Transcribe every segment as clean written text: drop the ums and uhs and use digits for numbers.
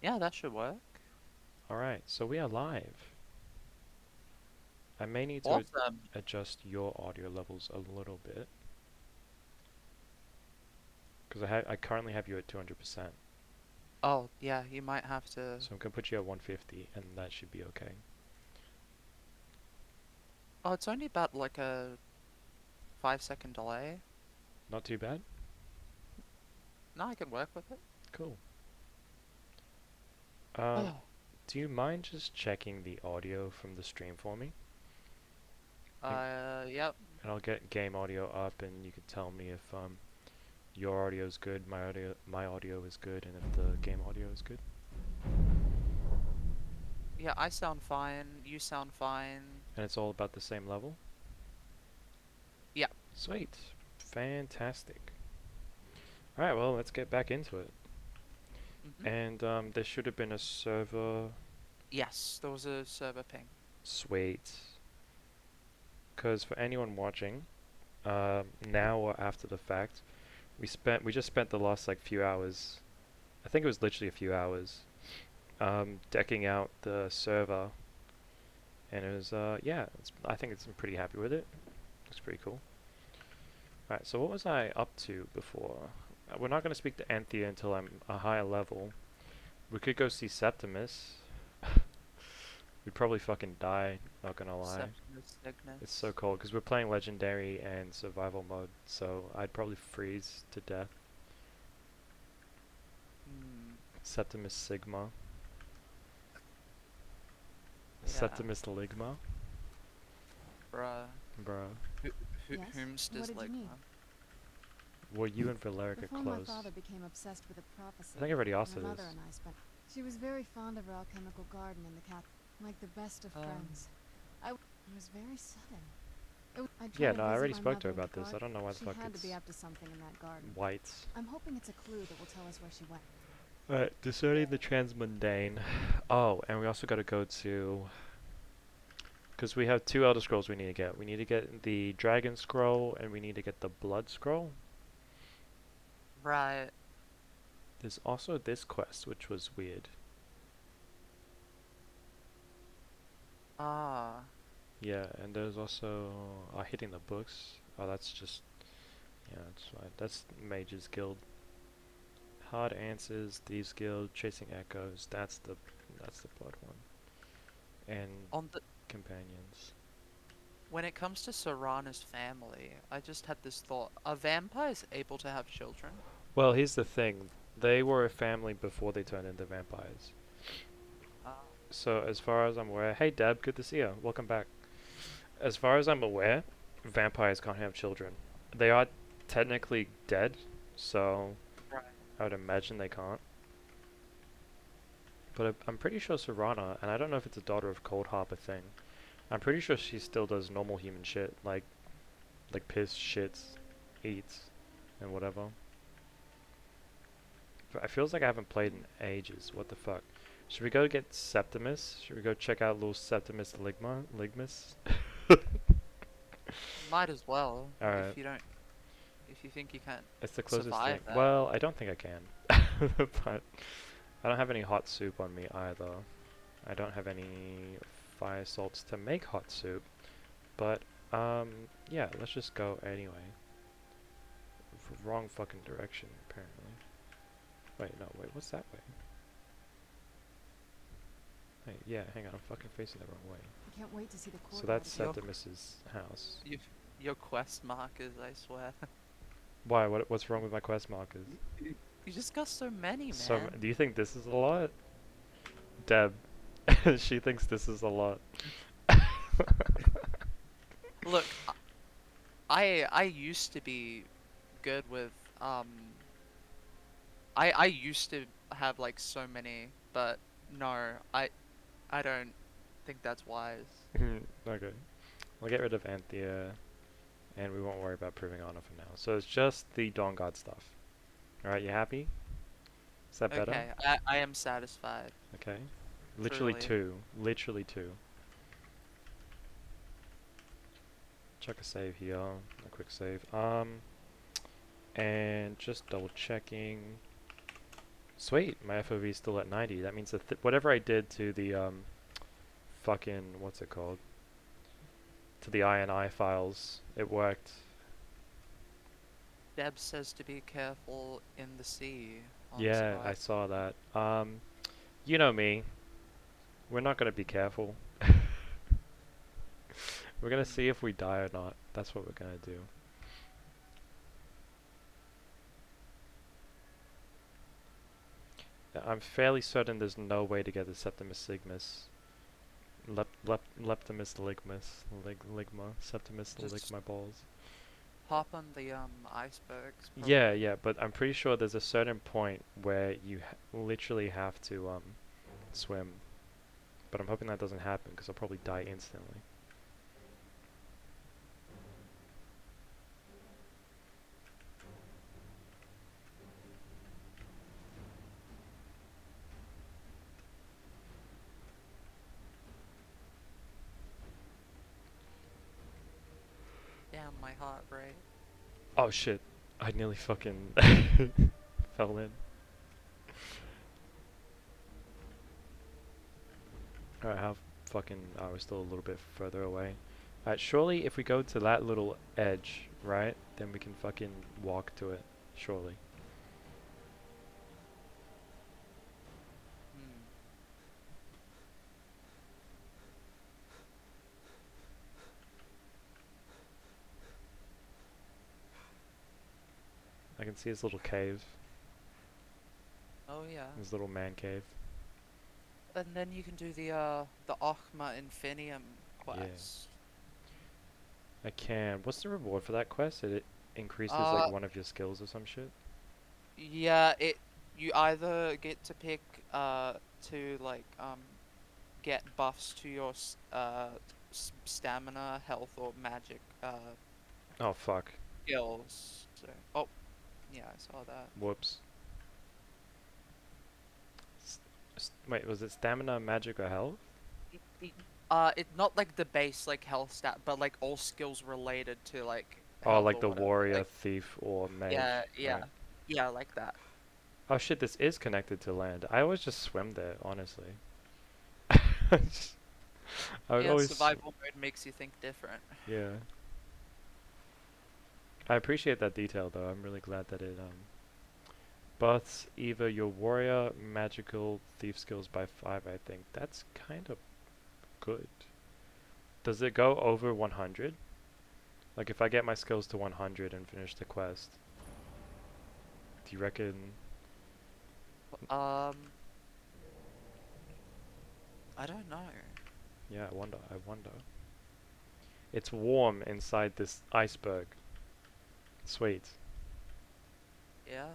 Yeah, that should work. Alright, so we are live. I may need to Awesome. adjust your audio levels a little bit, because I currently have you at 200%. Oh, yeah, you might have to. So I'm gonna put you at 150, and that should be okay. Oh, it's only about like a 5 second delay. Not too bad? No, I can work with it. Cool. Um, Oh. do you mind just checking the audio from the stream for me? And, Yep. and I'll get game audio up, and you can tell me if your audio is good, my audio is good, and if the game audio is good. Yeah, I sound fine. You sound fine. And it's all about the same level? Yeah. Sweet. Fantastic. Alright, well, let's get back into it. Mm-hmm. And there should have been a server. Yes, there was a server ping. Sweet. Because for anyone watching, now or after the fact, we just spent the last like few hours. I think it was literally a few hours, decking out the server, and it was yeah. I think I'm pretty happy with it. Looks pretty cool. Alright, so what was I up to before? We're not gonna speak to Anthea until I'm a higher level. We could go see Septimus. We'd probably fucking die, not gonna lie. Septimus It's so Cygnus. cold, because we're playing Legendary and Survival mode, so I'd probably freeze to death. Hmm. Septimus Sigma. Yeah. Septimus Ligma? Bruh. Bro. Who, Yes? What whomst did you need? Ligma? Well, you and Valeric are Before my close. father became obsessed with a I think prophecy, everybody asked my her mother this. and I spent. She was very fond of our alchemical garden in the cap, like the best of Um. friends. It was very sudden. I'd try Yeah, to no, I visit already my spoke to her mother in the about this. I garden. don't know why the She fuck had to be it's up to something in that garden. white. I'm hoping it's a clue that will tell us where she went. Alright, discerning the transmundane. Oh, and we also gotta go to... Because we have two Elder Scrolls we need to get. We need to get the Dragon Scroll, and we need to get the Blood Scroll. Right. There's also this quest, which was weird. Ah. Yeah, and there's also hitting the books. Oh, that's just yeah, that's fine. That's Mage's Guild. Hard Answers, Thieves Guild, Chasing Echoes. That's the blood one. And On the companions. When it comes to Serana's family, I just had this thought: are vampires able to have children? Well, here's the thing. They were a family before they turned into vampires. Ah. So as far as I'm aware, hey Deb, good to see you. Welcome back. As far as I'm aware, vampires can't have children. They are technically dead, so Right. I would imagine they can't. But I'm pretty sure Serana, and I don't know if it's a daughter of Cold Harbor thing. I'm pretty sure she still does normal human shit, like piss, shits, eats, and whatever. But it feels like I haven't played in ages. What the fuck? Should we go get Septimus? Should we go check out little Septimus Ligmus? Might as well, Alright, if you think you can't it's the closest thing. survive that. Well, I don't think I can. But I don't have any hot soup on me either. I don't have any fire salts to make hot soup. But, yeah, let's just go anyway. Wrong fucking direction, apparently. Wait, no, wait, what's that way? Hey, yeah, hang on, I'm fucking facing the wrong way. I can't wait to see the So courtyard that's again. Your Septimus's house. you your quest markers, I swear. Why? What's wrong with my quest markers? You just got so many, So, man. do you think this is a lot? Deb, she thinks this is a lot. Look, I used to be good with I used to have like so many, but no, I don't think that's wise. Okay. We'll get rid of Anthea, and we won't worry about proving honor for now. So it's just the Dawn God stuff. Alright, you happy? Is that better? Okay, I am satisfied, Okay. Literally truly. two. Literally two. Check a save here. A quick save. And just double checking. Sweet, my FOV is still at 90. That means that whatever I did to the fucking what's it called? To the INI files, it worked. Deb says to be careful in the sea on Yeah, I Sky. saw that. You know me. We're not gonna be careful. We're gonna Hmm. see if we die or not. That's what we're gonna do. I'm fairly certain there's no way to get the Septimus Sigmus. Leptimus Ligmus. Ligma. Septimus Just Ligma balls. hop on the icebergs, Yeah, probably. yeah, but I'm pretty sure there's a certain point where you literally have to swim. But I'm hoping that doesn't happen because I'll probably die instantly. Damn, my heart rate. Oh shit! I nearly fucking fell in. Alright, how fucking... Oh, we're still a little bit further away. Alright, surely if we go to that little edge, right, then we can fucking walk to it. Surely. Hmm. I can see his little cave. Oh yeah. His little man cave. And then you can do the Ochma Infinium Yeah. quest. I can. What's the reward for that quest? It increases like Uh, one of your skills or some shit? yeah, you either get to pick to like get buffs to your stamina, health, or magic Oh fuck. skills. So, oh, yeah, I saw that. Whoops. Wait, was it stamina, magic, or health? It's not like the base like health stat, but like all skills related to like Oh, health like or the whatever. warrior, Like, thief, or yeah, mage, yeah, right? yeah, like that. Oh shit, this is connected to land. I always just swim there, honestly. I would Yeah, always... survival mode makes you think different. Yeah. I appreciate that detail though. I'm really glad that it buffs either your warrior, magical, thief skills by 5, I think. That's kind of good. Does it go over 100? Like if I get my skills to 100 and finish the quest, do you reckon... Um, I don't know. Yeah, I wonder. It's warm inside this iceberg. Sweet. Yeah.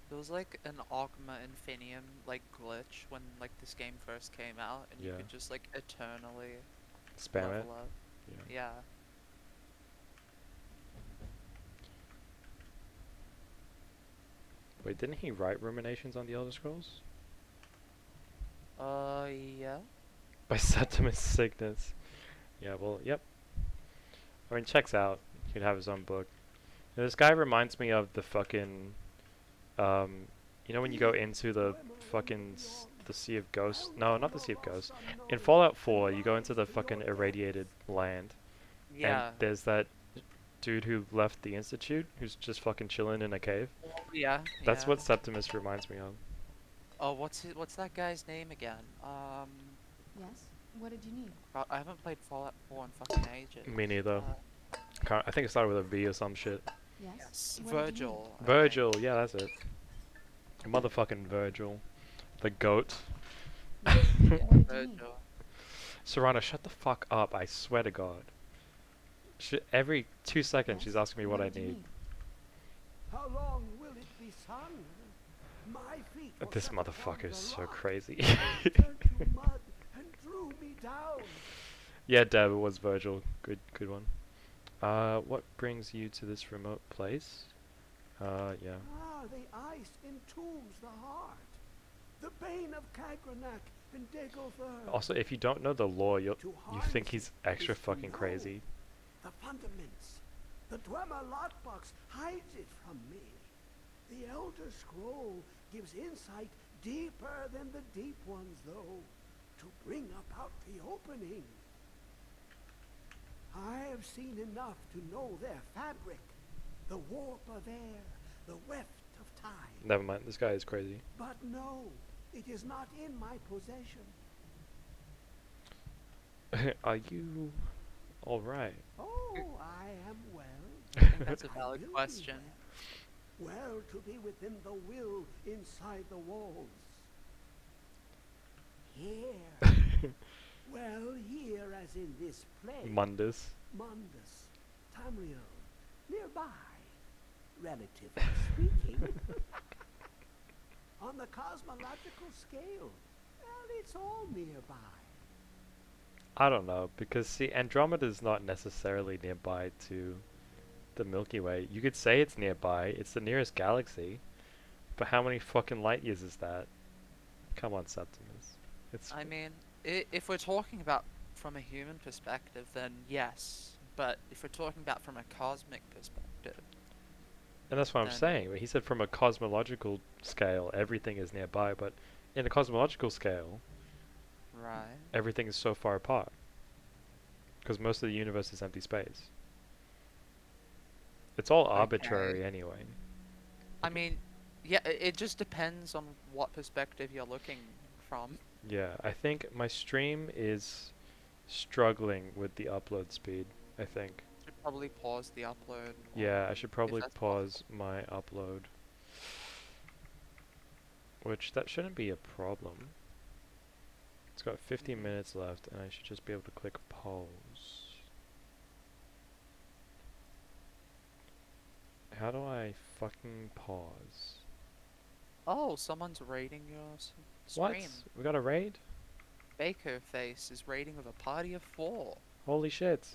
There was like an Ogma Infinium like glitch when like this game first came out, and you Yeah. could just like eternally Spam it. level up. Yeah. Yeah. Wait, didn't he write Ruminations on the Elder Scrolls? Yeah. By Septimus Signus. Yeah, well, yep. I mean, checks out. He could have his own book. And this guy reminds me of the fucking, um, you know when you go into the fucking the Sea of Ghosts? No, not the Sea of Ghosts. In Fallout 4, you go into the fucking irradiated land, and Yeah. there's that dude who left the Institute, who's just fucking chilling in a cave. Oh, yeah. That's Yeah. what Septimus reminds me of. Oh, what's that guy's name again? Yes? What did you need? God, I haven't played Fallout 4 in fucking ages. Me neither. Uh, I think it started with a V or some shit. Yes? yes, What did you need? Virgil, I think. Virgil, yeah, that's it. Motherfucking Virgil. The goat. Yes? Yeah, What did you need? Virgil. Serrano, shut the fuck up, I swear to God. Every 2 seconds Yes? she's asking me what I did you need. How long will it be, son? My feet were This set upon motherfucker is the so rock. crazy. They turned to mud and drew me down. Yeah, Deb, it was Virgil. Good one. What brings you to this remote place? Yeah. Ah, the ice entombs the heart. The bane of Kagranak and Dagobert. Also, if you don't know the lore, you To think harness he's it extra is to fucking know crazy. the fundaments. The Dwemer lockbox hides it from me. The Elder Scroll gives insight deeper than the deep ones, though, to bring about the opening. I have seen enough to know their fabric, the warp of air, the weft of time. Never mind, this guy is crazy. But no, it is not in my possession. Are you alright? Oh, I am well. I think that's a I valid will be question. well. Well, to be within the will inside the walls. Here. Well, here as in this place. Mundus. Mundus, Tamriel, nearby, relatively speaking. On the cosmological scale, well, it's all nearby. I don't know, because see, Andromeda's not necessarily nearby to the Milky Way. You could say it's nearby, it's the nearest galaxy, but how many fucking light years is that? Come on, Septimus. It's I mean, if we're talking about from a human perspective, then yes. But if we're talking about from a cosmic perspective, and that's what I'm then saying. He said from a cosmological scale, everything is nearby, but in a cosmological scale, right. everything is so far apart. Because most of the universe is empty space. It's all arbitrary anyway. I mean, yeah, it just depends on what perspective you're looking from. Yeah, I think my stream is struggling with the upload speed, I think. Should probably pause the upload. Yeah, I should probably that's pause my upload. Which, that shouldn't be a problem. It's got 15 minutes left, and I should just be able to click pause. How do I fucking pause? Oh, someone's raiding your What? stream. We got a raid? Baker Face is raiding with a party of 4. Holy shit.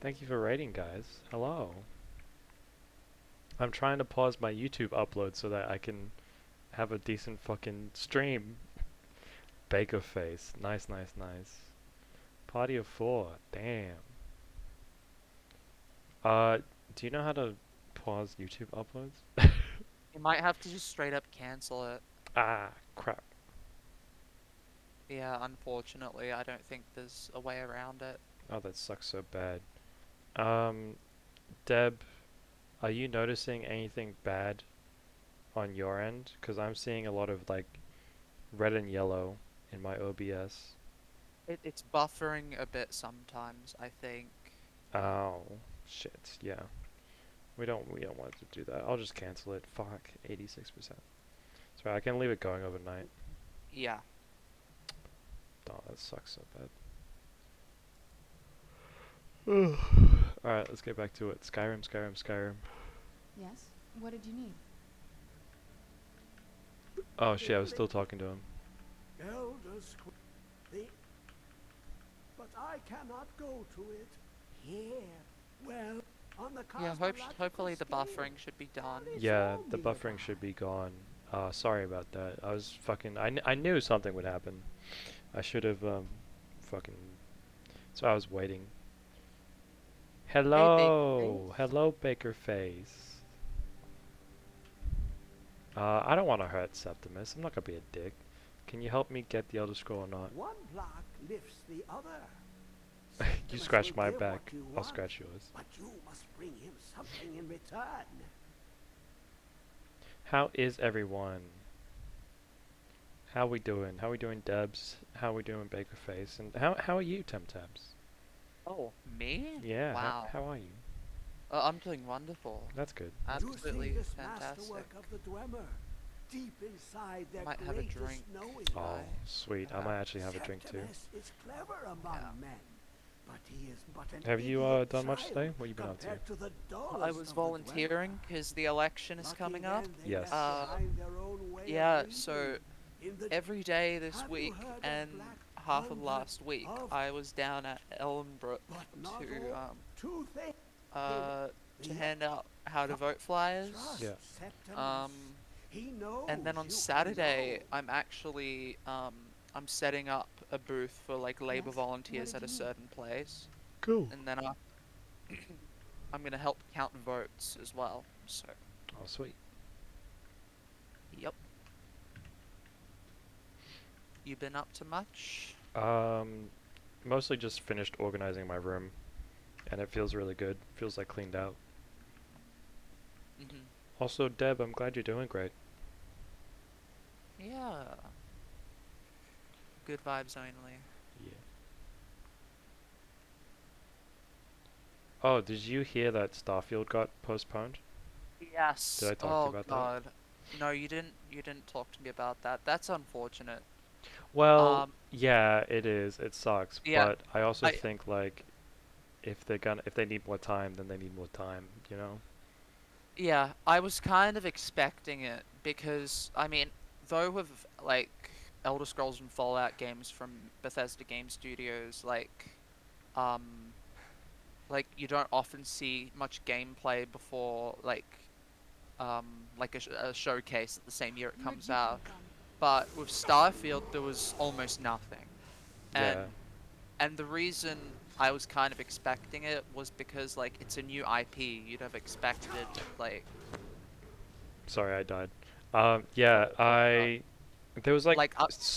Thank you for raiding, guys. Hello. I'm trying to pause my YouTube upload so that I can have a decent fucking stream. Baker Face. Nice, nice, nice. Party of 4. Damn. Do you know how to pause YouTube uploads? You might have to just straight up cancel it. Ah, crap. Yeah, unfortunately, I don't think there's a way around it. Oh, that sucks so bad. Deb, are you noticing anything bad on your end? Because I'm seeing a lot of, like, red and yellow in my OBS. It's buffering a bit sometimes, I think. Oh, shit, yeah. We don't want it to do that. I'll just cancel it. Fuck, 86%. Sorry, I can leave it going overnight. Yeah. Oh, that sucks so bad. Alright, let's get back to it. Skyrim, Skyrim, Skyrim. Yes? What did you need? Oh shit, I was still talking to him. Elder Scroll. But I cannot go to it. Here. Well, on the Yeah, cosmological hopefully the scale, buffering should be done. it's Yeah, all the buffering nearby. should be gone. Sorry about that. I was fucking... I knew something would happen. I should have, fucking... So I was waiting. Hello! Bakerface. Hello, Bakerface. I don't want to hurt Septimus. I'm not gonna be a dick. Can you help me get the Elder Scroll or not? One block lifts the other. You Septimus scratch will my give back, what you I'll want, scratch yours. But you must bring him something in return. How is everyone? How we doing? How we doing, Debs? How we doing, Bakerface? And how are you, Temtabs? Oh, me? Yeah, Wow. how are you? I'm doing wonderful. That's good. Absolutely You see this fantastic. masterwork of the Dwemer, deep inside their Might have a greatest drink. knowing. Oh, Right. sweet. I might actually have a drink too. Septimus is clever among Yeah. men, but he is but an Have you idiot done much child today? What you been up to? compared the I dullest was of the volunteering Dwemer. because the election is Lucky coming up. then they Yes. left behind their own way of Yeah, reasoning. so In the every day this Have you week heard of and Black half of Hundred last week, of- I was down at Ellenbrook but not to all. Two things. to hand out how to vote flyers. Trust Yeah. Septimus. He knows And then on you Saturday, know. I'm actually I'm setting up a booth for like labor Yes? volunteers What at a did you need? certain place, Cool. and then I'm gonna help count votes as well. So, Oh, sweet. yep. You been up to much? Um, Mostly just finished organizing my room, and it feels really good. Feels like cleaned out. Mhm. Also, Deb, I'm glad you're doing great. Yeah. Good vibes only. Yeah. Oh, did you hear that Starfield got postponed? Did Yes. I talk to you Oh about that? God. No, you didn't. You didn't talk to me about that. That's unfortunate. Well, Um. yeah, it is. It sucks, Yeah. but I also I. think like if they need more time, then they need more time, you know? Yeah. I was kind of expecting it because I mean, though with like Elder Scrolls and Fallout games from Bethesda Game Studios, um, you don't often see much gameplay before a showcase the same year it Where'd comes you come out. from? But with Starfield, there was almost nothing, Yeah. and the reason I was kind of expecting it was because like it's a new IP. You'd have expected like Sorry, I died. Yeah, uh, I there was like like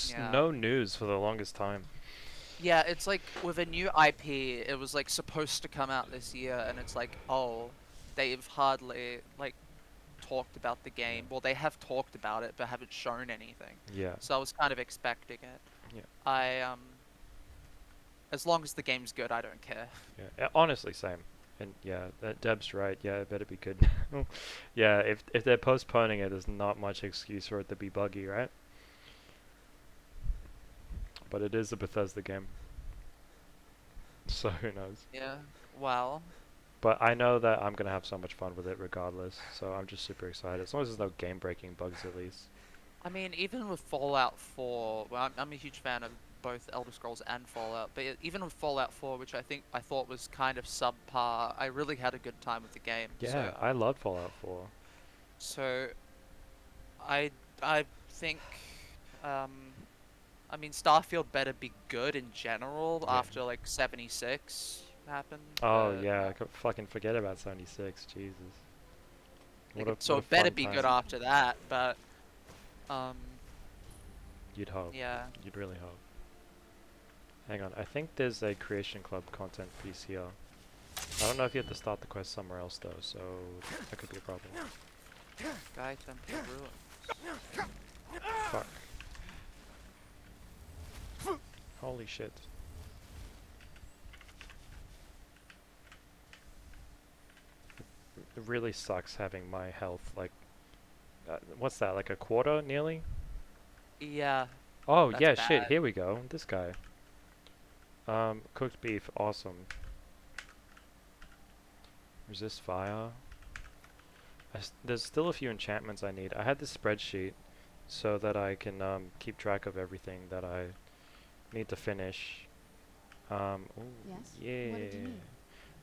yeah. no news for the longest time. Yeah, it's like with a new IP, it was like supposed to come out this year, and it's like, oh, they've hardly like talked about the game. Well, they have talked about it, but haven't shown anything. Yeah. So I was kind of expecting it. Yeah. I as long as the game's good, I don't care. Yeah. Honestly, same. And yeah, that Deb's right. Yeah, it better be good. Yeah, if they're postponing it, there's not much excuse for it to be buggy, right? But it is a Bethesda game, so who knows? Yeah. Well, But I know that I'm gonna have so much fun with it regardless, so I'm just super excited. As long as there's no game-breaking bugs, at least. I mean, even with Fallout 4, well, I'm a huge fan of both Elder Scrolls and Fallout, but even with Fallout 4, which I thought was kind of subpar, I really had a good time with the game. Yeah, I love Fallout 4. So I I think um I mean Starfield better be good in general Yeah. after like 76 happened, Oh yeah, I could fucking forget about 76. Jesus. so What a it better fun be time. good after that, but um You'd hope. yeah. You'd really hope. Hang on, I think there's a Creation Club content piece here. I don't know if you have to start the quest somewhere else though, so that could be a problem. Sky Temple Ruins. Fuck. Holy shit. It really sucks having my health like what's that, like a quarter nearly? Yeah, Oh that's yeah, shit, bad. here we go. This guy. Cooked beef, awesome. Resist fire. There's still a few enchantments I need. I had this spreadsheet so that I can keep track of everything that I need to finish. Ooh, Yes? yeah. What did you need?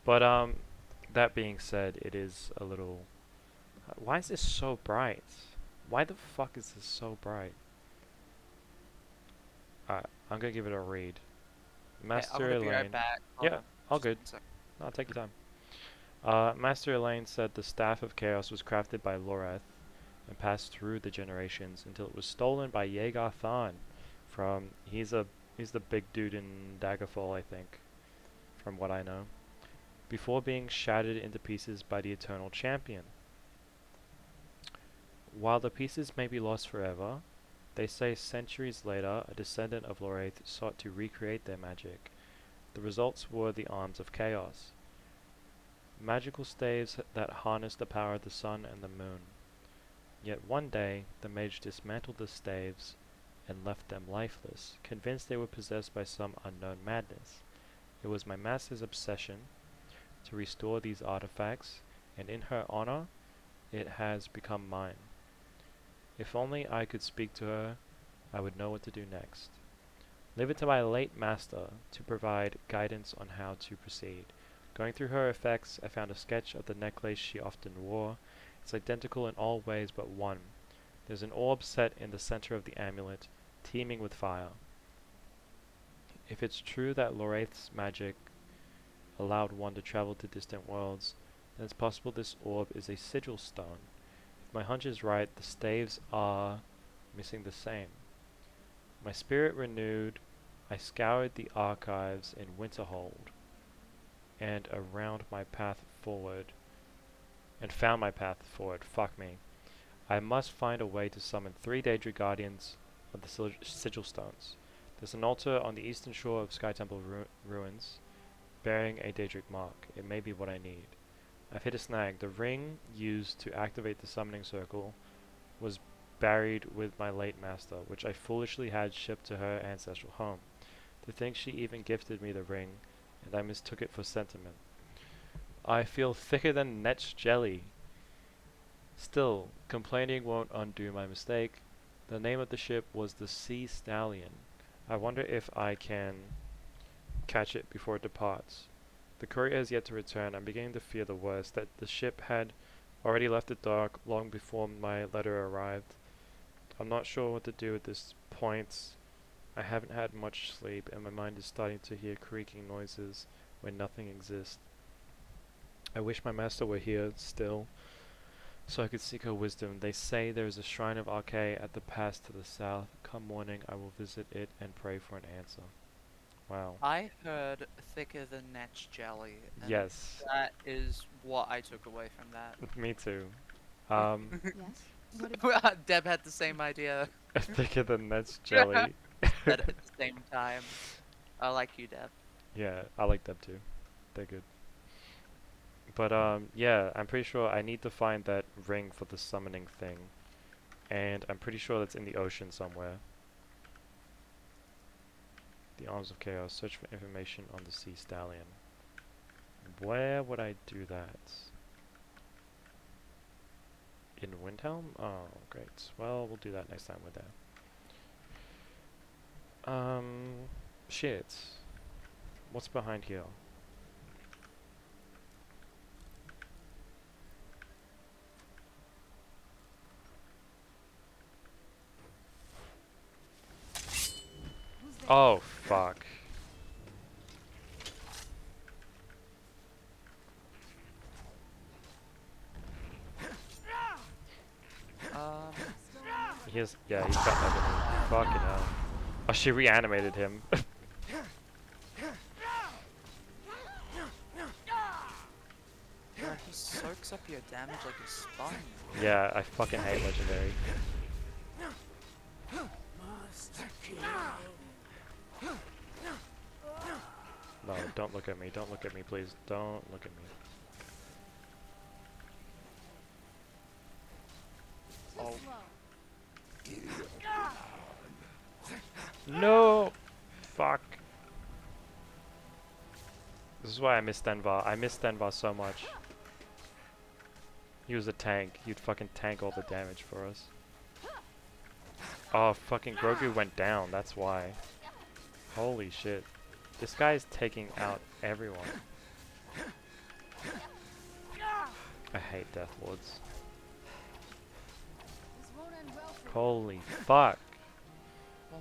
But that being said, it is a little. Why is this so bright? Why the fuck is this so bright? Alright, I'm gonna give it a read. Okay, I'm Master gonna be right Elaine. back. Hold Yeah, on. all Just good. 1 second. No, take your time. Master Elaine said the Staff of Chaos was crafted by Lorath and passed through the generations until it was stolen by Yegar Tharn from he's the big dude in Daggerfall, I think, from what I know. Before being shattered into pieces by the Eternal Champion. While the pieces may be lost forever, they say centuries later a descendant of Lorath sought to recreate their magic. The results were the Arms of Chaos. Magical staves that harness the power of the sun and the moon. Yet one day, the mage dismantled the staves and left them lifeless, convinced they were possessed by some unknown madness. It was my master's obsession to restore these artifacts, and in her honor, it has become mine. If only I could speak to her, I would know what to do next. Leave it to my late master to provide guidance on how to proceed. Going through her effects, I found a sketch of the necklace she often wore. It's identical in all ways but one. There's an orb set in the center of the amulet, teeming with fire. If it's true that Lorath's magic allowed one to travel to distant worlds, then it's possible this orb is a sigil stone. If my hunch is right, the staves are missing the same. My spirit renewed, I scoured the archives in Winterhold and around my path forward, and found my path forward. Fuck me. I must find a way to summon 3 Daedric Guardians of the Sigil Stones. There's an altar on the eastern shore of Sky Temple ruins, bearing a Daedric mark. It may be what I need. I've hit a snag. The ring used to activate the summoning circle was buried with my late master, which I foolishly had shipped to her ancestral home. To think she even gifted me the ring, and I mistook it for sentiment. I feel thicker than Net's jelly. Still, complaining won't undo my mistake. The name of the ship was the Sea Stallion. I wonder if I can catch it before it departs. The courier has yet to return. I'm beginning to fear the worst, that the ship had already left the dock long before my letter arrived. I'm not sure what to do at this point. I haven't had much sleep, and my mind is starting to hear creaking noises where nothing exists. I wish my master were here still, so I could seek her wisdom. They say there is a shrine of Arche at the pass to the south. Come morning, I will visit it and pray for an answer. Wow. I heard thicker than Net's jelly, and Yes, that is what I took away from that. me too. Um, Yes? What did... Deb had the same idea. thicker than Ned's jelly. Said it at the same time. I like you, Deb. Yeah, I like them too. They're good. But yeah, I'm pretty sure I need to find that ring for the summoning thing, and I'm pretty sure that's in the ocean somewhere. The Arms of Chaos. Search for information on the Sea Stallion. Where would I do that? In Windhelm? Oh, great. Well, we'll do that next time we're there. Shit. What's behind here? Who's there? Oh, fuck. Still in there? Yeah, he's got Ebony. Fucking hell. Oh, she reanimated him. Yeah, he soaks up your damage like a sponge. Yeah, I fucking hate Legendary. Must kill. No, don't look at me. Don't look at me, please. Don't look at me. Too Oh. slow. No! Fuck. This is why I miss Denvar. I miss Denvar so much. He was a tank. He'd fucking tank all the damage for us. Oh, fucking Grogu went down. That's why. Holy shit. This guy is taking out everyone. I hate Death Lords. This won't end well for you. Holy fuck. Oh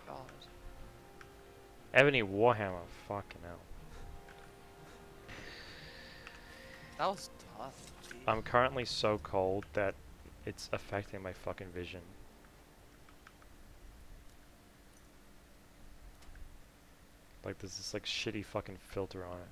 god. Ebony Warhammer. Fucking hell. That was tough. Jeez. I'm currently so cold that it's affecting my fucking vision. Like there's this like shitty fucking filter on it.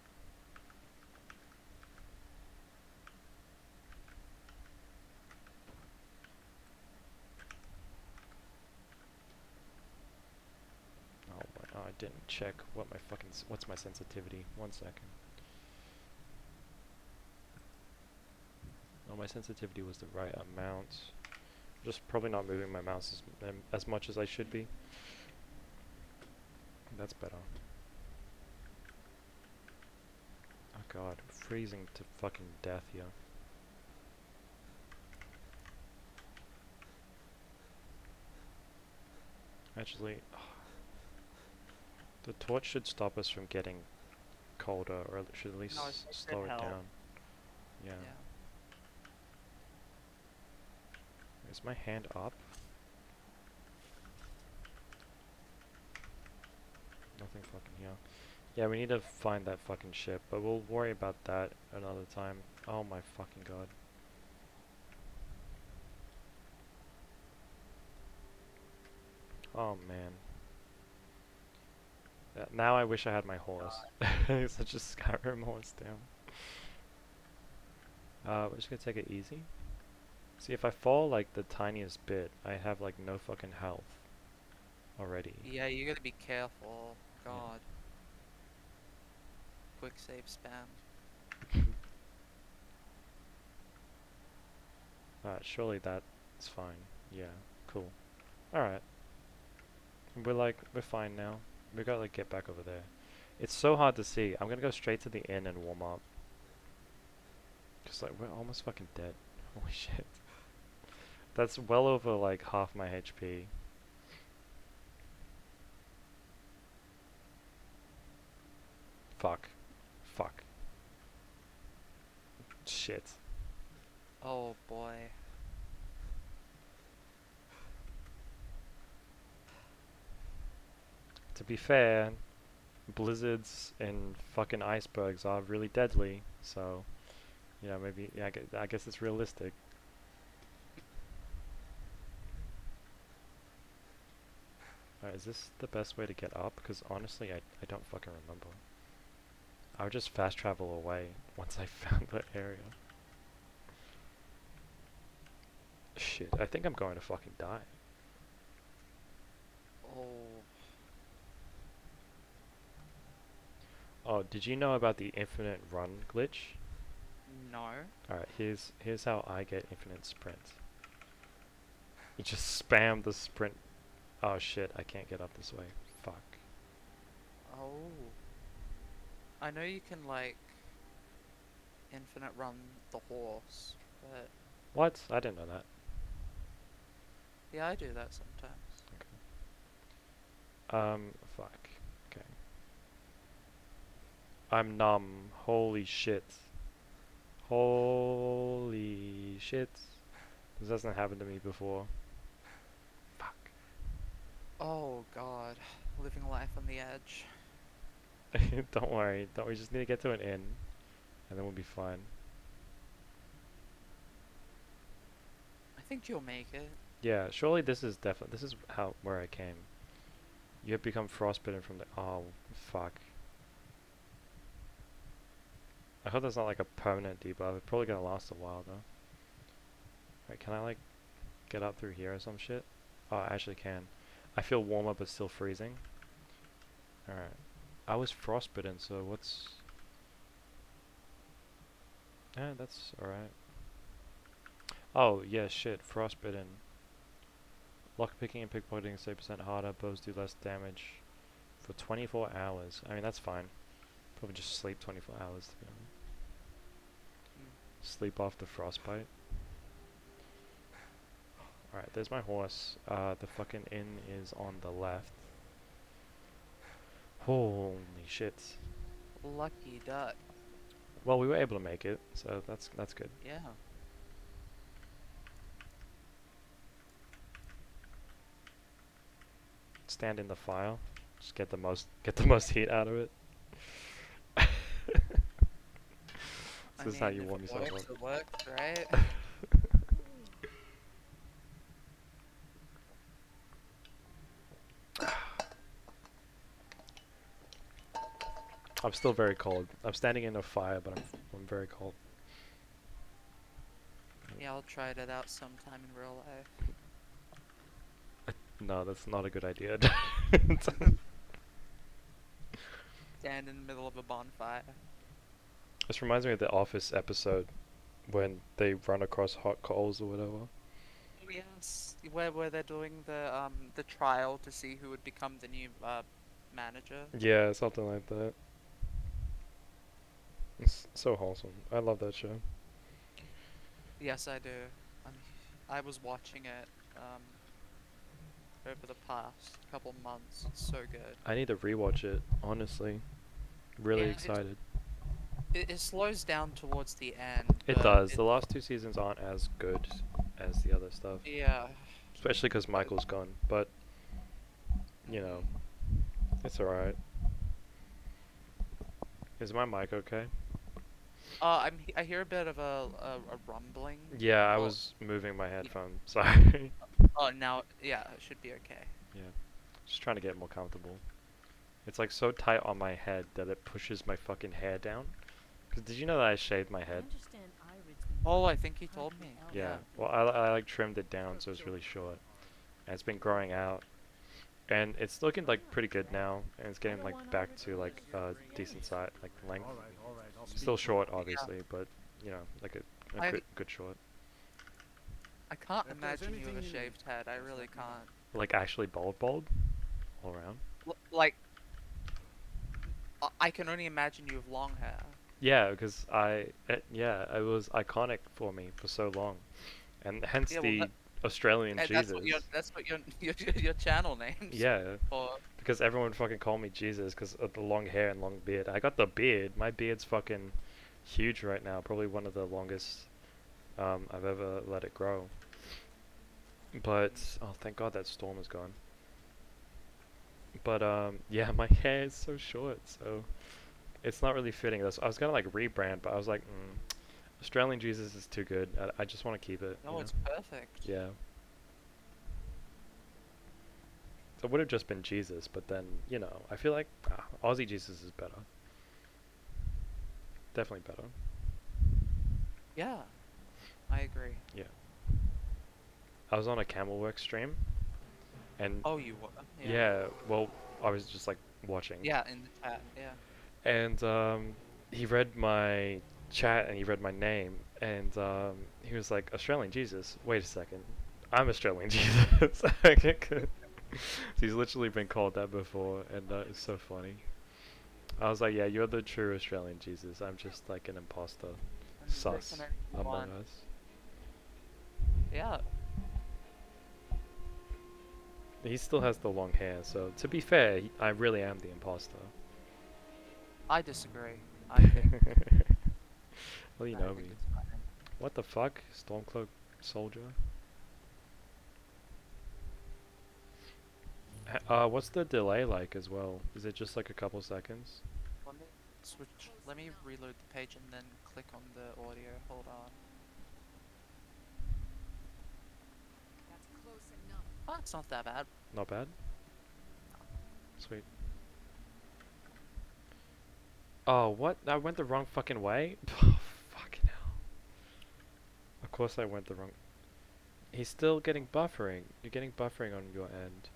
Oh, I didn't check what my fucking what's my sensitivity. 1 second. Oh, my sensitivity was the right amount. Just probably not moving my mouse as much as I should be. That's better. Oh god, I'm freezing to fucking death here. Actually, the torch should stop us from getting colder, or it should at least No, it slow it help. down. Yeah. Yeah. Is my hand up? Nothing fucking here. Yeah, we need to find that fucking ship, but we'll worry about that another time. Oh my fucking god. Oh man. Now I wish I had my horse. Such a Skyrim horse, damn. We're just gonna take it easy. See, if I fall like the tiniest bit, I have like no fucking health already. Yeah, you gotta be careful. Yeah. God. Quick save spam. Alright, surely that's fine. Yeah, cool. Alright. We're fine now. We gotta like get back over there. It's so hard to see. I'm gonna go straight to the inn and warm up. Cause like we're almost fucking dead. Holy shit. That's well over like half my HP. Fuck. Fuck. Shit. Oh boy. To be fair, blizzards and fucking icebergs are really deadly, so you know, maybe yeah, I guess it's realistic. Alright, is this the best way to get up? Because honestly, I don't fucking remember. I would just fast travel away once I found the area. Shit, I think I'm going to fucking die. Oh. Oh, did you know about the infinite run glitch? No. Alright, here's how I get infinite sprint. You just spam the sprint. Oh shit, I can't get up this way. Fuck. Oh. I know you can like infinite run the horse, but What? I didn't know that. yeah, I do that sometimes. Fuck. Okay. I'm numb. Holy shit. Holy shit. This hasn't happened to me before. Fuck. Oh god. Living life on the edge. Don't worry. We just need to get to an inn, and then we'll be fine. I think you'll make it. Yeah, surely this is where I came. You have become frostbitten from the. Oh, fuck. I hope that's not like a permanent debuff. It's probably gonna last a while though. Alright, can I like get up through here or some shit? Oh, I actually can. I feel warmer but still freezing. Alright. I was frostbitten, so what's... Yeah, that's alright. Oh, yeah, shit. Frostbitten. Lockpicking and pickpocketing 30% harder. Bows do less damage for 24 hours. I mean, that's fine. Probably just sleep 24 hours, to be honest. Sleep off the frostbite. Alright, there's my horse. The fucking inn is on the left. Holy shit. Lucky duck. Well, we were able to make it, so that's good. Yeah. Stand in the fire. Just get the most heat out of it. This is how you warm yourself up. It works, right? I'm still very cold. I'm standing in a fire, but I'm very cold. Yeah, I'll try it out sometime in real life. No, that's not a good idea. Stand in the middle of a bonfire. This reminds me of the Office episode when they run across hot coals or whatever. Yes, where they're doing the trial to see who would become the new manager. Yeah, something like that. It's so wholesome. I love that show. Yes, I do. I was watching it over the past couple months. It's so good. I need to rewatch it, honestly. Really Yeah, excited. It slows down towards the end. It but does. The last two seasons aren't as good as the other stuff. Yeah. Especially because Michael's gone. But, you know, it's alright. Is my mic okay? I hear a bit of a rumbling. Yeah, I Well, was moving my y- headphone. Sorry. oh, now, yeah, it should be okay. Yeah, just trying to get more comfortable. It's like so tight on my head that it pushes my fucking hair down. Cause did you know that I shaved my I head? understand Irid's been Oh, I working think he hard told with me. Yeah. Yeah. Elder. Well, I like trimmed it down so it's really short, and it's been growing out, and it's looking I'm like not pretty good upset. now, and it's I getting don't like want back Irid to to like lose decent Dennis. size, like length. All right, I'll speak Still to him. short, Yeah. obviously, but you know, like a I good short. I can't If there's imagine you with anything a you need, shaved head. I just really let me know. can't. Like actually bald all around. Like, I can only imagine you with long hair. Yeah, because yeah, it was iconic for me for so long, and hence Yeah, well, the Australian Jesus. that's what your channel name's Yeah, for. because everyone fucking called me Jesus because of the long hair and long beard. I got the beard. My beard's fucking huge right now. Probably one of the longest I've ever let it grow. But oh, thank God that storm is gone. But yeah, my hair is so short, so it's not really fitting. I was gonna like rebrand, but I was like, Australian Jesus is too good. I just want to keep it, you No, know? it's perfect. Yeah. So it would have just been Jesus, but then, you know, I feel like Aussie Jesus is better. Definitely better. Yeah, I agree. Yeah. I was on a Camelwork stream, and Oh, you were? Yeah. yeah, well, I was just like watching, Yeah, in the chat. Yeah. and he read my chat and he read my name, and he was like, Australian Jesus. Wait a second, I'm Australian Jesus. He's literally been called that before, and it's so funny. I was like, yeah, you're the true Australian Jesus. I'm just like an imposter, And sus listen, among anyone. us. Yeah. He still has the long hair, so to be fair, I really am the imposter. I disagree. I think. Well, you I know think me. it's fine. What the fuck? Stormcloak soldier? What's the delay like as well? Is it just like a couple seconds? Let me switch. Let me reload the page and then click on the audio. Hold on. That's close enough. Oh, it's not that bad. Not bad? Sweet. Oh, what? I went the wrong fucking way? Fucking hell. Of course I went the wrong... He's still getting buffering. You're getting buffering on your end.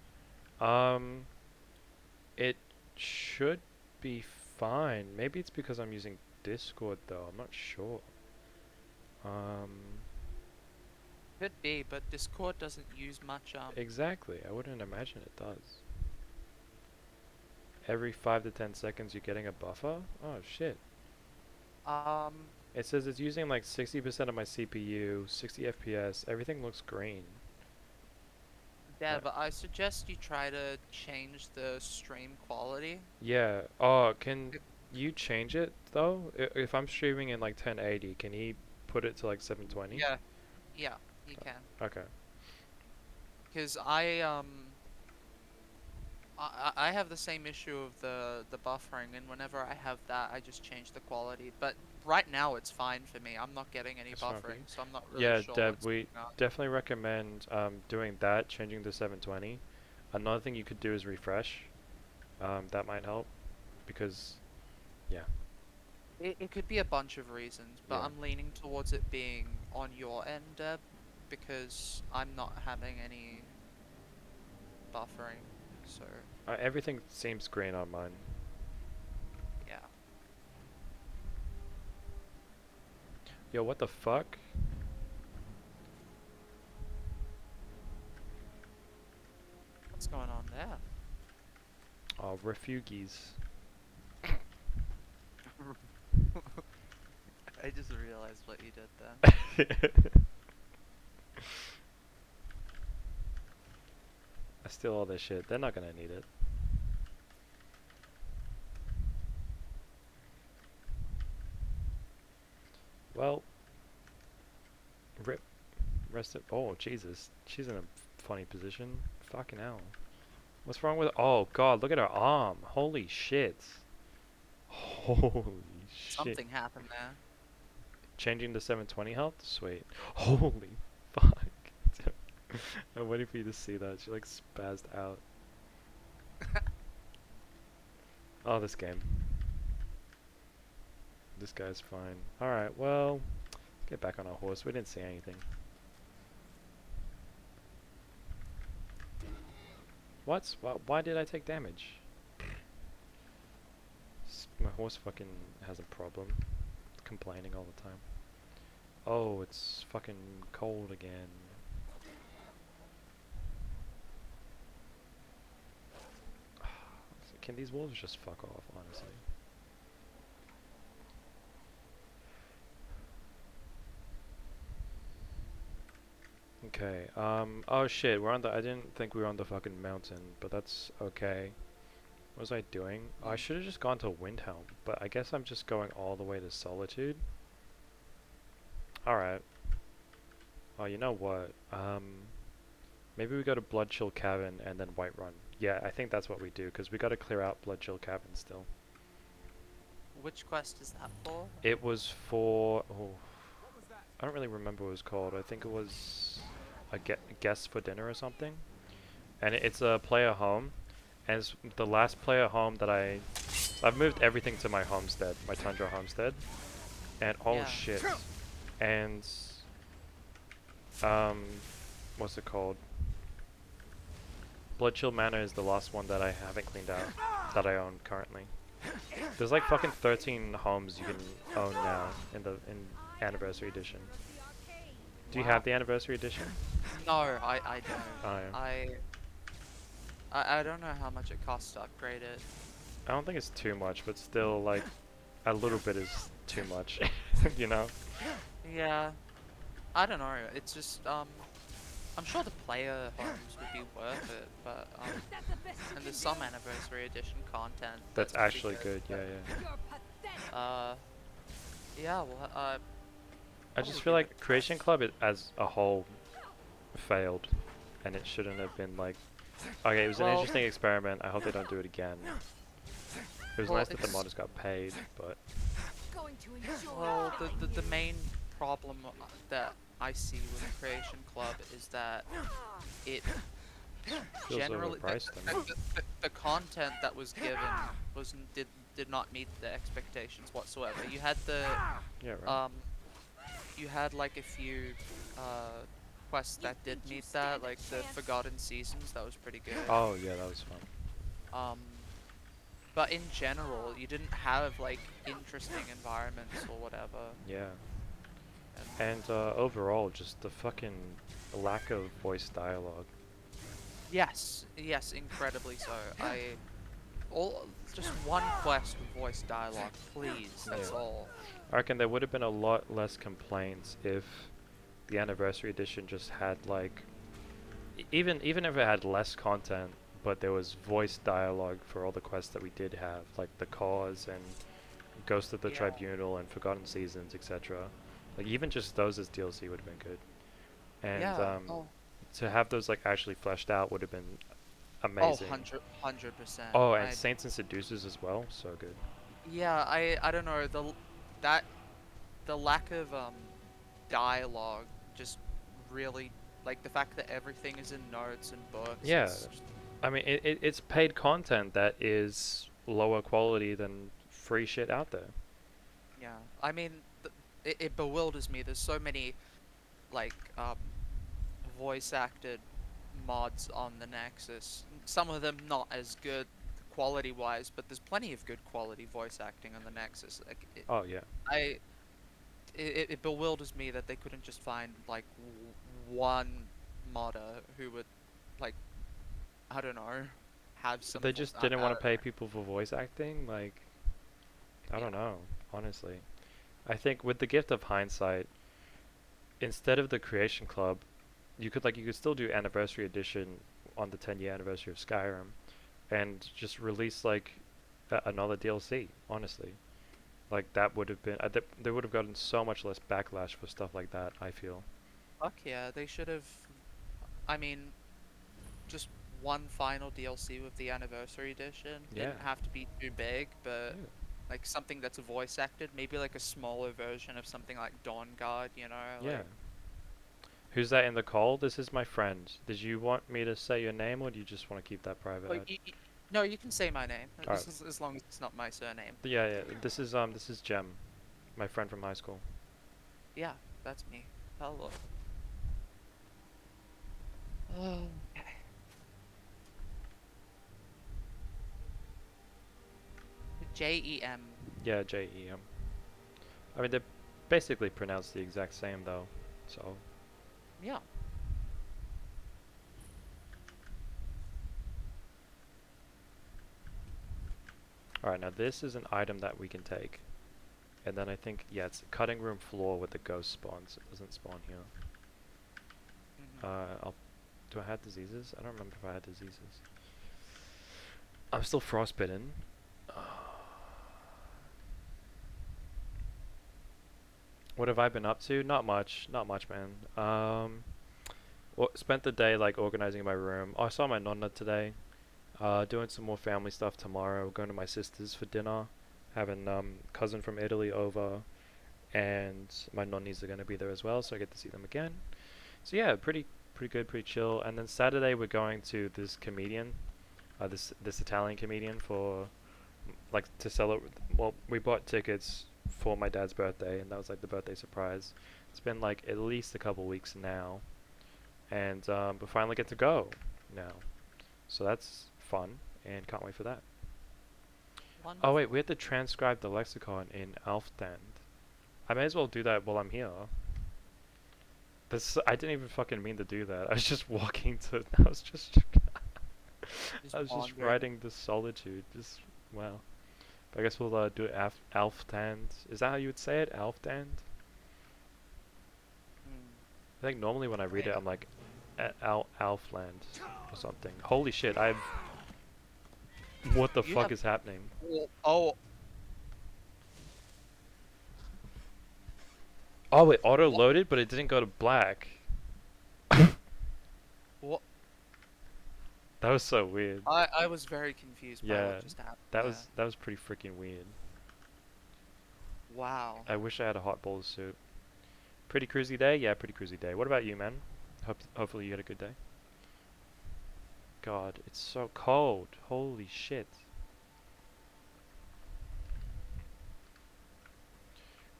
It should be fine. Maybe it's because I'm using Discord though. I'm not sure. Um, Could be, but Discord doesn't use much. exactly. I wouldn't imagine it does. Every 5 to 10 seconds you're getting a buffer? Oh shit. Um. It says it's using like 60% of my CPU, 60 FPS, everything looks green. Yeah, Uh, but I suggest you try to change the stream quality. yeah. Oh, can you change it though? If I'm streaming in like 1080, can he put it to like 720? Yeah. Yeah, you can. Okay. Because I have the same issue of the buffering, and whenever I have that, I just change the quality. But right now, it's fine for me. I'm not getting any That's fine for you. buffering, so I'm not really Yeah, sure Deb, what's we going on. definitely recommend doing that, changing to 720. Another thing you could do is refresh. That might help because, yeah, It could be a bunch of reasons, but yeah, I'm leaning towards it being on your end, Deb, because I'm not having any buffering. So everything seems green on mine. yeah. Yo, what the fuck? What's going on there? Oh, refugees. I just realized what you did there. I steal all this shit. They're not gonna need it. Well, rip. Rest it. Oh, Jesus. She's in a funny position. Fucking hell. What's wrong with... Oh, God. Look at her arm. Holy shit. Holy shit. Something happened there. changing the 720 health? Sweet. Holy fuck. I'm waiting for you to see that. She like spazzed out. Oh, this game. This guy's fine. Alright, well, let's get back on our horse. We didn't see anything. What? Why did I take damage? My horse fucking has a problem. It's complaining all the time. Oh, it's fucking cold again. Can these wolves just fuck off, honestly? Okay, oh shit, we're on the, I didn't think we were on the fucking mountain, but that's okay. What was I doing? Oh, I should have just gone to Windhelm, but I guess I'm just going all the way to Solitude. Alright. Oh, you know what? Maybe we go to Bloodchill Cavern and then Whiterun. Yeah, I think that's what we do, because we gotta clear out Bloodchill Cavern still. Which quest is that for? It was for... Oh, I don't really remember what it was called. I think it was a guest for dinner or something. And it's a player home. And it's the last player home that I've moved everything to my homestead, my Tundra homestead. And oh Yeah. shit. And what's it called? Bloodchill Manor is the last one that I haven't cleaned out, that I own currently. There's like fucking 13 homes you can own now in Anniversary Edition. Do you have the Anniversary Edition? No, I don't. Oh, yeah. I don't know how much it costs to upgrade it. I don't think it's too much, but still, like, a little bit is too much, you know? Yeah, I don't know. It's just I'm sure the player homes would be worth it, but and there's some Anniversary Edition content That's pretty actually good, yeah, yeah. Yeah, well, I just feel like Creation Club as a whole failed, and it shouldn't have been like... Okay, it was an Well- interesting experiment. I hope they don't do it again. It was Well, nice that the it's- modders got paid, but... well, the main problem that I see with Creation Club is that it Feels generally overpriced to me. the content that was given did not meet the expectations whatsoever. You had the Yeah, right. you had like a few quests that did meet that, like the Forgotten Seasons. That was pretty good. Oh, yeah, that was fun. But in general, you didn't have like interesting environments or whatever. Yeah. And overall, just the fucking lack of voice dialogue. Yes, incredibly so. Just one quest with voice dialogue, please. That's Yeah. all. I reckon there would have been a lot less complaints if the Anniversary Edition just had like... Even if it had less content, but there was voice dialogue for all the quests that we did have, like the Cause and Ghost of the Yeah. Tribunal and Forgotten Seasons, etc. Like even just those as DLC would have been good. And Yeah. to have those like actually fleshed out would have been Oh, amazing. 100%. Oh, and Saints and Seducers as well, so good. Yeah, I don't know, the lack of dialogue just really, like the fact that everything is in notes and books. Yeah. It's just- I mean, it's paid content that is lower quality than free shit out there. yeah. I mean, it bewilders me. There's so many like voice acted mods on the Nexus. Some of them not as good quality wise, but there's plenty of good quality voice acting on the Nexus. Like Oh yeah. it bewilders me that they couldn't just find like one modder who would like, I don't know, have some. They just didn't want to pay people for voice acting. Like, I don't know, honestly. I think with the gift of hindsight, instead of the Creation Club, you could still do Anniversary Edition on the 10-year anniversary of Skyrim, and just release like another DLC. Honestly, like that would have been they would have gotten so much less backlash for stuff like that. I feel. Fuck yeah, they should have. I mean, just one final DLC with the Anniversary Edition. Yeah. Didn't have to be too big, but Yeah. like something that's voice acted, maybe like a smaller version of something like Dawn Guard, you know, Yeah. like. Who's that in the call? This is my friend. Did you want me to say your name, or do you just want to keep that private? Oh, no, you can say my name Alright. as long as it's not my surname. Yeah, yeah. This is Jem, my friend from high school. Yeah, that's me. Hello. Oh. Jem. Yeah, Jem. I mean, they're basically pronounced the exact same though. So Yeah. alright, now this is an item that we can take. And then I think, yeah, it's cutting room floor with the ghost spawns. It doesn't spawn here. Mhm. Do I have diseases? I don't remember if I had diseases. I'm still frostbitten. What have I been up to? Not much. Not much, man. Spent the day like organizing my room. Oh, I saw my nonna today. Doing some more family stuff tomorrow. Going to my sister's for dinner. Having cousin from Italy over, and my nonnies are gonna be there as well, so I get to see them again. So yeah, pretty good, pretty chill. And then Saturday we're going to this comedian, this Italian comedian for like to celebrate. Well, we bought tickets for my dad's birthday, and that was like the birthday surprise. It's been like at least a couple weeks now, and we finally get to go now. So that's fun, and can't wait for that. Oh wait, we Wonderful. have to transcribe the lexicon in Alftand. I may as well do that while I'm here. This I didn't even fucking mean to do that. I was just walking to. Just I was just wandering. writing the solitude. Just wow. But I guess we'll do it Alftand. Is that how you would say it? Alftand? Hmm. I think normally when I read it, Wait. I'm like, Alfland or something. Holy shit! I've. What the You fuck have. is happening? Oh. Oh, it auto What? loaded, but it didn't go to black. What? That was so weird. I was very confused by what Yeah, just happened there. that was pretty freaking weird. Wow. I wish I had a hot bowl of soup. Pretty cruisy day? Yeah, pretty cruisy day. What about you, man? Hopefully you had a good day. God, it's so cold. Holy shit.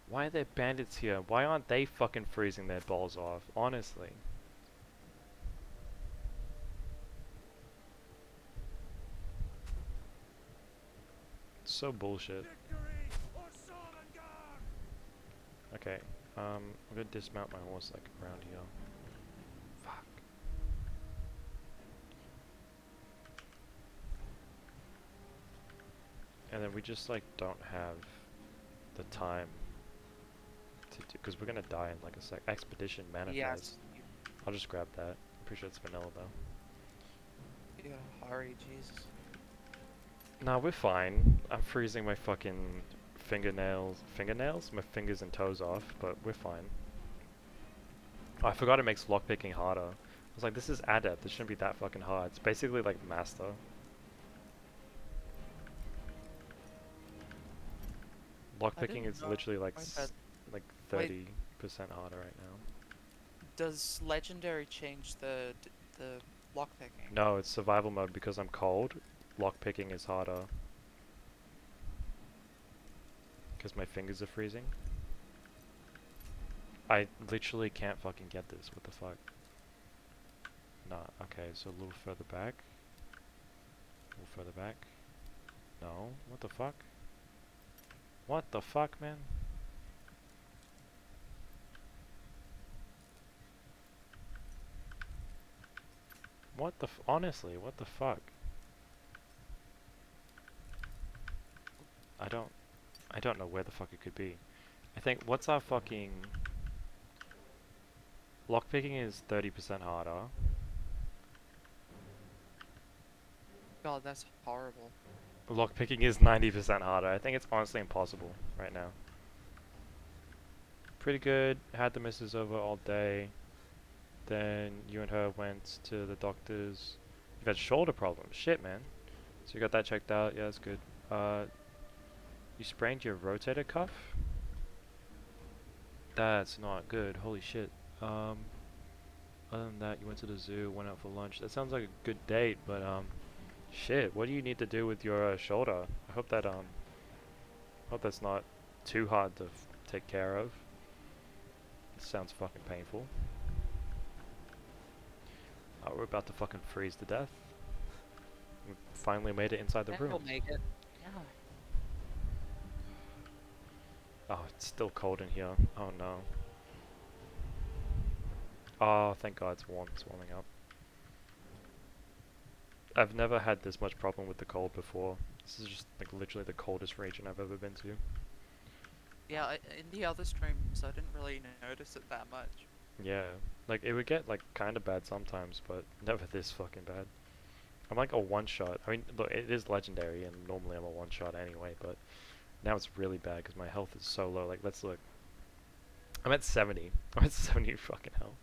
Why are there bandits here? Why aren't they fucking freezing their balls off? Honestly. It's so bullshit. Okay, I'm gonna dismount my horse like around here. Fuck. And then we just like don't have the time to do, because we're gonna die in like a sec. Expedition manifest. Yes. I'll just grab that. I'm pretty sure it's vanilla though. You gotta hurry, Jesus. Nah, we're fine. I'm freezing my fucking fingernails? My fingers and toes off, but we're fine. Oh, I forgot it makes lockpicking harder. I was like, this is adept, this shouldn't be that fucking hard. It's basically like master. I Lockpicking didn't is know literally like that. like Wait, 30% harder right now. does legendary change the lockpicking? No, it's survival mode because I'm cold. Lockpicking is harder. Because my fingers are freezing. I literally can't fucking get this. What the fuck? Nah, okay, so a little further back. A little further back. No, what the fuck? What the fuck, man? What the honestly, what the fuck? I don't I don't know where the fuck it could be. I think what's our fucking lockpicking is 30% harder. God, that's horrible. Lockpicking is 90% harder. I think it's honestly impossible right now. Pretty good. Had the missus over all day. Then you and her went to the doctor's. You've had shoulder problems. Shit, man. So you got that checked out. Yeah, that's good. You sprained your rotator cuff? That's not good. Holy shit. Other than that, you went to the zoo, went out for lunch. That sounds like a good date, but shit. What do you need to do with your shoulder? I hope that hope that's not too hard to take care of. It sounds fucking painful. Oh, we're about to fucking freeze to death. We finally made it inside the We'll room. make it. Yeah. Oh, it's still cold in here. Oh no. Oh, thank God it's warm. It's warming up. I've never had this much problem with the cold before. This is just like literally the coldest region I've ever been to. Yeah, in the other streams, I didn't really notice it that much. Yeah, like it would get like kind of bad sometimes, but never this fucking bad. I'm like a one shot. I mean, look, it is legendary, and normally I'm a one shot anyway, but now it's really bad because my health is so low. Like, let's look. I'm at 70. I'm at 70 fucking health.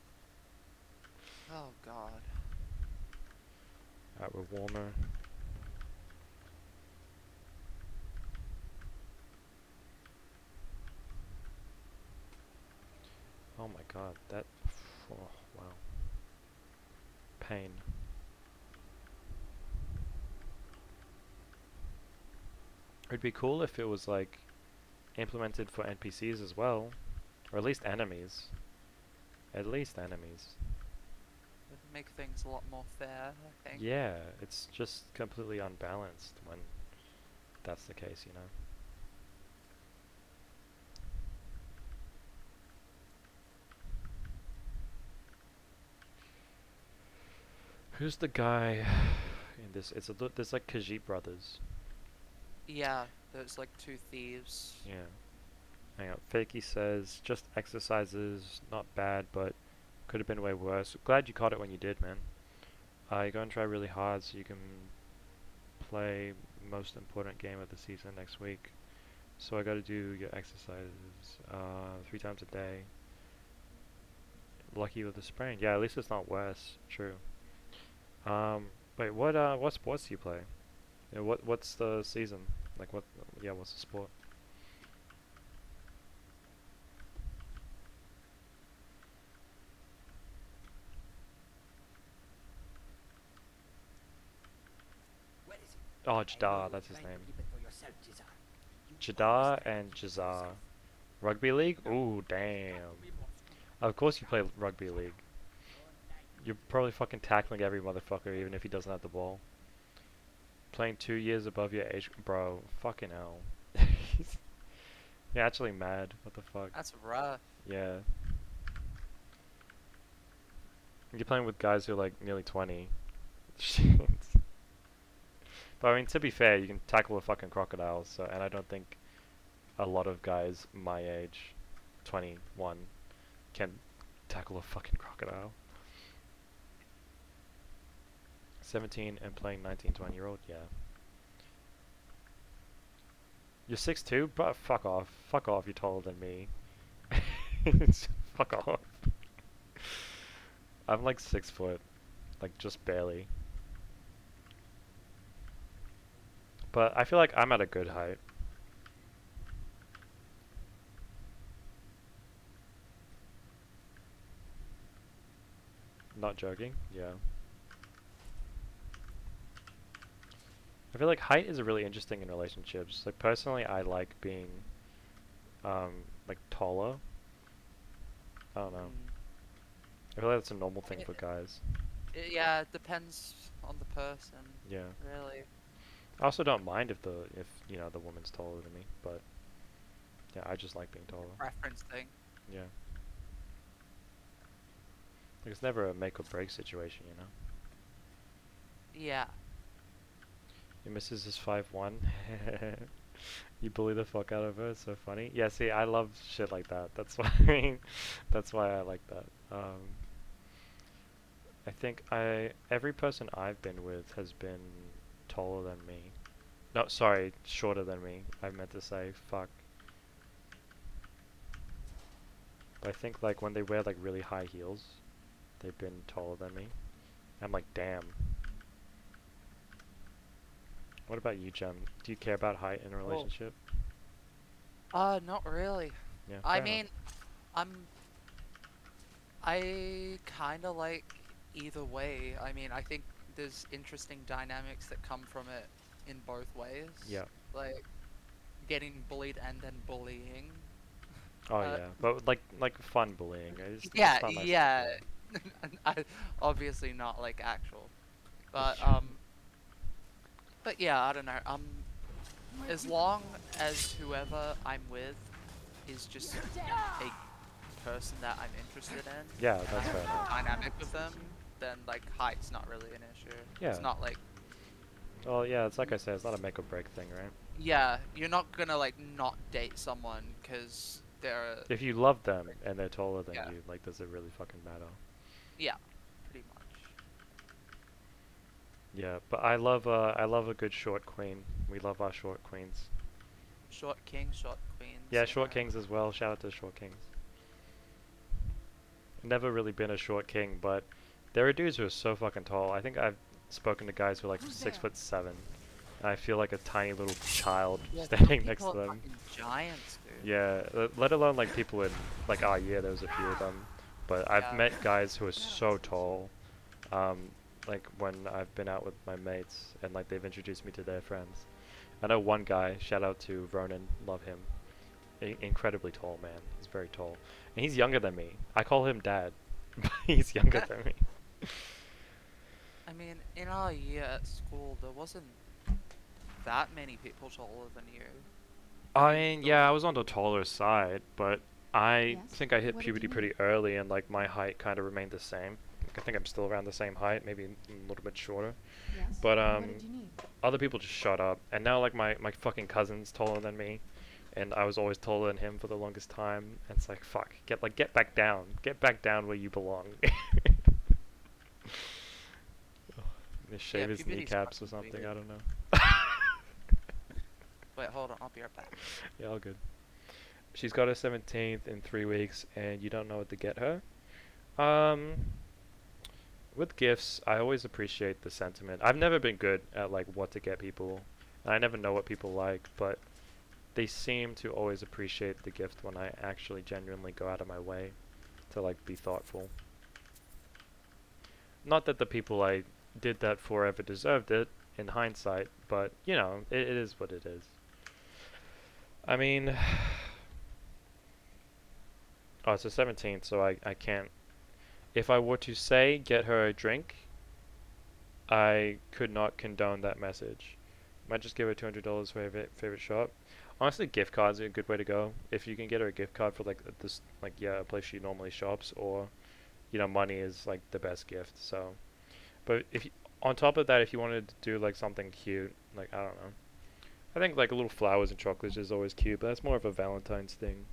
Oh god. Alright, we're warmer. Oh my god, that. Oh, wow. Pain. It'd be cool if it was like implemented for NPCs as well, or at least enemies. At least enemies. Would make things a lot more fair, I think. Yeah, it's just completely unbalanced when that's the case, you know. Who's the guy in this? There's like Khajiit brothers. Yeah, there's like two thieves. Yeah. Hang on. Fakey says just exercises, not bad, but could have been way worse. Glad you caught it when you did, man. You're gonna try really hard so you can play most important game of the season next week. So I gotta do your exercises 3 times a day. Lucky with the sprain. Yeah, at least it's not worse. True. Wait, what sports do you play? Yeah, what's the season? Like what? Yeah, what's the sport? Where is it? Oh, Jadar, that's his name. Jadar and Jazar. Rugby league? Ooh, damn. Of course you play rugby league. You're probably fucking tackling every motherfucker even if he doesn't have the ball. Playing 2 years above your age, bro. Fucking hell. You're actually mad. What the fuck? That's rough. Yeah. You're playing with guys who are like nearly 20. Shit. But I mean, to be fair, you can tackle a fucking crocodile, so, and I don't think a lot of guys my age, 21, can tackle a fucking crocodile. 17 and playing 19, 20-year-old, yeah. You're 6'2"? But fuck off. Fuck off, you're taller than me. Fuck off. I'm like 6 foot. Like, just barely. But I feel like I'm at a good height. Not joking, yeah. I feel like height is really interesting in relationships. Like personally, I like being, like taller. I don't know. Mm. I feel like that's a normal thing Yeah. for guys. Yeah, it depends on the person, Yeah. really. I also don't mind if the woman's taller than me, but yeah, I just like being taller. Preference thing. Yeah. Like it's never a make or break situation, you know. Yeah. Your missus is 5'1". You bully the fuck out of her. It's so funny. Yeah, see, I love shit like that. That's why. That's why I like that. I think every person I've been with has been taller than me. No, sorry, shorter than me. I meant to say fuck. But I think like when they wear like really high heels, they've been taller than me. I'm like, damn. What about you, Jem? Do you care about height in a Well, relationship? Not really. Yeah, I fair enough. mean, I'm I kind of like either way. I mean, I think there's interesting dynamics that come from it in both ways. Yeah. Like getting bullied and then bullying. Oh Uh, yeah, but like fun bullying. It's yeah, not nice. yeah. Yeah. Obviously not like actual, but Yeah. but yeah, I don't know. Where'd As you come long from? as whoever I'm with is just You're dead. a person that I'm interested in, Yeah, and I that's have fair a good enough. dynamic with them, then like height's not really an issue. Yeah. It's not like, Well, yeah, it's like I said, it's not a make or break thing, right? yeah, you're not gonna like not date someone because they're If you love them and they're taller than yeah, you, like, does it really fucking matter? yeah, pretty much. Yeah, but I love a good short queen. We love our short queens. Short king, short queens, Yeah, you short know. kings as well. Shout out to short kings. Never really been a short king, but there are dudes who are so fucking tall. I think I've spoken to guys who are like Who's six there? foot seven. And I feel like a tiny little child Yeah, some standing next people to are them. fucking giants, dude. Yeah, let alone like people in like our year. There was a few of them, but I've Yeah, met guys who are That so answers. tall. Like when I've been out with my mates and like they've introduced me to their friends. I know one guy. Shout out to Ronan. Love him. Incredibly tall man. He's very tall, and he's younger than me. I call him dad, but he's younger than me. I mean, in our year at school, there wasn't that many people taller than you. I I mean, mean, there was yeah, I a was on the few. taller side, but I Yes? think I hit What did puberty you pretty need? early, and like my height kind of remained the same. I think I'm still around the same height, maybe a little bit shorter. Yes? But What did you need? other people just shut up, and now like my fucking cousin's taller than me, and I was always taller than him for the longest time. And it's like fuck, get back down where you belong. Just Yeah, shave his puberty's kneecaps or fucking something. weird. I don't know. Wait, hold on, I'll be right back. Yeah, all good. She's got her 17th in 3 weeks, and you don't know what to get her. Um, with gifts, I always appreciate the sentiment. I've never been good at like what to get people, and I never know what people like, but they seem to always appreciate the gift when I actually genuinely go out of my way to like be thoughtful. Not that the people I did that for ever deserved it in hindsight, but you know, it is what it is. I mean, oh, it's the 17th, so I can't. If I were to say get her a drink, I could not condone that message. Might just give her $200 for her favorite shop. Honestly, gift cards are a good way to go. If you can get her a gift card for like this, like yeah, a place she normally shops, or you know, money is like the best gift. So, but if you, on top of that, if you wanted to do like something cute, like I don't know, I think like a little flowers and chocolates is always cute, but that's more of a Valentine's thing.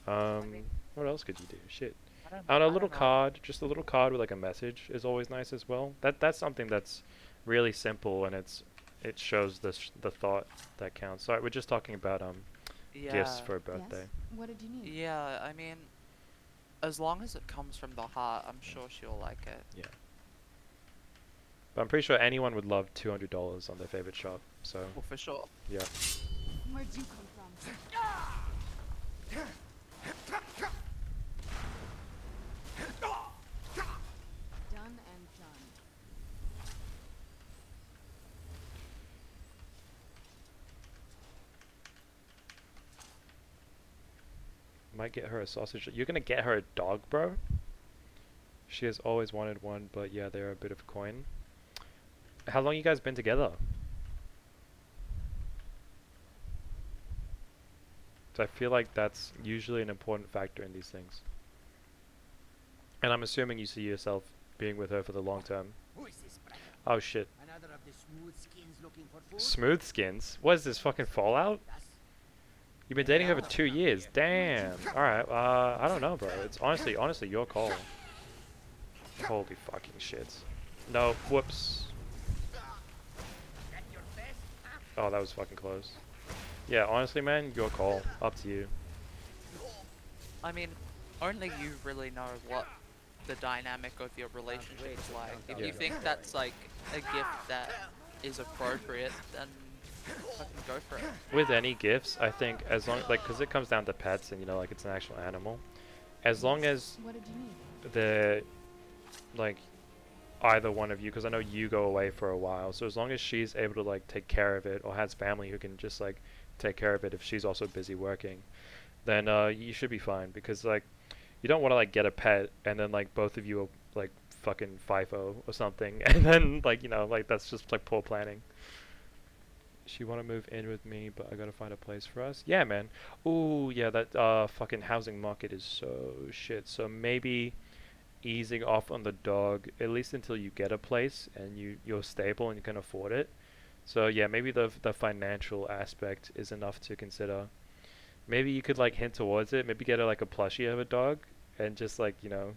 I mean, What else could you do? Shit. I don't, I don't know, a I little don't know. card, just a little card with like a message is always nice as well. That's something that's really simple and it shows the thought that counts. Sorry, we're just talking about gifts Yeah, for a Yes? birthday. What did you need? yeah. I mean, as long as it comes from the heart, I'm sure she'll like it. Yeah. But I'm pretty sure anyone would love $200 on their favorite shop. So Well, for sure. yeah. Where'd you come from? Done and done. Might get her a sausage. You're gonna get her a dog, bro? She has always wanted one, but yeah, they're a bit of a coin. How long you guys been together? So I feel like that's usually an important factor in these things. And I'm assuming you see yourself being with her for the long term. Who is this, brother? Oh shit. Another of the smooth skins looking for food? Smooth skins? What is this, fucking Fallout? Yes. You've been dating her for 2 years. Damn. Alright, I don't know, bro. It's honestly your call. Holy fucking shit. No, whoops. That your best? Huh? Oh, that was fucking close. Yeah, honestly, man, your call. Up to you. I mean, only you really know what the dynamic of your relationship is like. If Yeah. you think that's like a gift that is appropriate, then fucking go for it. With any gifts, I think as long like because it comes down to pets and you know like it's an actual animal. As long Yes. as What did you need? the like either one of you, because I know you go away for a while, so as long as she's able to like take care of it or has family who can just like take care of it if she's also busy working, then you should be fine because like you don't want to like get a pet and then like both of you are like fucking FIFO or something and then like you know like that's just like poor planning. She want to move in with me, but I gotta find a place for us. Yeah, man. Ooh, yeah, that fucking housing market is so shit. So maybe easing off on the dog at least until you get a place and you're stable and you can afford it. So yeah, maybe the financial aspect is enough to consider. Maybe you could like hint towards it. Maybe get her like a plushie of a dog and just like you know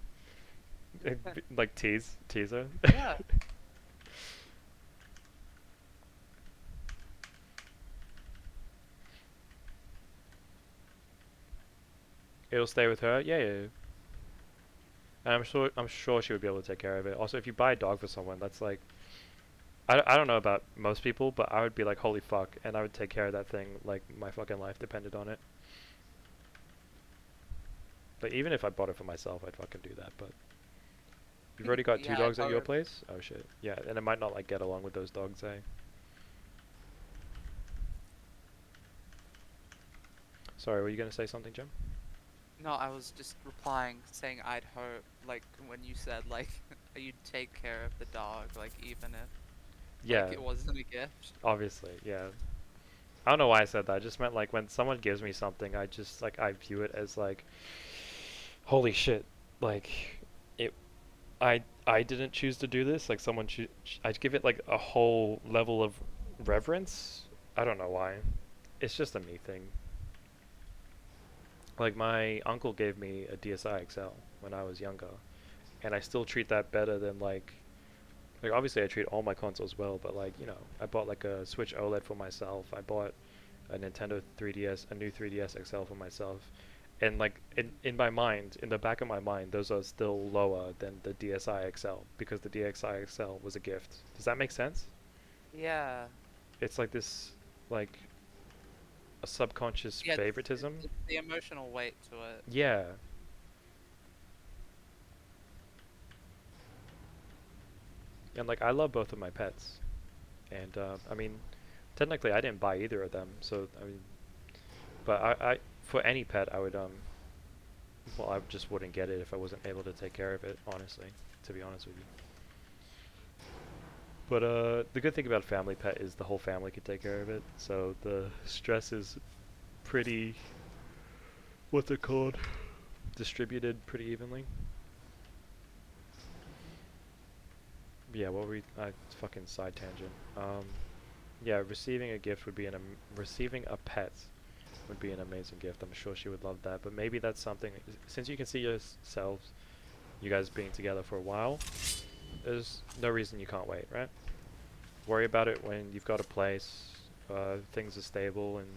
like tease her. Yeah. It'll stay with her. Yeah, yeah, yeah. And I'm sure she would be able to take care of it. Also, if you buy a dog for someone, that's like I don't know about most people, but I would be like holy fuck, and I would take care of that thing like my fucking life depended on it. Like even if I bought it for myself, I'd fucking do that. But you've already got two Yeah, dogs at your place. Oh shit. Yeah, and it might not like get along with those dogs, eh? Sorry, were you gonna say something, Jim? no, I was just replying saying I'd hope, like when you said like you'd take care of the dog, like even if like Yeah, it wasn't a gift. obviously. Yeah. I don't know why I said that. I just meant like when someone gives me something, I just like I view it as like holy shit. Like it I didn't choose to do this. Like someone I'd give it like a whole level of reverence. I don't know why. It's just a me thing. Like my uncle gave me a DSi XL when I was younger, and I still treat that better than like obviously I treat all my consoles well, but like you know I bought like a Switch OLED for myself. I bought a Nintendo 3DS, a new 3DS XL for myself, and like in my mind, in the back of my mind, those are still lower than the DSi XL because the DSi XL was a gift. Does that make sense? Yeah. It's like this like a subconscious Yeah, favoritism. it's the emotional weight to it. Yeah. And like I love both of my pets, and I mean, technically I didn't buy either of them, so I mean, but I for any pet I would well I just wouldn't get it if I wasn't able to take care of it, honestly, to be honest with you. But the good thing about a family pet is the whole family can take care of it, so the stress is pretty what's it called distributed pretty evenly. Yeah, what were we? Fucking side tangent. Yeah, receiving a gift would be receiving a pet would be an amazing gift. I'm sure she would love that. But maybe that's something since you can see yourselves, you guys being together for a while. There's no reason you can't wait, right? Worry about it when you've got a place, things are stable, and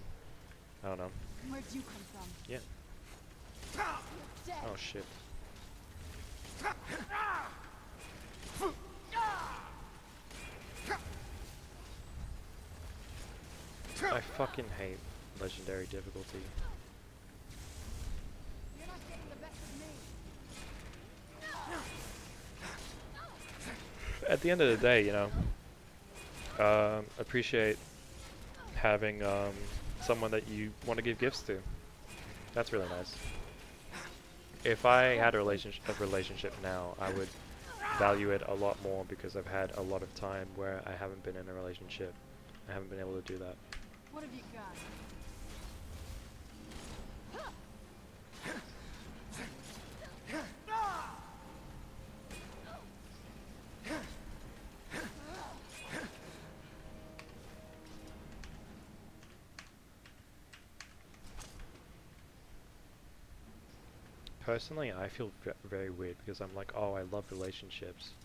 I don't know. Where'd you come from? Yeah. You're dead. Oh shit. I fucking hate legendary difficulty. You're not getting the best of me. At the end of the day, you know, appreciate having someone that you want to give gifts to. That's really nice. If I had a relationship now, I would value it a lot more because I've had a lot of time where I haven't been in a relationship. I haven't been able to do that. What have you got? Personally, I feel very weird because I'm like, oh, I love relationships,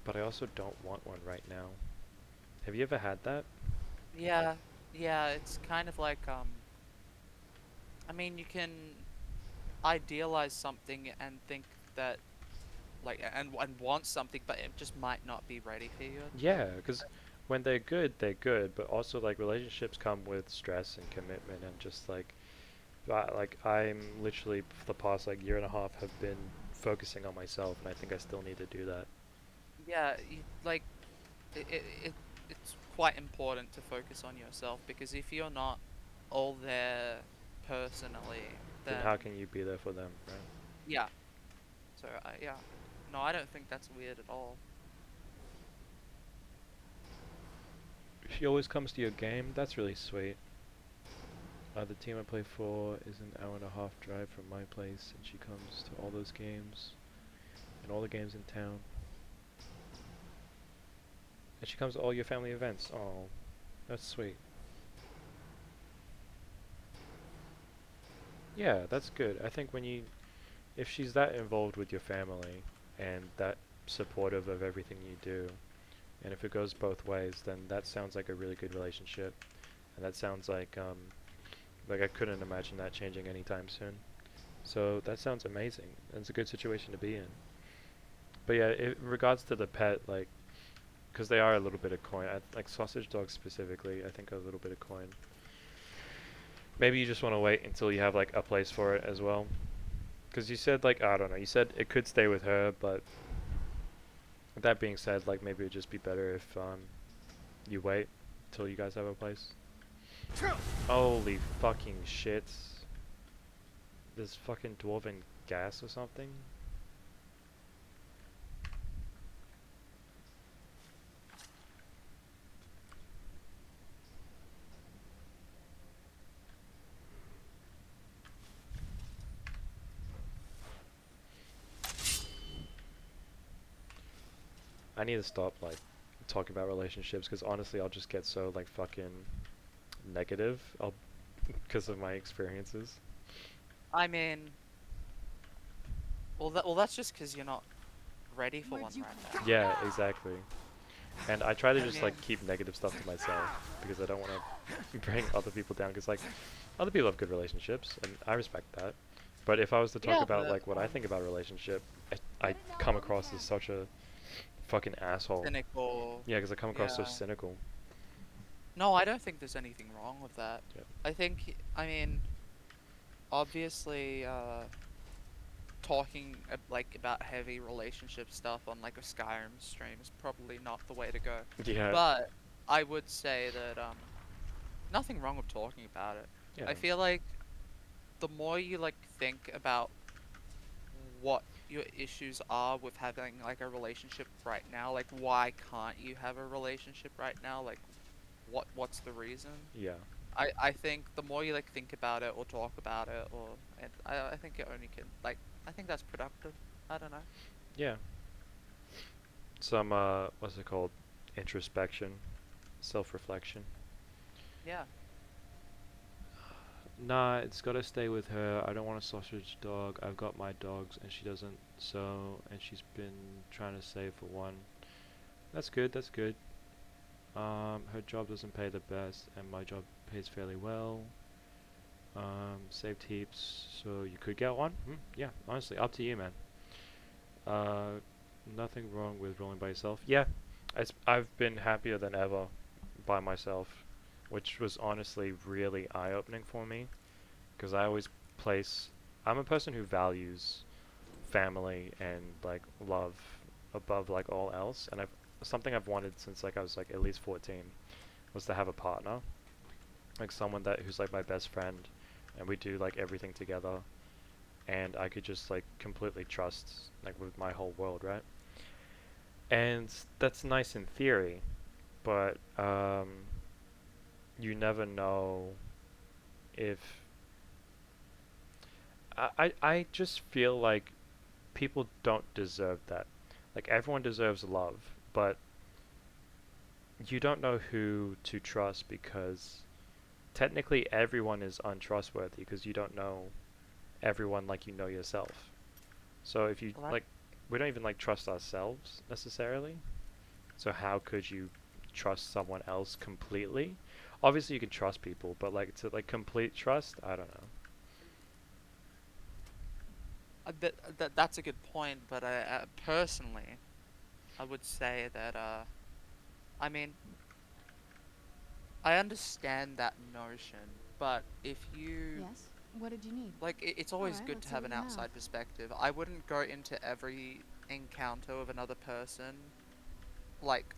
but I also don't want one right now. Have you ever had that? Yeah, yeah, it's kind of like I mean you can idealize something and think that and want something, but it just might not be ready for you at the Yeah, moment. because when they're good, but also like relationships come with stress and commitment and just like I'm literally for the past like year and a half have been focusing on myself, and I think I still need to do that. Yeah, like it, it, it it's quite important to focus on yourself because if you're not all there personally, Then then how can you be there for them, right? yeah. So yeah, no, I don't think that's weird at all. She always comes to your game. That's really sweet. The team I play for is an hour and a half drive from my place, and she comes to all those games and all the games in town. And she comes to all your family events. Oh, that's sweet. Yeah, that's good. I think if she's that involved with your family and that supportive of everything you do, and if it goes both ways, then that sounds like a really good relationship. And that sounds like I couldn't imagine that changing anytime soon. So that sounds amazing. It's a good situation to be in. But yeah, in regards to the pet, like, because they are a little bit of coin, like sausage dogs specifically, I think are a little bit of coin. Maybe you just want to wait until you have like a place for it as well. Because you said like I don't know, you said it could stay with her, but that being said, like maybe it'd just be better if you wait till you guys have a place. Holy fucking shit! There's fucking dwarven gas or something. I need to stop like talking about relationships because honestly, I'll just get so like fucking negative. I'll because of my experiences. I mean, that's just because you're not ready for one right now. Yeah, exactly. And I try to I just like mean, keep negative stuff to myself because I don't want to bring other people down. Because like other people have good relationships, and I respect that. But if I was to talk yeah, about but like what I think about a relationship, I come across as such a fucking asshole. cynical. Yeah, because I come across so Yeah. cynical. No, I don't think there's anything wrong with that. Yeah. I mean, obviously, talking like about heavy relationship stuff on like a Skyrim stream is probably not the way to go. Yeah. But I would say that nothing wrong with talking about it. Yeah. I feel like the more you like think about what your issues are with having like a relationship right now, like why can't you have a relationship right now? Like what's the reason? Yeah. I think the more you like think about it or talk about it and I think it only can like I think that's productive. I don't know. Yeah. Some what's it called? Introspection, self-reflection. Yeah. Nah, it's gotta stay with her. I don't want a sausage dog. I've got my dogs, and she doesn't. So, and she's been trying to save for one. That's good. That's good. Her job doesn't pay the best, and my job pays fairly well. Saved heaps, so you could get one. Yeah, honestly, up to you, man. Uh, nothing wrong with rolling by yourself. Yeah, I've been happier than ever by myself, which was honestly really eye-opening for me, because I always place. I'm a person who values family and like love above like all else, and I've something I've wanted since like I was like at least 14 was to have a partner, like someone that who's like my best friend, and we do like everything together, and I could just like completely trust like with my whole world, right? And that's nice in theory, but you never know if I just feel like people don't deserve that. Like everyone deserves love, but you don't know who to trust because technically everyone is untrustworthy because you don't know everyone like you know yourself. So if you Well, that like we don't even like trust ourselves necessarily. So how could you trust someone else completely? Obviously you can trust people, but like to like complete trust, I don't know. that's a good point, but personally, I would say that I mean, I understand that notion, but if you Yes? What did you need? like, it's always Alright, good let's to see have what an you have. outside perspective. I wouldn't go into every encounter with another person like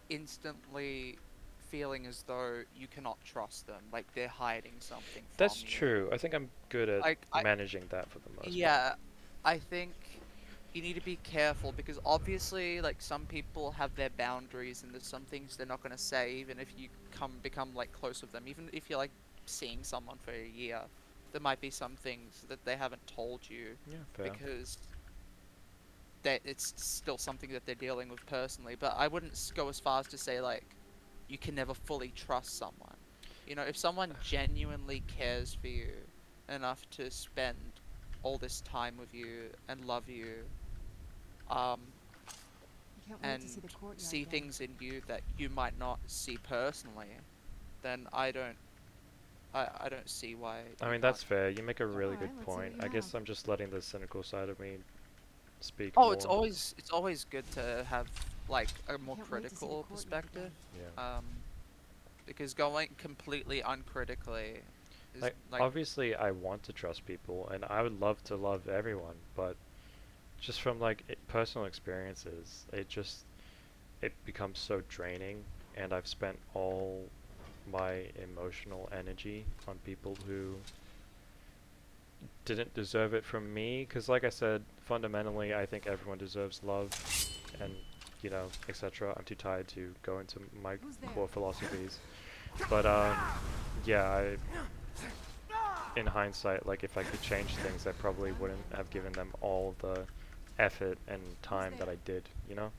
instantly feeling as though you cannot trust them, like they're hiding something from That's you. true. I think I'm good at Like I managing that for the most part. Yeah, I think you need to be careful because obviously like some people have their boundaries and there's some things they're not going to say even if you become like close with them, even if you're like seeing someone for a year. There might be some things that they haven't told you Yeah, fair. because that it's still something that they're dealing with personally, but I wouldn't go as far as to say like you can never fully trust someone. You know, if someone genuinely cares for you enough to spend all this time with you and love you, um, I can't wait to see and the courtyard see again. things in you that you might not see personally, then I don't see why I you mean, can't that's fair. You make a trust really them. Alright, good let's see what point. you I have. guess I'm just letting the cynical side of me speak Oh, more. it's always good to have like a I more can't wait to see the critical courtyard again. perspective. Yeah. Um, because going completely uncritically is Like, like obviously, I want to trust people, and I would love to love everyone, but just from like personal experiences, it becomes so draining, and I've spent all my emotional energy on people who didn't deserve it from me. Because, like I said, fundamentally, I think everyone deserves love, and etc. I'm too tired to go into my Who's there? core philosophies, but yeah, in hindsight, like if I could change things, I probably wouldn't have given them all the effort and Who's time that there? I did. You know,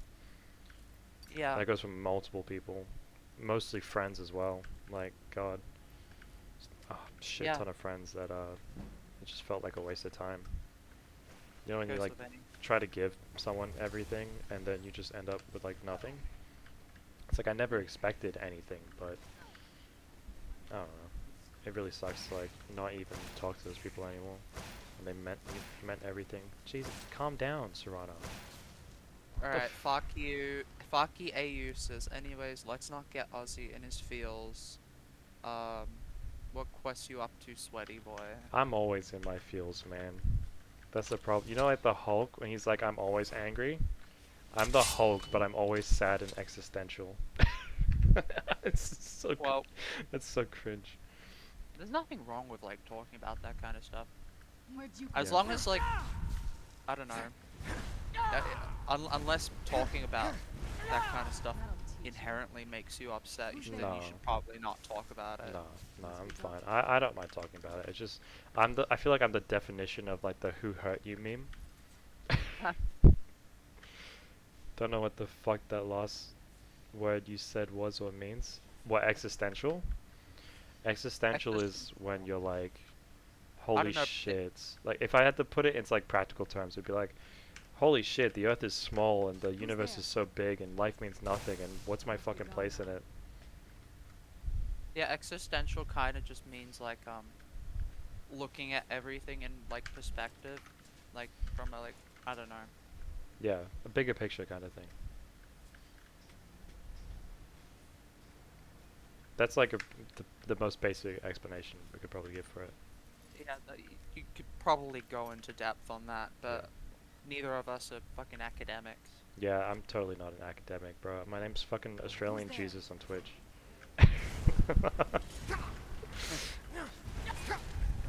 yeah, that goes for multiple people, mostly friends as well. Like God, a shit yeah, ton of friends that it just felt like a waste of time. You know, when you goes like with any. try to give someone everything and then you just end up with like nothing. It's like I never expected anything, but I don't know. It really sucks to like not even talk to those people anymore. And they meant everything. Jesus, calm down, Serrano. What the Alright, fuck you. Fucky AU says, anyways, let's not get Ozzy in his feels. Um, what quest you up to, sweaty boy? I'm always in my feels, man. That's the problem. You know, like the Hulk when he's like, I'm always angry. I'm the Hulk, but I'm always sad and existential. It's so. Well, That's so cringe. there's nothing wrong with like talking about that kind of stuff. Where'd you come As Yeah. long from? as like, I don't know, uh, unless talking about that kind of stuff That'll teach you. inherently makes you upset, Who's then there? you No. should probably not talk about it. No, no, Must I'm be fine. tough. I don't mind talking about it. It's just I feel like I'm the definition of like the who hurt you meme. Don't know what the fuck that last word you said was or means. What existential? Existential Exist- is when you're like, I holy don't know. shit. Like if I had to put it into like practical terms, it'd be like, holy shit, the Earth is small and the Who's universe there? is so big and life means nothing and what's my Must be fucking gone place in now. it? Yeah, existential kind of just means like looking at everything in like perspective, like from a like I don't know. Yeah, a bigger picture kind of thing. That's like the most basic explanation we could probably give for it. Yeah, you could probably go into depth on that, Yeah. but neither of us are fucking academics. Yeah, I'm totally not an academic, bro. My name's fucking Who's Australian there? Jesus on Twitch.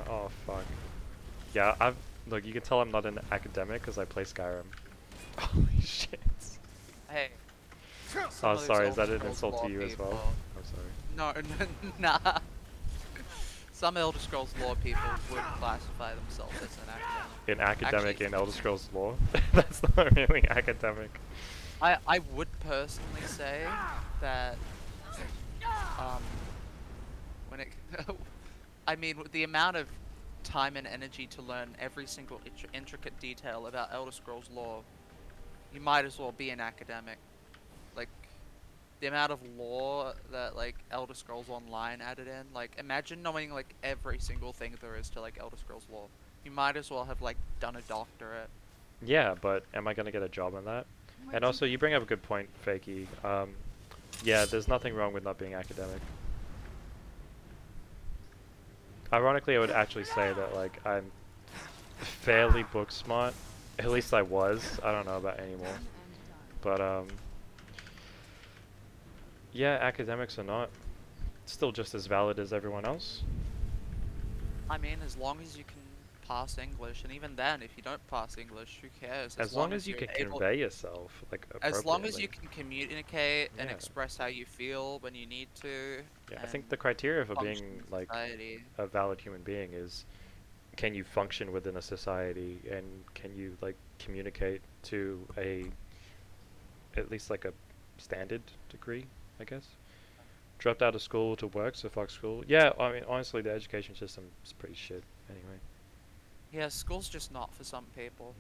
Oh fuck. Yeah, I've look. You can tell I'm not an academic because I play Skyrim. Holy shit. Hey, Oh, some of those sorry. Is Elder that an Scrolls insult to lore you as well? people. I'm sorry. No, nah. Some Elder Scrolls lore people would classify themselves as an academic. In academic Actually, in Elder Scrolls lore, that's not really academic. I would personally say that um when it I mean with the amount of time and energy to learn every single intricate detail about Elder Scrolls lore, you might as well be an academic. Like the amount of lore that like Elder Scrolls Online added in, like imagine knowing like every single thing there is to like Elder Scrolls lore. You might as well have like done a doctorate. Yeah, but am I gonna get a job on that? Where'd And you also, come you bring up from? a good point, Fakey. Yeah, there's nothing wrong with not being academic. Ironically, I would actually say that like I'm fairly book smart. At least I was. I don't know about anymore. Done and done. But yeah, academics are not still just as valid as everyone else. I mean, as long as you can pass English, and even then, if you don't pass English, who cares? As long as you can convey yourself like As long as you appropriately. can communicate and Yeah. express how you feel when you need to, Yeah, I and think the criteria for function being in like society. a valid human being is can you function within a society and can you like communicate to a at least like a standard degree, I guess. Dropped out of school to work, so fuck school. Yeah, I mean honestly the education system is pretty shit anyway. Yeah, school's just not for some people,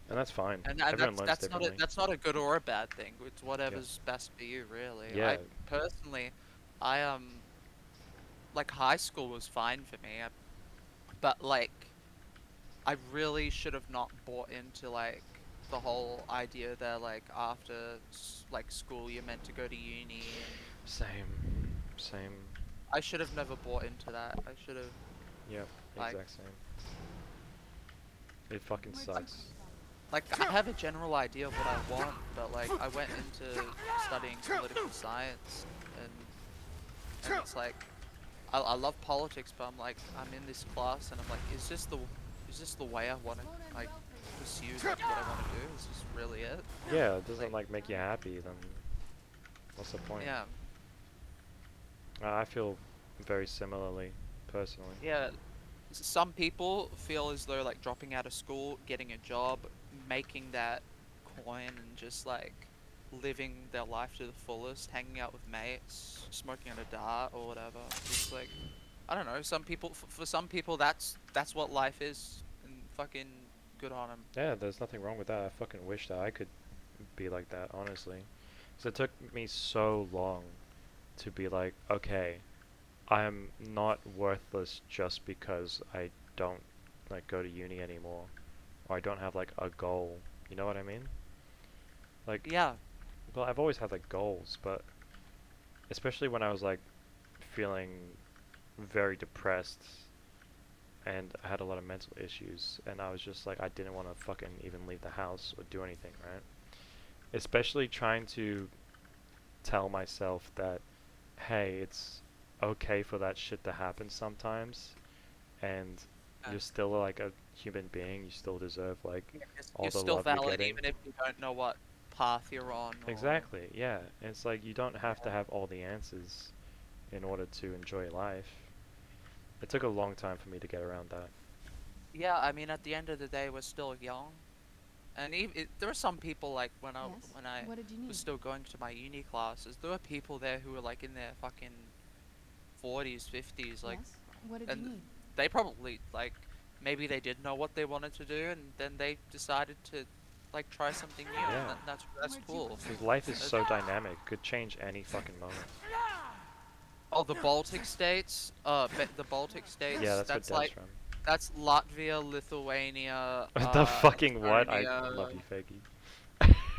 And that's fine. and Everyone learns differently. that's not a good or a bad thing. It's Yeah. whatever's best for you, really. Yeah. I personally, I like high school was fine for me, but like I really should have not bought into like the whole idea that like after like school you're meant to go to uni, and Same. Same. I should have never bought into that. I should have Yep. like Exact same. It fucking Where'd you come sucks. I have a general idea of what I want, but like I went into studying political science, and it's like I love politics, but I'm like I'm in this class and I'm like, is this the way I want to like pursue like, what I want to do? Is this really it? Yeah, it doesn't Like like make you happy, then what's the point? yeah, I feel very similarly, personally. yeah. Some people feel as though like dropping out of school, getting a job, making that coin, and just like living their life to the fullest, hanging out with mates, smoking on a dart or whatever. Just like I don't know. Some people, for some people, that's what life is, and fucking good on them. Yeah, there's nothing wrong with that. I fucking wish that I could be like that, honestly. 'Cause it took me so long to be like, okay, I'm not worthless just because I don't like go to uni anymore, or I don't have like a goal. You know what I mean? Like, Yeah, well, I've always had like goals, but especially when I was like feeling very depressed and I had a lot of mental issues, and I was just like, I didn't want to fucking even leave the house or do anything, right? Especially trying to tell myself that, hey, it's okay for that shit to happen sometimes, and uh, you're still like a human being. You still deserve like yeah, all you're the still love you're valid getting. even if you don't know what path you're on, or Exactly, yeah. And it's like you don't have to have all the answers in order to enjoy life. It took a long time for me to get around that. yeah. I mean, at the end of the day, we're still young, and there are some people like Yes. when I What did you was need? still going to my uni classes, there were people there who were like in their fucking 40s, 50s, like, Yes. What did you and need? they probably like maybe they did know what they wanted to do, and then they decided to like try something new, and Yeah. that's Where'd you cool. come Because from? life is Uh, so dynamic, could change any fucking moment. Oh, the Baltic states, the Baltic Yeah, states, that's what Dev's from. that's Latvia, Lithuania, The fucking what? I love Estonia, you, Fakey.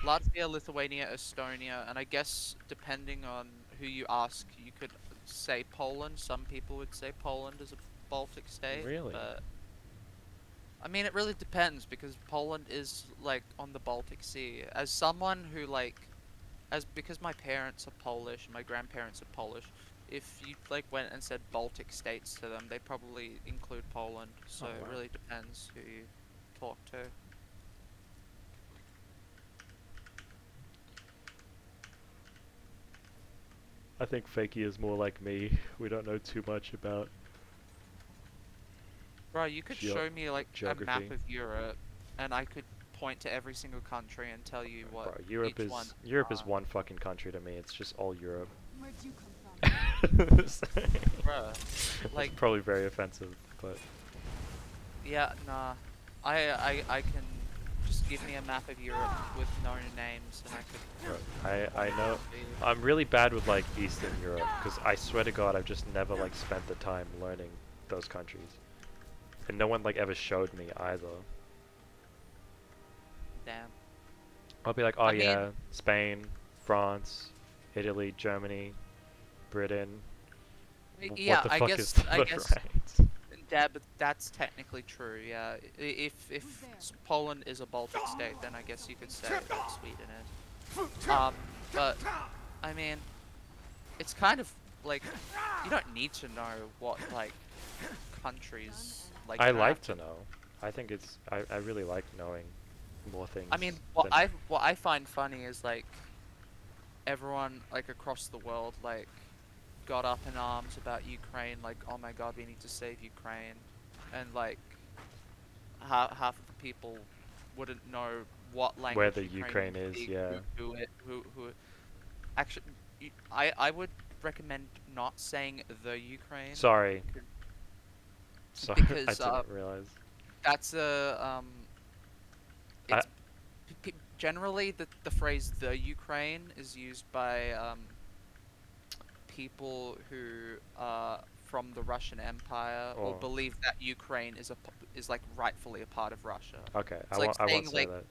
Latvia, Lithuania, Estonia, and I guess depending on who you ask, you could say Poland. Some people would say Poland is a Baltic state, Really? but I mean, it really depends because Poland is like on the Baltic Sea. As someone who like, as because my parents are Polish and my grandparents are Polish, if you like went and said Baltic states to them, they probably include Poland. So Oh it wow. really depends who you talk to. I think Fakey is more like me. We don't know too much about Bro, you could show me like a map geography. of Europe, and I could point to every single country and tell you what Bro, each one Europe is are. one fucking country to me. It's just all Europe. Where'd you come from? That's Bruh, like, probably very offensive, but yeah, nah. I can just give me a map of Europe with known names, and I could. I know see. I'm really bad with like Eastern Europe because I swear to God I've just never like spent the time learning those countries, and no one like ever showed me either. Damn. I'll be like, oh I mean- yeah, Spain, France, Italy, Germany, Britain. What Yeah, the I fuck is guess the I guess right? but that's technically true. Yeah, if Who's there? Poland is a Baltic state, then I guess you could say that Sweden is. But I mean, it's kind of like you don't need to know what like countries like I you don't like have to to. know. I think it's I really like knowing more I things mean, than what I find funny is like everyone like across the world like got up in arms about Ukraine, like oh my god, we need to save Ukraine, and like half of the people wouldn't know what where language the Ukrainians Ukraine is. speak, Yeah. who actually I would recommend not saying the Ukraine Sorry. c- Sorry, I because didn't realize. that's a I it's generally the phrase the Ukraine is used by people who are from the Russian Empire or oh believe that Ukraine is like rightfully a part of Russia. okay. It's like I won't saying say like that.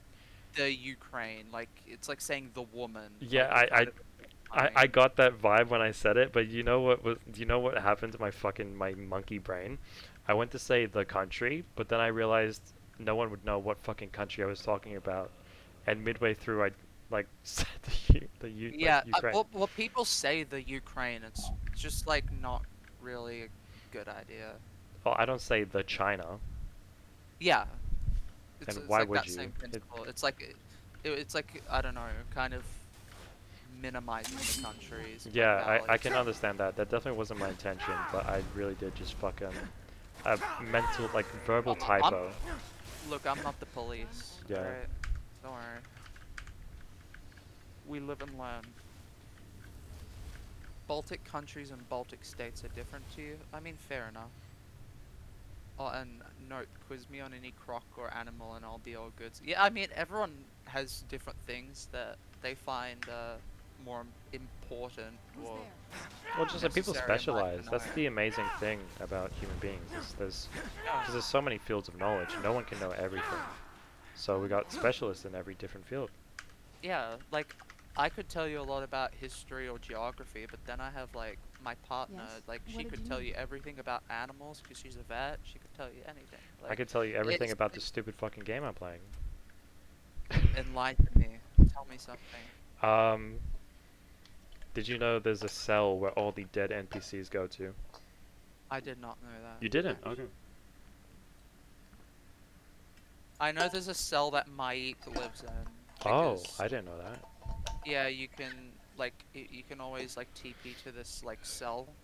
the Ukraine, like it's like saying the woman, Yeah, like it's kind of I funny. got that vibe when I said it, but you know what happened to my monkey brain? I went to say the country, but then I realized no one would know what fucking country I was talking about, and midway through I like said like Yeah, Ukraine. well, people say the Ukraine. It's just like not really a good idea. Well, I don't say the China, Yeah, and it's why like would that you? same principle. It's like it's like I don't know, kind of minimizing the countries like Yeah, I valid. can understand that. That definitely wasn't my intention, but I really did just fucking a mental like verbal I'm typo. look, I'm not the police. All Yeah. right, don't worry. We live and learn. Baltic countries and Baltic states are different to you. I mean, fair enough. Oh, and note, quiz me on any croc or animal and I'll be all good. Yeah, I mean, everyone has different things that they find more important Who's or there? Well, just that people necessary in life to specialize. know. That's the amazing thing about human beings. Is there's Yeah. because there's so many fields of knowledge. No one can know everything. So we got specialists in every different field. Yeah, like, I could tell you a lot about history or geography, but then I have, like, my partner, Yes? like, What she did could you tell need? you everything about animals because she's a vet. She could tell you anything. I Like, could tell you everything it's about the stupid fucking game I'm playing. enlighten me. Tell me something. Um, did you know there's a cell where all the dead NPCs go to? I did not know that. You didn't? Okay. I know there's a cell that Maik lives in Oh, because I didn't know that. yeah, you can like you can always like TP to this like cell,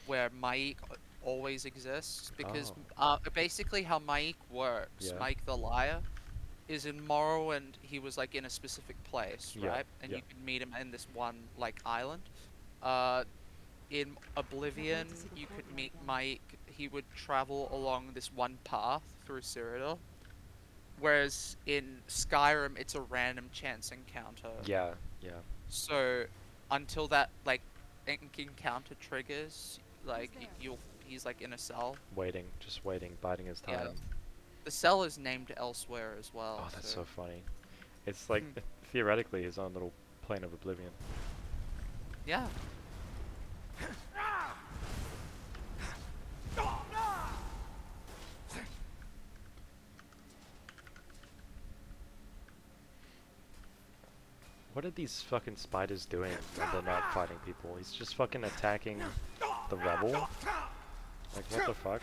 where Maik always exists because Oh, basically how Maik works, yeah, Maik the liar, is in Morrowind he was like in a specific place, yeah, right? And yeah. you can meet him in this one like island. Uh, in Oblivion, to see the you could courtyard meet again. Mike. He would travel along this one path through Cyrodiil, whereas in Skyrim, it's a random chance encounter. Yeah, yeah. So until that like encounter triggers, Who's like there? he's like in a cell. Waiting, just waiting, biding his Yeah, time. the cell is named elsewhere as well. Oh, that's So so funny. It's like theoretically his own little plane of oblivion. yeah, What are these fucking spiders doing when they're not fighting people? He's just fucking attacking the rebel? Like, what the fuck?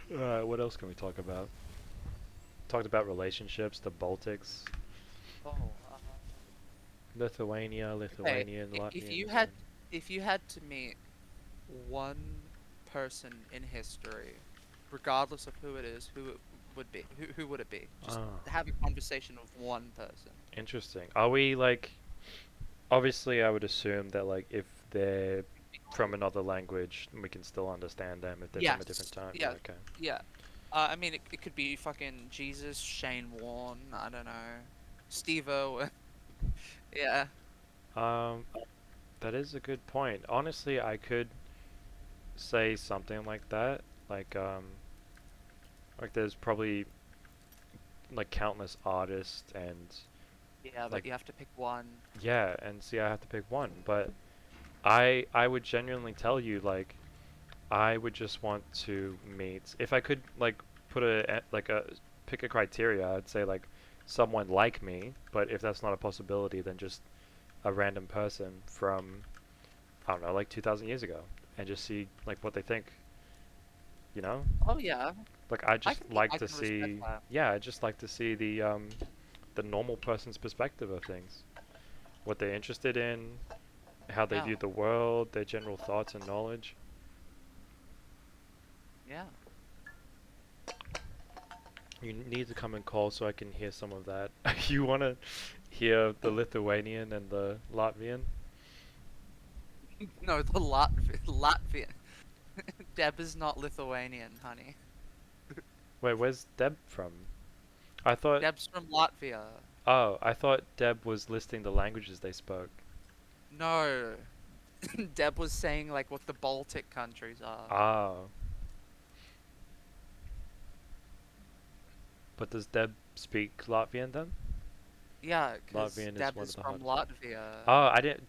What else can we talk about? Talked about relationships, the Baltics, oh, Lithuania, okay. Lithuanian, If Latvian. you had to meet one person in history, regardless of who it is, who it would be? Who would it be? Just Ah, have a conversation with one person. interesting. Are we like? Obviously, I would assume that like if they're from another language, we can still understand them. If they're from a different Yes. time, yeah, Yeah. okay. Yeah. I mean, it could be fucking Jesus, Shane Warne. I don't know, Steve-O. Yeah. Um, that is a good point. Honestly, I could say something like that. Like, like there's probably like countless artists and Yeah, but like you have to pick one. yeah, and see, I have to pick one, but I would genuinely tell you like I would just want to meet if I could like put like a pick a criteria. I'd say like someone like me, but if that's not a possibility, then just a random person from I don't know, like 2,000 years ago, and just see like what they think. You know, Oh yeah, like I just like I to can respect see. that. Yeah, I just like to see the normal person's perspective of things, what they're interested in, how they Yeah, view the world, their general thoughts and knowledge. yeah. You need to come and call so I can hear some of that. You want to hear the Lithuanian and the Latvian? No, the Latvian. Deb is not Lithuanian, honey. Wait, where's Deb from? I thought. Deb's from Latvia. Oh, I thought Deb was listing the languages they spoke. No, Deb was saying like what the Baltic countries are. Oh, but does Deb speak Latvian then? Yeah, because Latvian is Deb one of is the from hardest. Latvia. Oh, I didn't.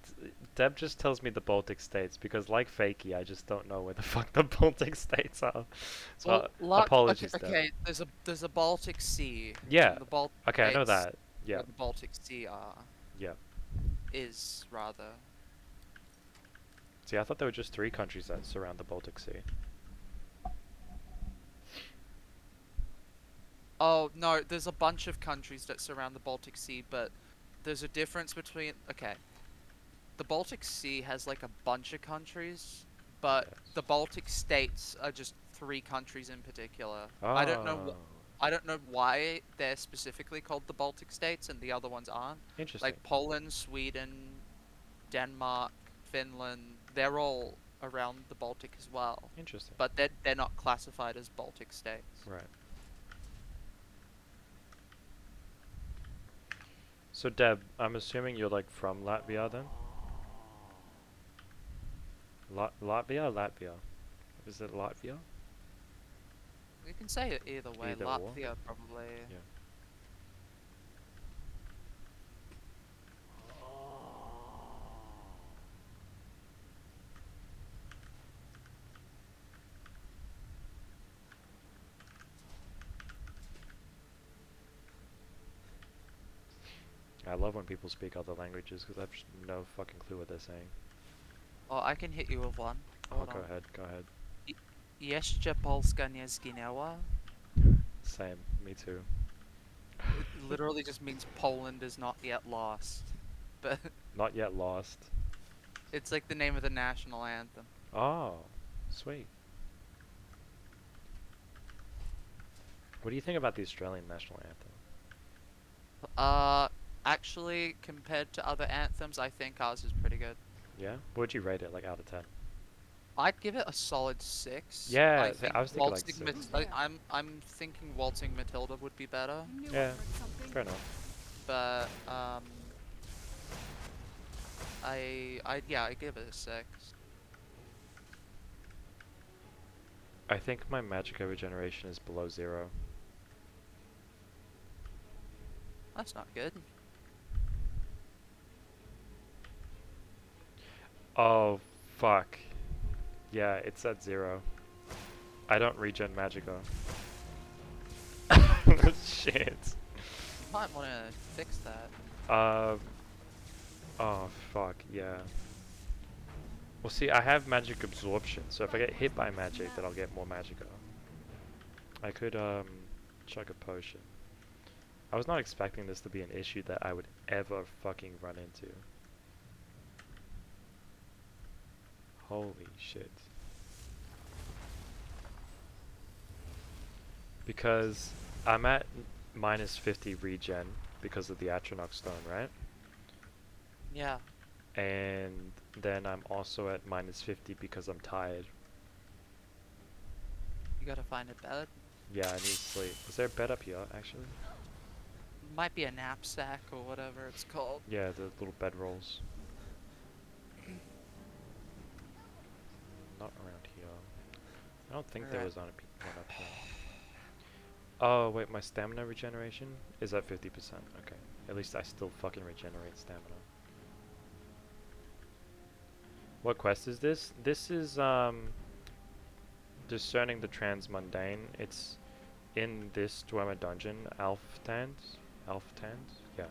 Deb just tells me the Baltic states because, like Fakey, I just don't know where the fuck the Baltic states are. So, Well, okay, apologies, Deb. okay. There's a Baltic Sea, Yeah. and the Baltic Okay, I know states that. Yeah. where the Baltic Sea Yeah. is rather. See, I thought there were just three countries that surround the Baltic Sea. Oh no, there's a bunch of countries that surround the Baltic Sea, but there's a difference between. Okay, the Baltic Sea has like a bunch of countries, but Yes. the Baltic states are just three countries in particular. Oh, I don't know why they're specifically called the Baltic states and the other ones aren't. interesting. Like Poland, Sweden, Denmark, Finland, they're all around the Baltic as well, Interesting. but they're not classified as Baltic states. Right. So, Deb, I'm assuming you're like from Latvia then? Latvia? Latvia? Is it Latvia? You can say it either way. Either or? Latvia probably. Yeah. I love when people speak other languages because I have just no fucking clue what they're saying. Oh, I can hit you with one. Oh, Hold go on. ahead, go ahead. Jeszcze Polska nie zginęła. Same, me too. It literally just means Poland is not yet lost. But Not yet lost. it's like the name of the national anthem. Oh, sweet. What do you think about the Australian national anthem? Uh, actually, compared to other anthems, I think ours is pretty good. Yeah? What would you rate it, like, out of 10? I'd give it a solid 6. I Yeah, think I was thinking like 6. I'm thinking Waltzing Matilda would be better, I knew I Yeah, heard something. fair enough. but I give it a 6. I think my Magica regeneration is below 0. That's not good. Oh, fuck. Yeah, it's at 0. I don't regen Magica. Shit. You might want to fix that. Uh, oh, fuck, yeah. Well, see, I have magic absorption, so if I get hit by magic, then I'll get more Magica. I could, chug a potion. I was not expecting this to be an issue that I would ever fucking run into. Holy shit. Because I'm at minus 50 regen because of the Atronach stone, right? Yeah. And then I'm also at minus 50 because I'm tired. You gotta find a bed. Yeah, I need sleep. Is there a bed up here, actually? Might be a knapsack or whatever it's called. Yeah, the little bed rolls. I don't think there Alright. was on a one up here. Oh wait, my stamina regeneration is at 50%. Okay, at least I still fucking regenerate stamina. What quest is this? This is discerning the transmundane. It's in this Dwemer dungeon, Alftand. Yeah.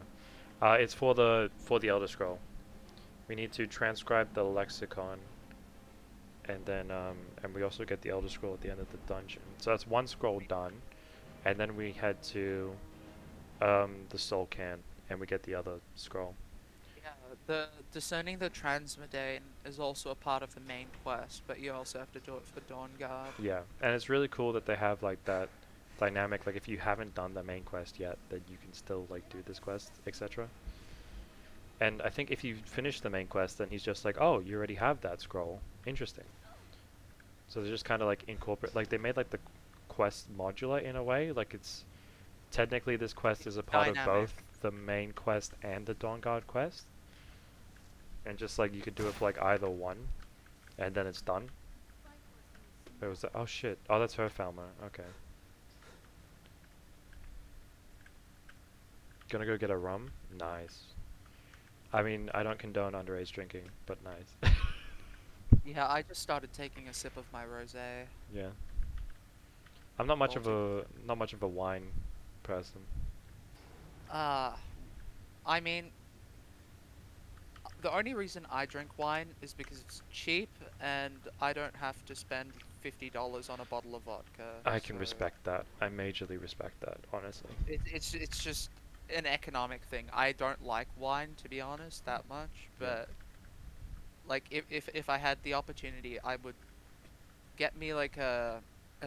It's for the Elder Scroll. We need to transcribe the lexicon, and then and we also get the Elder Scroll at the end of the dungeon. So that's one scroll done, and then we head to the Soul Can, and we get the other scroll. Yeah, the discerning the Transmedane is also a part of the main quest, but you also have to do it for Dawn Guard. Yeah, and it's really cool that they have like that dynamic. Like if you haven't done the main quest yet, that you can still like do this quest, etc. And I think if you finish the main quest, then he's just like, oh, you already have that scroll. Interesting. So they just kind of like incorporate, like they made like the quest modular in a way. Like it's technically this quest is a part of Dynamic. both the main quest and the Dawn Guard quest. And just like you could do it for like either one, and then it's done. Where was that? Oh shit. Oh, that's her Falmer. Okay. Gonna go get a rum? Nice. I mean, I don't condone underage drinking, but nice. Yeah, I just started taking a sip of my rosé. Yeah. I'm not much of Baltic. a wine person. Uh, I mean, the only reason I drink wine is because it's cheap and I don't have to spend $50 on a bottle of vodka. I can So respect that. I majorly respect that, honestly. it's just an economic thing. I don't like wine, to be honest, that much, Yeah. but like if I had the opportunity, I would get me like a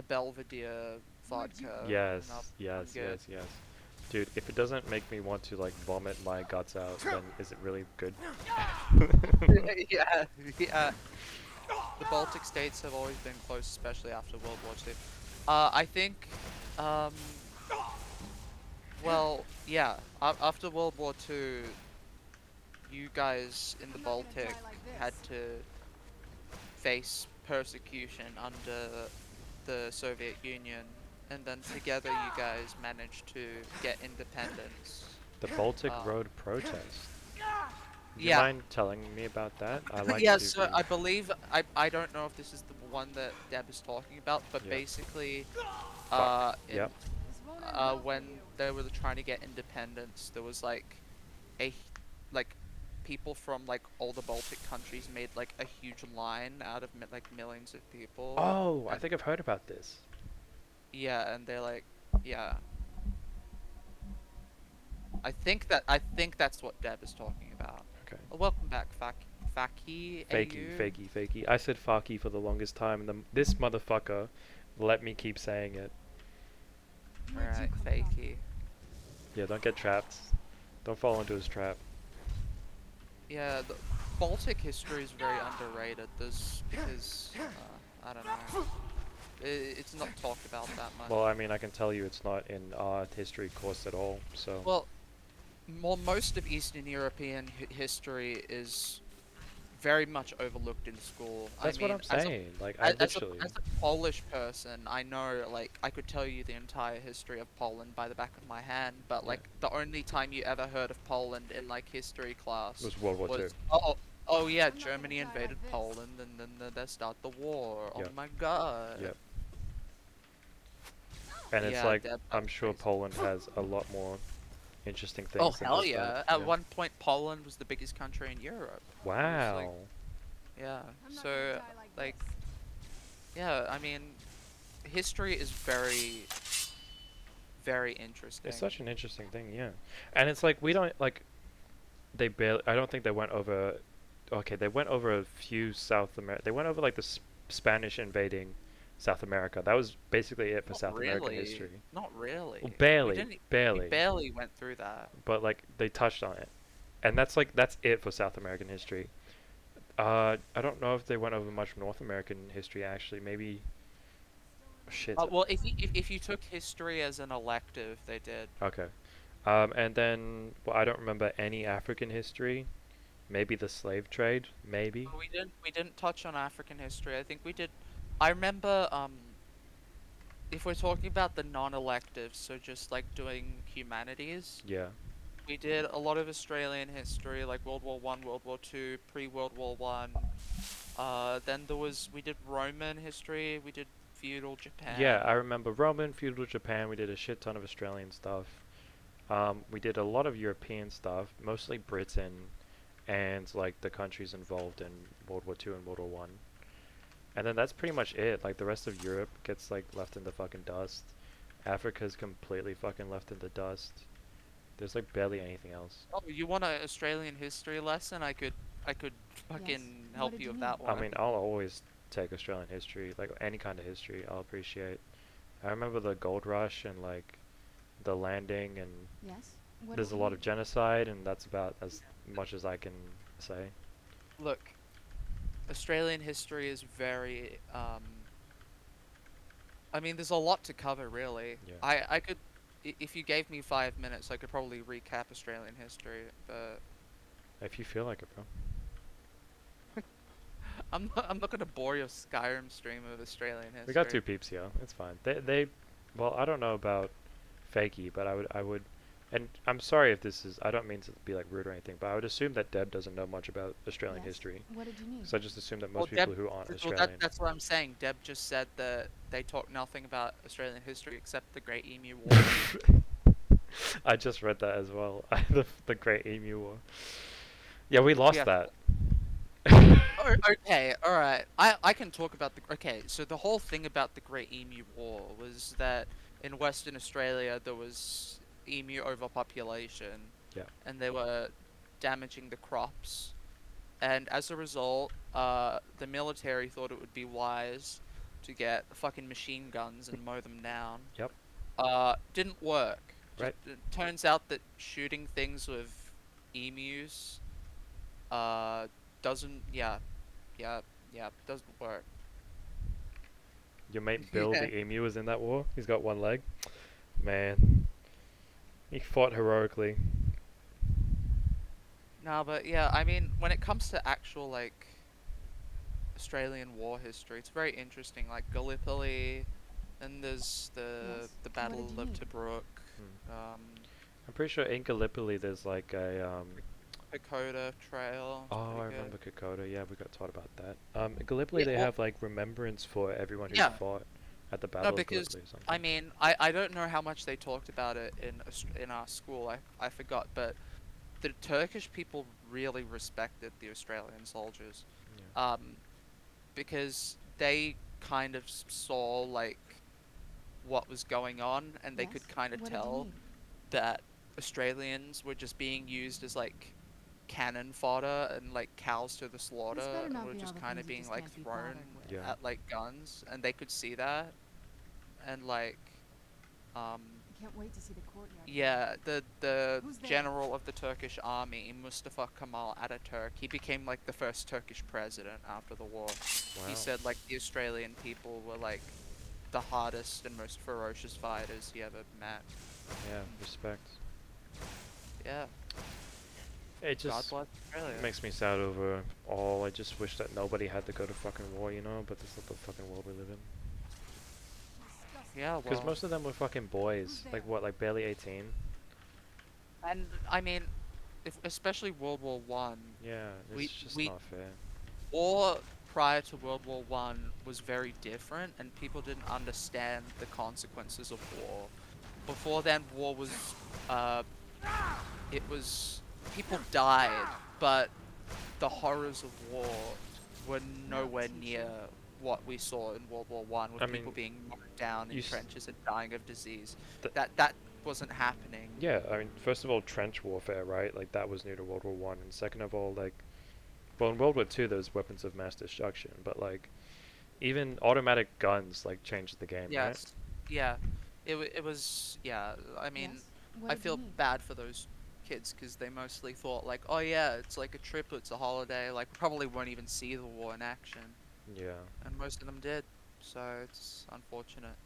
Belvedere vodka. Yes, And I'm yes, good. yes, yes. Dude, if it doesn't make me want to like vomit my guts out, then is it really good? Yeah, yeah. The Baltic states have always been close, especially after World War II. I think, um, well, yeah, after World War II, you guys in the I'm not gonna Baltic die like had this. to face persecution under the Soviet Union, and then together you guys managed to get independence. The Baltic Uh, Road protest. Do you yeah, mind telling me about that? I like yeah, to so be. I believe I don't know if this is the one that Deb is talking about, but Yeah. basically, Fuck. in Yep. This won't end well for when you. they were trying to get independence, there was like a like people from like all the Baltic countries made like a huge line out of like millions of people, Oh, I and think I've heard about this. yeah, and they're like, yeah, I think that's what Deb is talking about. Okay. Welcome back, Faki Fakey, AU. fakey, fakey. I said Faki for the longest time, and this motherfucker let me keep saying it. Where'd you Alright, come from? Fakey. Yeah, don't get trapped. Don't fall into his trap. Yeah, the Baltic history is very underrated. There's because I don't know, it's not talked about that much. Well, I mean, I can tell you it's not in our history course at all, so. Well, most of Eastern European history is very much overlooked in school. That's I what mean, I'm saying. Like, I literally. as a Polish person, I know like I could tell you the entire history of Poland by the back of my hand, but Yeah. like the only time you ever heard of Poland in like history class Was World War II. was oh yeah, I'm not gonna Germany die like invaded this. Poland and then they start the war. Oh Yep. my god. Yep. And it's Yeah, like, that's I'm sure crazy. Poland has a lot more interesting Oh things than hell just yeah! that. At Yeah. one point, Poland was the biggest country in Europe. It was like, Wow. yeah. I'm not gonna So, die like like, this. yeah. I mean, history is very, very interesting. It's such an interesting thing, yeah. And it's like, we don't, like, they barely, I don't think they went over, okay, they went over a few South America, they went over, like, the Spanish invading South America. That was basically it for Not South American really. history. Not really. Well, We barely, didn't. We barely. barely went through that. But, like, they touched on it. And that's, like, that's it for South American history. I don't know if they went over much North American history, actually. Maybe, shit. Well, if you took history as an elective, they did. Okay. And then, well, I don't remember any African history. Maybe the slave trade, maybe. We didn't touch on African history. I think we did I remember if we're talking about the non-electives, so just like doing humanities, Yeah. we did a lot of Australian history, like World War One, World War Two, pre-World War One. Then we did Roman history, we did feudal Yeah, I Japan. remember Roman, feudal Japan. We did a shit ton of Australian stuff. We did a lot of European stuff, mostly Britain and like the countries involved in World War Two and World War One. And then that's pretty much it. Like the rest of Europe gets like left in the fucking dust. Africa's completely fucking left in the dust. There's like barely anything else. Oh, you want an Australian history lesson? I could Yes. fucking What help did you you with need? that I one. mean, I'll always take Australian history, like any kind of history. I'll appreciate. I remember the gold rush and like the landing, and Yes. What there's did a you lot of need? genocide, and that's about as much as I can say. Look, Australian history is very I mean, there's a lot to cover, really. Yeah. I could, if you gave me 5 minutes, I could probably recap Australian history, but If you feel like it, bro. I'm not gonna bore your Skyrim stream of Australian We got history. two peeps here. It's fine. Well, I don't know about fakey, but I would, and I'm sorry if this is, I don't mean to be like rude or anything, but I would assume that Deb doesn't know much about Australian Yes. history. What did you need? So I just assume that Well, most people who aren't Well, Australian. that's what I'm saying. Deb just said that they talk nothing about Australian history except the Great Emu War. I just read that as well. The Great Emu War. Yeah, we lost Yeah. that. Oh, okay, all right. I can talk about the. Okay, so the whole thing about the Great Emu War was that in Western Australia there was emu overpopulation, Yeah. and they were damaging the crops. And as a result, the military thought it would be wise to get fucking machine guns and mow them down. Yep. Didn't work. Just Right. it turns out that shooting things with emus, uh, doesn't. Yeah, yeah, yeah, doesn't work. Your mate Bill Yeah. the emu was in that war. He's got one leg. Man, he fought heroically. No, but yeah, I mean, when it comes to actual like Australian war history, it's very interesting. Like Gallipoli, and there's Yes. the What did Battle you of need? Tobruk. Hmm. Um, I'm pretty sure in Gallipoli there's like a Dakota Trail. It's Oh, pretty I good. remember Kokoda. Yeah, we got taught about that. In Gallipoli Yeah, they well, have like remembrance for everyone who yeah. fought at the No, Battle of because Gallipoli or I something. mean, I don't know how much they talked about it in in our school. I forgot, but the Turkish people really respected the Australian soldiers, Yeah. um, because they kind of saw like what was going on, and they Yes. could kind of What did you tell need? that Australians were just being used as like cannon fodder and like cows to the This slaughter, better and not were be all just the kind things of you being just like can't be thrown bothered with. Yeah. at like guns, and they could see that, and like um I can't wait to see the courtyard. yeah, the Who's there? general of the Turkish army, Mustafa Kemal Ataturk, he became like the first Turkish president after the war. He Wow. said like the Australian people were like the hardest and most ferocious fighters he ever met. Yeah. Respect. Yeah, It God just bless Australia. makes me sad over all. I just wish that nobody had to go to fucking war, you know. But that's not the fucking world we live in. Yeah, Because well, most of them were fucking boys. Who's Like there? what? Like barely 18. and I mean, if especially World War One, Yeah. It's we just we not fair. war prior to World War One was very different, and people didn't understand the consequences of war. Before then, war was, uh, it was people died, but the horrors of war were Now nowhere teach near you. what we saw in World War One, I with people mean, being knocked down you. in trenches and dying of disease. Th- That wasn't happening. yeah. I mean, first of all, trench warfare, right? Like that was new to World War One, and second of all, like, well, in World War Two, there was weapons of mass destruction, but like, even automatic guns like changed the game, right? Yes. Yeah. It was, yeah. I mean, Yes. What I did you feel need? bad for those kids because they mostly thought like, oh yeah, it's like a trip, it's a holiday. Like probably won't even see the war in action, Yeah. and most of them did. So it's unfortunate.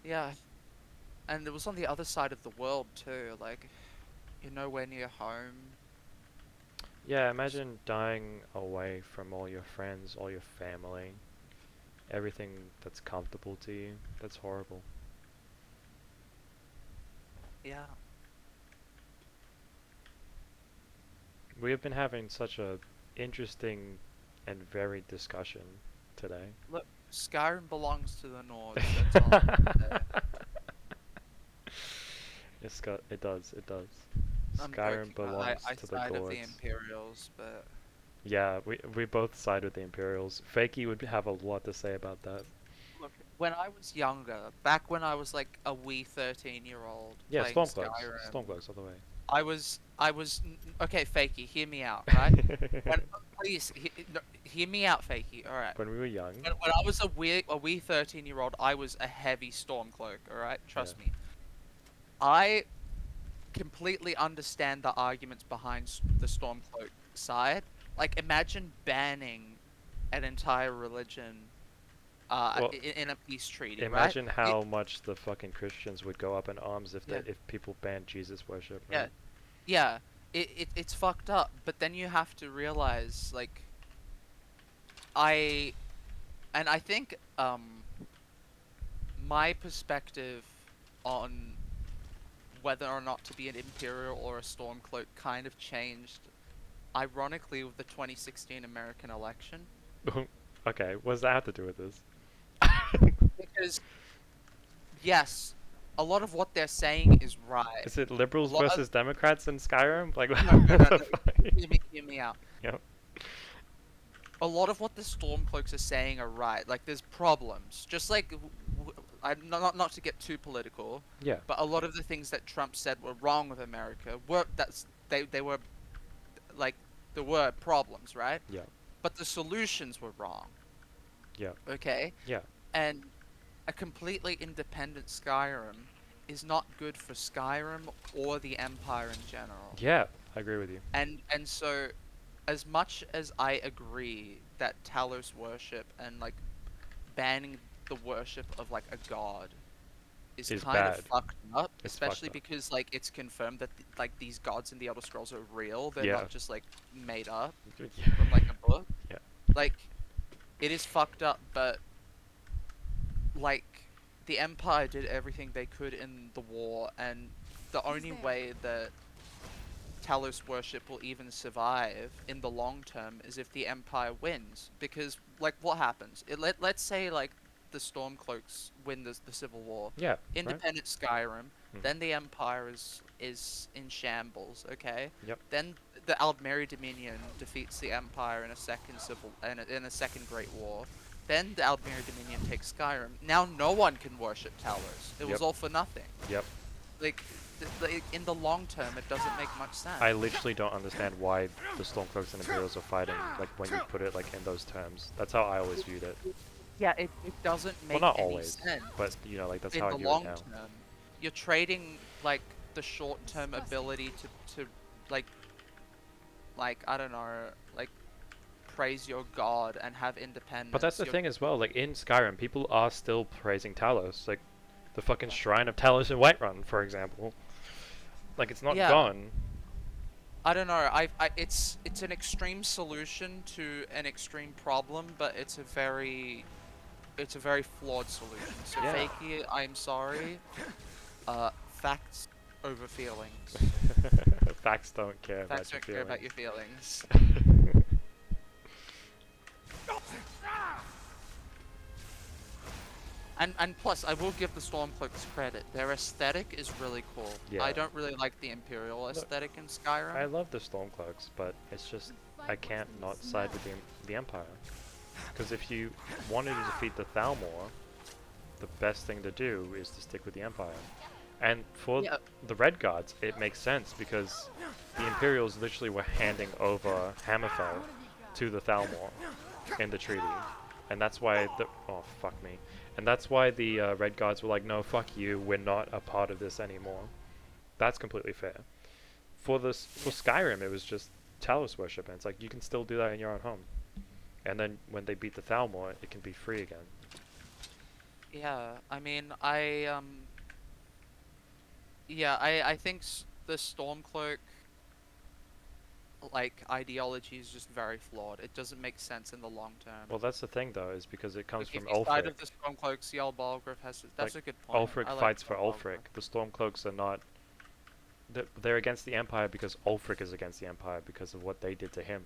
Yeah, and it was on the other side of the world too. Like you're nowhere near home. Yeah, imagine dying away from all your friends, all your family, everything that's comfortable to you. That's horrible. Yeah. We have been having such a interesting and varied discussion today. Look, Skyrim belongs to the Nords. That's all I'm gonna say. It does, it does. I'm Skyrim joking. belongs I to the side of the gods. Imperials, but Yeah, we both side with the Imperials. Fakey would have a lot to say about that. look, when I was younger, back when I was like a wee 13-year-old Yeah, playing Stormcloaks. Skyrim, Stormcloaks all the way. okay, Fakey, hear me out, right? When, please, no, hear me out, Fakey. All right. When we were young, When I was a wee 13-year-old, I was a heavy Stormcloak. All right, yeah. trust me. I completely understand the arguments behind the Stormcloak side. Like, imagine banning an entire religion Well, in a peace treaty, right? imagine how much the fucking Christians would go up in arms if Yeah, if people banned Jesus worship, yeah, right? yeah. It's fucked up. But then you have to realize, like, I I think my perspective on whether or not to be an Imperial or a Stormcloak kind of changed, ironically, with the 2016 American election. Okay, what does that have to do with this? Because, yes, a lot of what they're saying is right. Is it A liberals lot of versus Democrats in Skyrim? Like, no, no, no, what the no. fuck? Hear me out. Yep. A lot of what the Stormcloaks are saying are right. Like, there's problems. Just like, not to get too political, Yeah. but a lot of the things that Trump said were wrong with America they were like there were problems, right? Yeah. But the solutions were wrong. Yeah. Okay, Yeah. and a completely independent Skyrim is not good for Skyrim or the Empire in general. Yeah. I agree with you. And so, as much as I agree that Talos worship and like banning the worship of like a god is Is kind of bad. fucked up, It's especially fucked up. because like it's confirmed that like these gods in the Elder Scrolls are real. They're Yeah. not just like made up Yeah. from like a book. Yeah. Like, it is fucked up, but like the Empire did everything they could in the war, and the only there? way that Talos worship will even survive in the long term is if the Empire wins. Because, like, what happens? Let's say, like, the Stormcloaks win the Civil War. Yeah. Right. Independent Skyrim. Mhm. Then the Empire is in shambles, okay? Yep. Then the Aldmeri Dominion defeats the Empire in a second in a second Great War. Then the Aldmeri Dominion takes Skyrim. Now no one can worship Talos. It was Yep. all for nothing. Yep. Like, in the long term, it doesn't make much sense. I literally don't understand why the Stormcloaks and Imperials are fighting, like, when you put it, like, in those terms. That's how I always viewed it. Yeah, it doesn't Well, make not any always, sense. but, you know, like, that's In how I the view it long now. term, you're trading like the short-term ability to like I don't know, like praise your god and have independence. But that's the You're- thing as well, like, in Skyrim, people are still praising Talos. Like, the fucking Shrine of Talos in Whiterun, for example. Like, it's not Yeah. gone. I don't know. It's an extreme solution to an extreme problem, but it's a very flawed solution. So Yeah. Fakey, I'm sorry. Facts over feelings. Facts don't care Facts about don't your care about your feelings. feelings. And plus, I will give the Stormcloaks credit. Their aesthetic is really cool. Yeah. I don't really like the Imperial aesthetic in Skyrim. I love the Stormcloaks, but it's just, I can't not side with the Empire. Because if you wanted to defeat the Thalmor, the best thing to do is to stick with the Empire. And for Yeah. the Red Guards, it makes sense because the Imperials literally were handing over Hammerfell to the Thalmor in the treaty. And that's why the... Oh, fuck me. And that's why the Red Guards were like, no, fuck you, we're not a part of this anymore. That's completely fair. For Skyrim, it was just Talos worship, and it's like, you can still do that in your own home. And then when they beat the Thalmor, it can be free again. Yeah, I mean, yeah, I think the Stormcloak, like ideology is just very flawed. It doesn't make sense in the long term. Well, that's the thing though, is because it comes Look, if from you side Ulfric. of the Stormcloaks, Jarl Balgruuf has. Like, That's a good point. Ulfric I like fights for Jarl Balgruuf. Ulfric. The Stormcloaks are not. They're against the Empire because Ulfric is against the Empire because of what they did to him.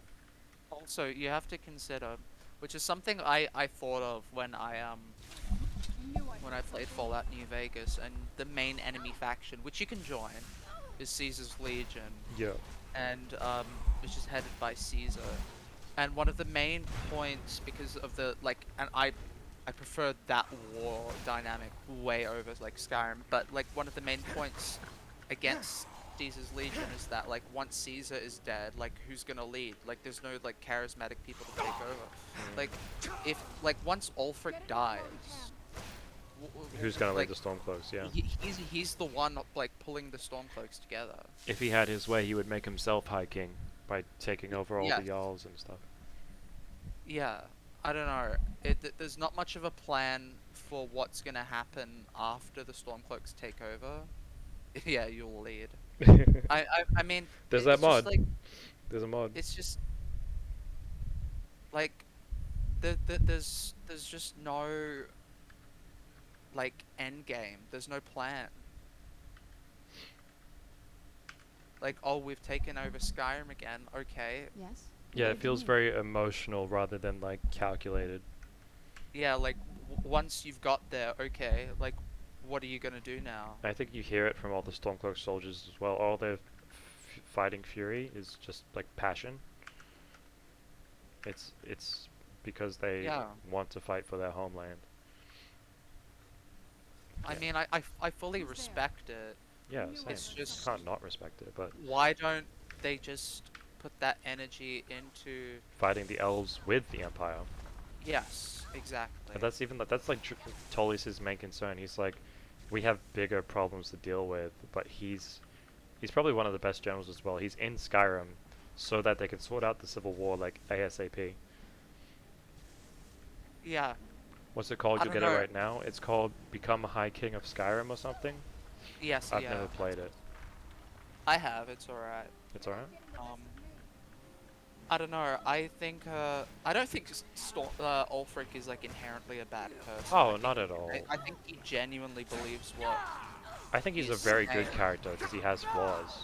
Also, you have to consider, which is something I thought of when I played Fallout New Vegas, and the main enemy faction, which you can join, is Caesar's Legion, Yeah. and which is headed by Caesar. And one of the main points, because of the like, and I preferred that war dynamic way over like Skyrim, but like one of the main points against Caesar's Legion is that like once Caesar is dead, like who's gonna lead? Like there's no like charismatic people to take over. Like if like once Ulfric dies, Who's gonna lead like the Stormcloaks? Yeah. he's the one like pulling the Stormcloaks together. If he had his way, he would make himself High King by taking over all Yeah. the Jarls and stuff. Yeah, I don't know. There's not much of a plan for what's gonna happen after the Stormcloaks take over. Yeah, you'll lead. I mean, There's it- that it's just mod. like There's a mod. it's just like there's just no like end game. There's no plan. Like, oh, we've taken over Skyrim again. Okay. Yes? Yeah, What it do you feels mean? very emotional rather than like calculated. Yeah, like once you've got there, okay. Like, what are you gonna do now? I think you hear it from all the Stormcloak soldiers as well. All their fighting fury is just like passion. It's because they Yeah. want to fight for their homeland. I Yeah. mean, I fully Who's there? respect it. Yeah, knew same. I It's heard just- Can't not respect it, but Why don't they just put that energy into... fighting the elves with the Empire. Yes, exactly. And that's even that's like Tullius's main concern. He's like, we have bigger problems to deal with, but he's probably one of the best generals as well. He's in Skyrim so that they can sort out the civil war like ASAP. Yeah, What's it called? I You'll don't get it know. right now. It's called Become a High King of Skyrim or something. yes, I've yeah. never played it. I have, it's alright. It's alright. Um, I don't know, I think, I don't think Ulfric is, like, inherently a bad person. Oh, not at all. I think he genuinely believes what... I think he's a he's very good saying. character because he has flaws.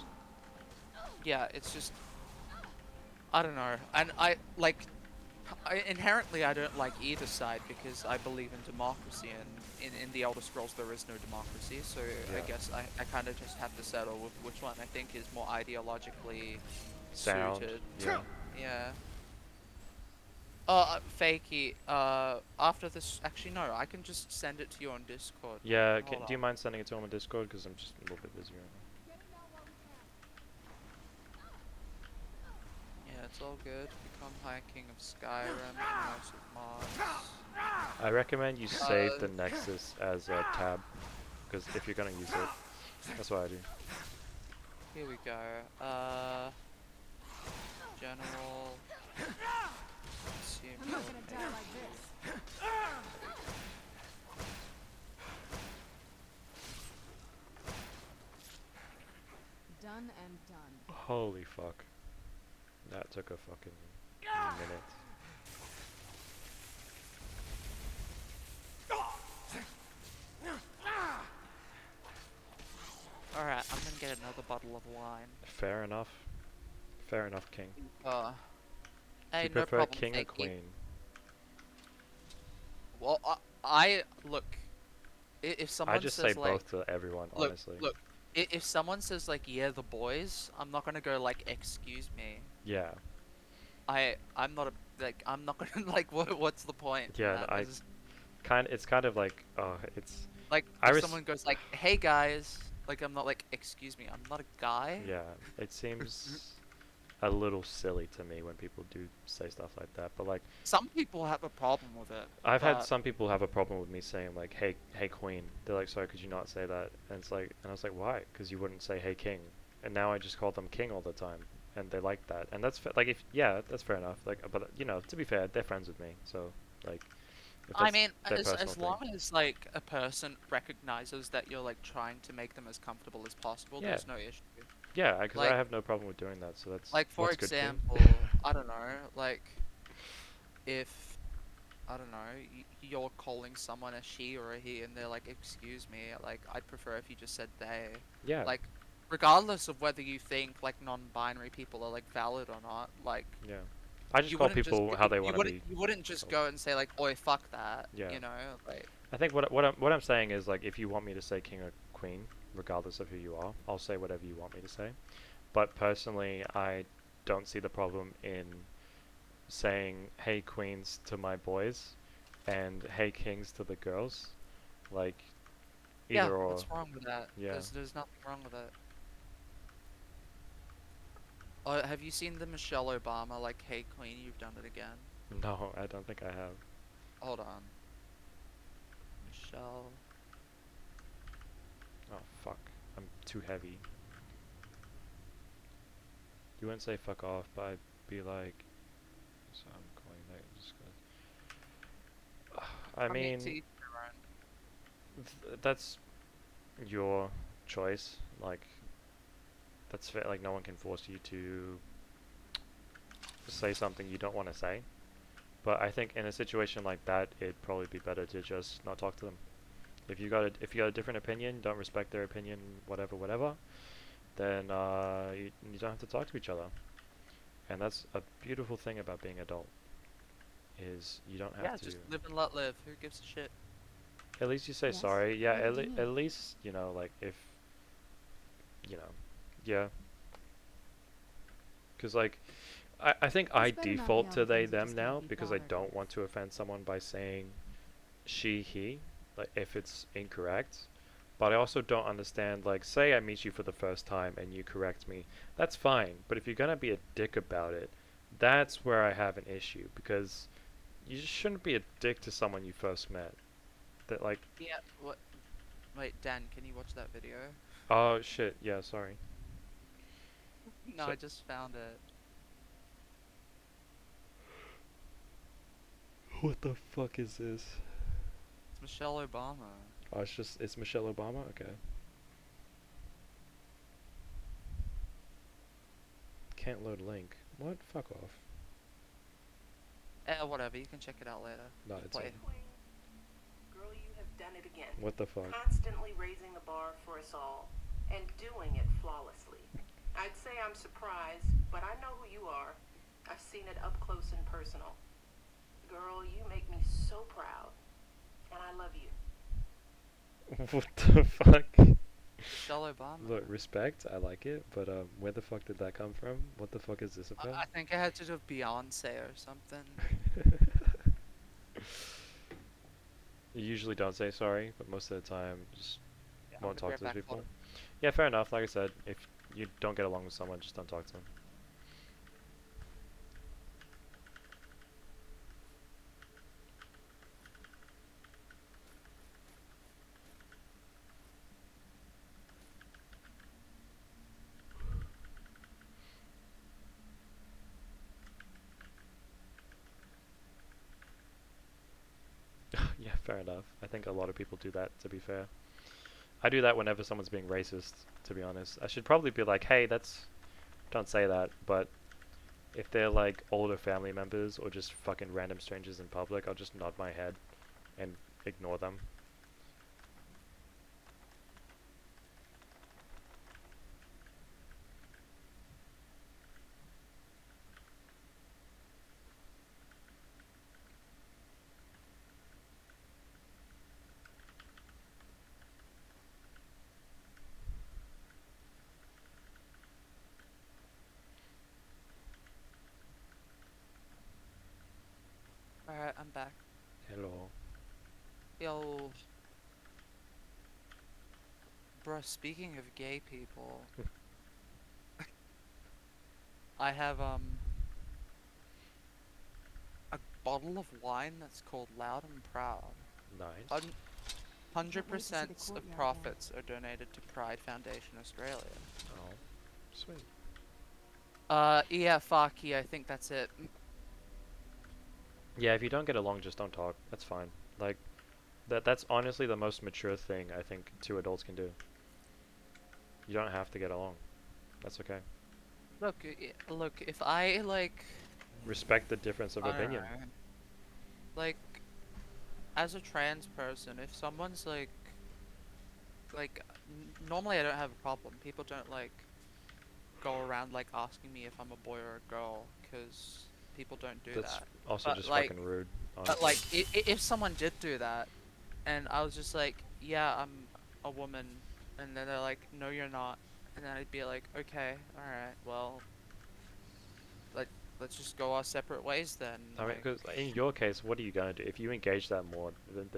Yeah, it's just... I don't know, and inherently I don't like either side because I believe in democracy, and in the Elder Scrolls there is no democracy, so I Yeah. guess I kind of just have to settle with which one I think is more ideologically Sound. suited. Yeah. Yeah. Fakey, after this, actually no, I can just send it to you on Discord. Yeah. Hold Do you on. mind sending it to him on Discord? Because I'm just a little bit busy right Yeah, it's all good. Become High King of Skyrim, House of Mars. now. I recommend you save the Uh, Nexus as a tab, because if you're gonna use it, that's what I do. Here we go. General. Consume I'm not gonna your die like this. Done and done. Holy fuck. That took a fucking minute. Alright, I'm gonna get another bottle of wine. Fair enough. Fair enough, King. Uh, Do hey, you no prefer problem, King or Fakey. Queen? Well, look. If someone I just says say like, both to everyone, look, honestly. look. If someone says like, yeah, the boys, I'm not gonna go like, excuse me. Yeah. I'm not I'm not gonna like, what's the point? in Yeah, that? I- This is- It's kind of like, it's, like, I if res- someone goes like, hey guys, like, I'm not like, excuse me, I'm not a guy. yeah, it seems a little silly to me when people do say stuff like that. But like, Some people have a problem with it. I've had but- some people have a problem with me saying like, hey Queen. They're like, sorry, could you not say that? And it's like, and I was like, why? Because you wouldn't say hey King. And now I just call them King all the time, and they like that. And that's like, if yeah, that's fair enough. Like, but you know, to be fair, they're friends with me, so like. If I that's mean, their as personal thing. long as like a person recognizes that you're like trying to make them as comfortable as possible, Yeah. there's no issue. Yeah, because I Like, have no problem with doing that. So that's like for what's good for me. example, I don't know, like if I don't know, you're calling someone a she or a he, and they're like, "Excuse me," like I'd prefer if you just said they. Yeah, Like, regardless of whether you think like non-binary people are like valid or not, like yeah. I just you call wouldn't just people how they want to be you wouldn't just called. go and say like, "Oi, fuck that," Yeah. you know, like I think what I'm saying is like if you want me to say king or queen, regardless of who you are, I'll say whatever you want me to say. But personally, I don't see the problem in saying hey queens to my boys and hey kings to the girls. Like yeah, either or. what's wrong with that? Yeah. There's nothing wrong with it. Oh, have you seen the Michelle Obama like, "Hey Queen, you've done it again"? No, I don't think I have. Hold on, Michelle. Oh fuck. I'm too heavy. You wouldn't say fuck off, but I'd be like, so I'm calling that just gonna. I I mean, mean, to each their own. that's your choice. Like, that's fair. Like, no one can force you to say something you don't want to say. But I think in a situation like that, it'd probably be better to just not talk to them. If you got a different opinion, don't respect their opinion, whatever, whatever, then you don't have to talk to each other. And that's a beautiful thing about being adult is you don't have Yeah, to. just live and let live. Who gives a shit? At least you say Yes, sorry. Yeah, whatever you at need. least like if you know, yeah. Because like I think I It's better not default to yell they things that them just can't now be because I bothered don't with. want to offend someone by saying she he like if it's incorrect. But I also don't understand like say I meet you for the first time and you correct me. That's fine. But if you're gonna be a dick about it, that's where I have an issue because you just shouldn't be a dick to someone you first met. That like Yeah. What? Wait, Dan, can you watch that video? oh shit, yeah, sorry. No, So I just found it. what the fuck is this? It's Michelle Obama. Oh, it's Michelle Obama. Okay. Can't load link. What? Fuck off. Whatever. You can check it out later. No, Just it's play. on. Girl, you have done it again. What the fuck? Constantly raising the bar for us all and doing it flawlessly. I'd say I'm surprised, but I know who you are. I've seen it up close and personal. Girl, you make me so proud, and I love you. What the fuck? Michelle Obama. Look, respect. I like it, but where the fuck did that come from? What the fuck is this about? I think it had to do with Beyonce or something. You usually don't say sorry, but most of the time just Yeah, I'm won't gonna be talk right to those back. Hold people. on. Yeah, fair enough. Like I said, if you don't get along with someone, just don't talk to them. Yeah, fair enough. I think a lot of people do that, to be fair. I do that whenever someone's being racist, to be honest. I should probably be like, hey, that's. Don't say that, but if they're like older family members or just fucking random strangers in public, I'll just nod my head and ignore them. All right, I'm back. Hello. Yo, bro. Speaking of gay people, I have a bottle of wine that's called Loud and Proud. Nice. Un- Can't wait to see the 100% of courtyard again. profits are donated to Pride Foundation Australia. Oh, sweet. Yeah, fuck yeah, I think that's it. Yeah, if you don't get along, just don't talk. That's fine. Like that's honestly the most mature thing I think two adults can do. You don't have to get along. That's okay. Look, look, if I like, Respect the difference of I don't opinion. know, like, as a trans person, if someone's like, normally I don't have a problem. People don't like go around like asking me if I'm a boy or a girl, because people don't do That's that. also But just like, fucking rude, but honestly. like, if someone did do that, and I was just like, yeah, I'm a woman, and then they're like, no, you're not, and then I'd be like, okay, all right, well, let let's just go our separate ways then. I mean, Like, because in your case, what are you gonna do if you engage that more? Then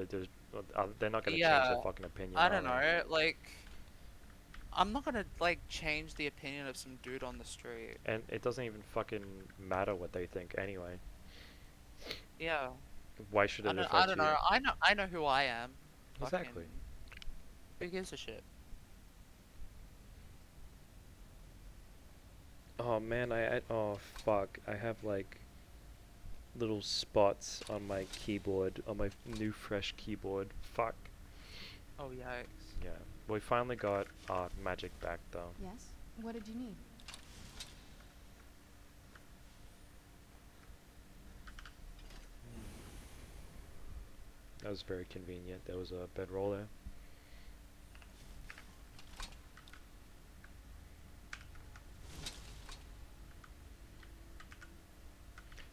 they're not gonna change their yeah, fucking opinion, I are don't they? know, like, I'm not gonna like change the opinion of some dude on the street. And it doesn't even fucking matter what they think anyway. Yeah, Why should it I affect don't you? know, I know who I am. Fucking, Exactly. who gives a shit? Oh man, oh fuck, I have like little spots on my keyboard, on my new fresh keyboard. Fuck. Oh yikes. Yeah. We finally got our magic back though. Yes? What did you need? That was very convenient. There was a bedroll there.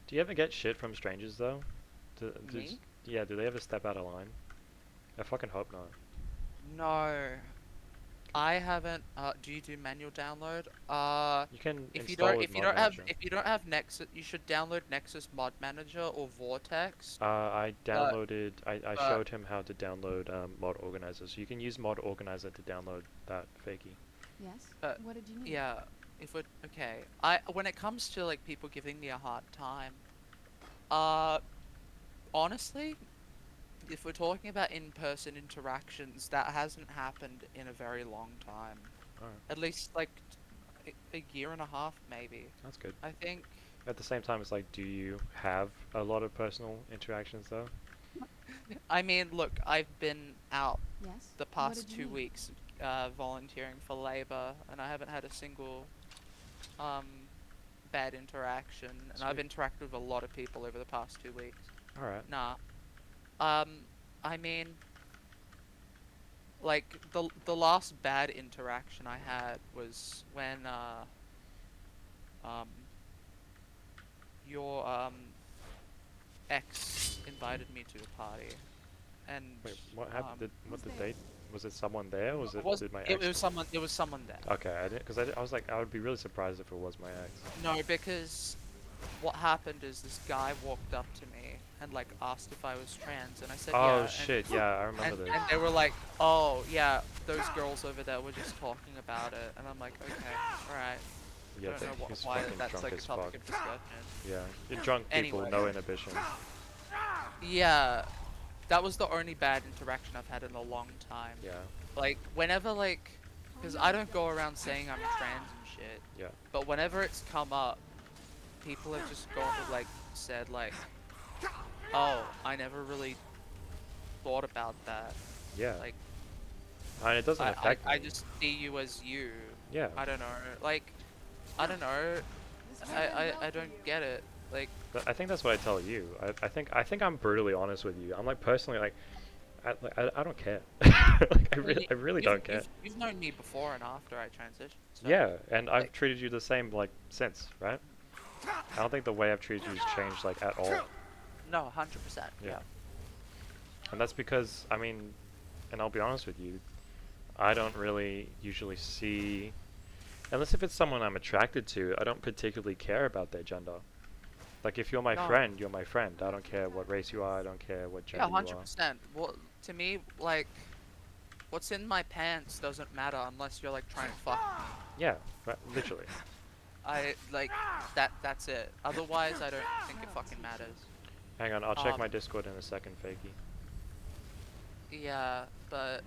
Do you ever get shit from strangers though? Me? Yeah, do they ever step out of line? I fucking hope not. No, I haven't. Do you do manual download? You can If you install don't, with Mod Manager. if you don't have Nexus, you should download Nexus Mod Manager or Vortex. I But downloaded. I but showed him how to download Mod Organizer. So you can use Mod Organizer to download that fakey. Yes? but What did you need? yeah, if it okay. I when it comes to like people giving me a hard time, uh, honestly, if we're talking about in-person interactions, that hasn't happened in a very long time. Alright, At least like a year and a half, maybe. that's good. I think. At the same time, it's like, do you have a lot of personal interactions though? I mean, look, I've been out Yes? the What past did you two need? weeks volunteering for labor, and I haven't had a single um, bad interaction. And I've Sweet. interacted with a lot of people over the past 2 weeks. Alright. Nah. I mean, like the last bad interaction I had was when um your ex invited me to a party, and Wait, what happened? um Who's The there? date? Was it someone there? Was it was did my it ex? was someone there. Okay, I didn't, because I was like, I would be really surprised if it was my ex. No, because what happened is this guy walked up to me and like asked if I was trans, and I said Oh yeah, shit, yeah, I remember this. and they were like, oh yeah, those girls over there were just talking about it, and I'm like, okay, all right. Yeah, I don't know he's why fucking that's drunk like a as topic fuck. of discussion. Yeah, you're drunk people, Anyway, no inhibition. yeah, that was the only bad interaction I've had in a long time. Yeah, Like whenever like, because I don't go around saying I'm trans and shit, yeah, but whenever it's come up, people have just gone like said like, oh, I never really thought about that. yeah. Like And it doesn't affect I me. just see you as you. Yeah, I don't know. Like I don't know. This will end well I for don't you. get it. Like but I think that's what I tell you. I think I'm brutally honest with you. I'm like personally like, I don't care. Like I mean, I really don't care. you've known me before and after I transitioned. So Yeah, and I've like treated you the same like since, right? I don't think the way I've treated you has changed like at all. no, 100%. Yeah. Yeah. And that's because, I mean, and I'll be honest with you, I don't really usually see, unless if it's someone I'm attracted to, I don't particularly care about their gender. Like if you're my No. friend, you're my friend. I don't care what race you are, I don't care what Yeah, gender you are. 100%. Well, to me, like what's in my pants doesn't matter unless you're like trying to fuck me. Yeah, literally. I like that's it. Otherwise, I don't think it fucking matters. Hang on, I'll check Um, my Discord in a second, Fakey. Yeah, but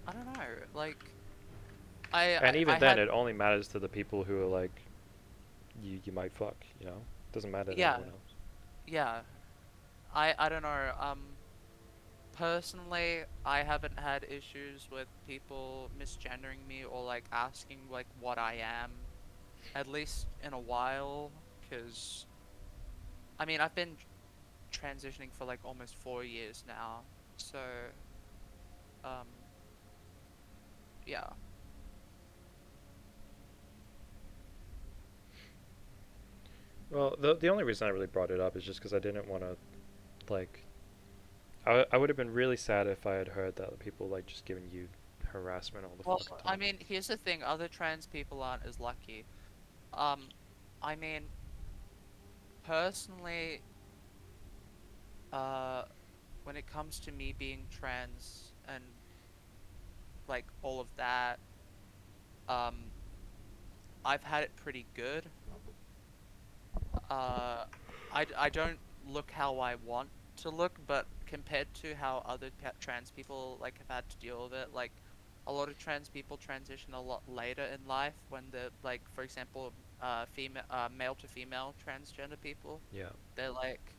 I don't know. Like And even I then, had it only matters to the people who are like, you might fuck, you know? Doesn't matter to yeah, anyone else. yeah. I don't know. personally, I haven't had issues with people misgendering me or like asking like what I am, at least in a while, because I mean I've been transitioning for like almost 4 years now, so um yeah. Well, the only reason I really brought it up is just because I didn't want to like. I would have been really sad if I had heard that people like just giving you harassment all the Well, fucking I time. mean, here's the thing: other trans people aren't as lucky. Um, I mean, personally, uh, when it comes to me being trans and like all of that, um, I've had it pretty good. Uh, I don't look how I want to look, but compared to how other trans people like have had to deal with it, like a lot of trans people transition a lot later in life when they're like, for example, female, male to female transgender people, Yeah, they're like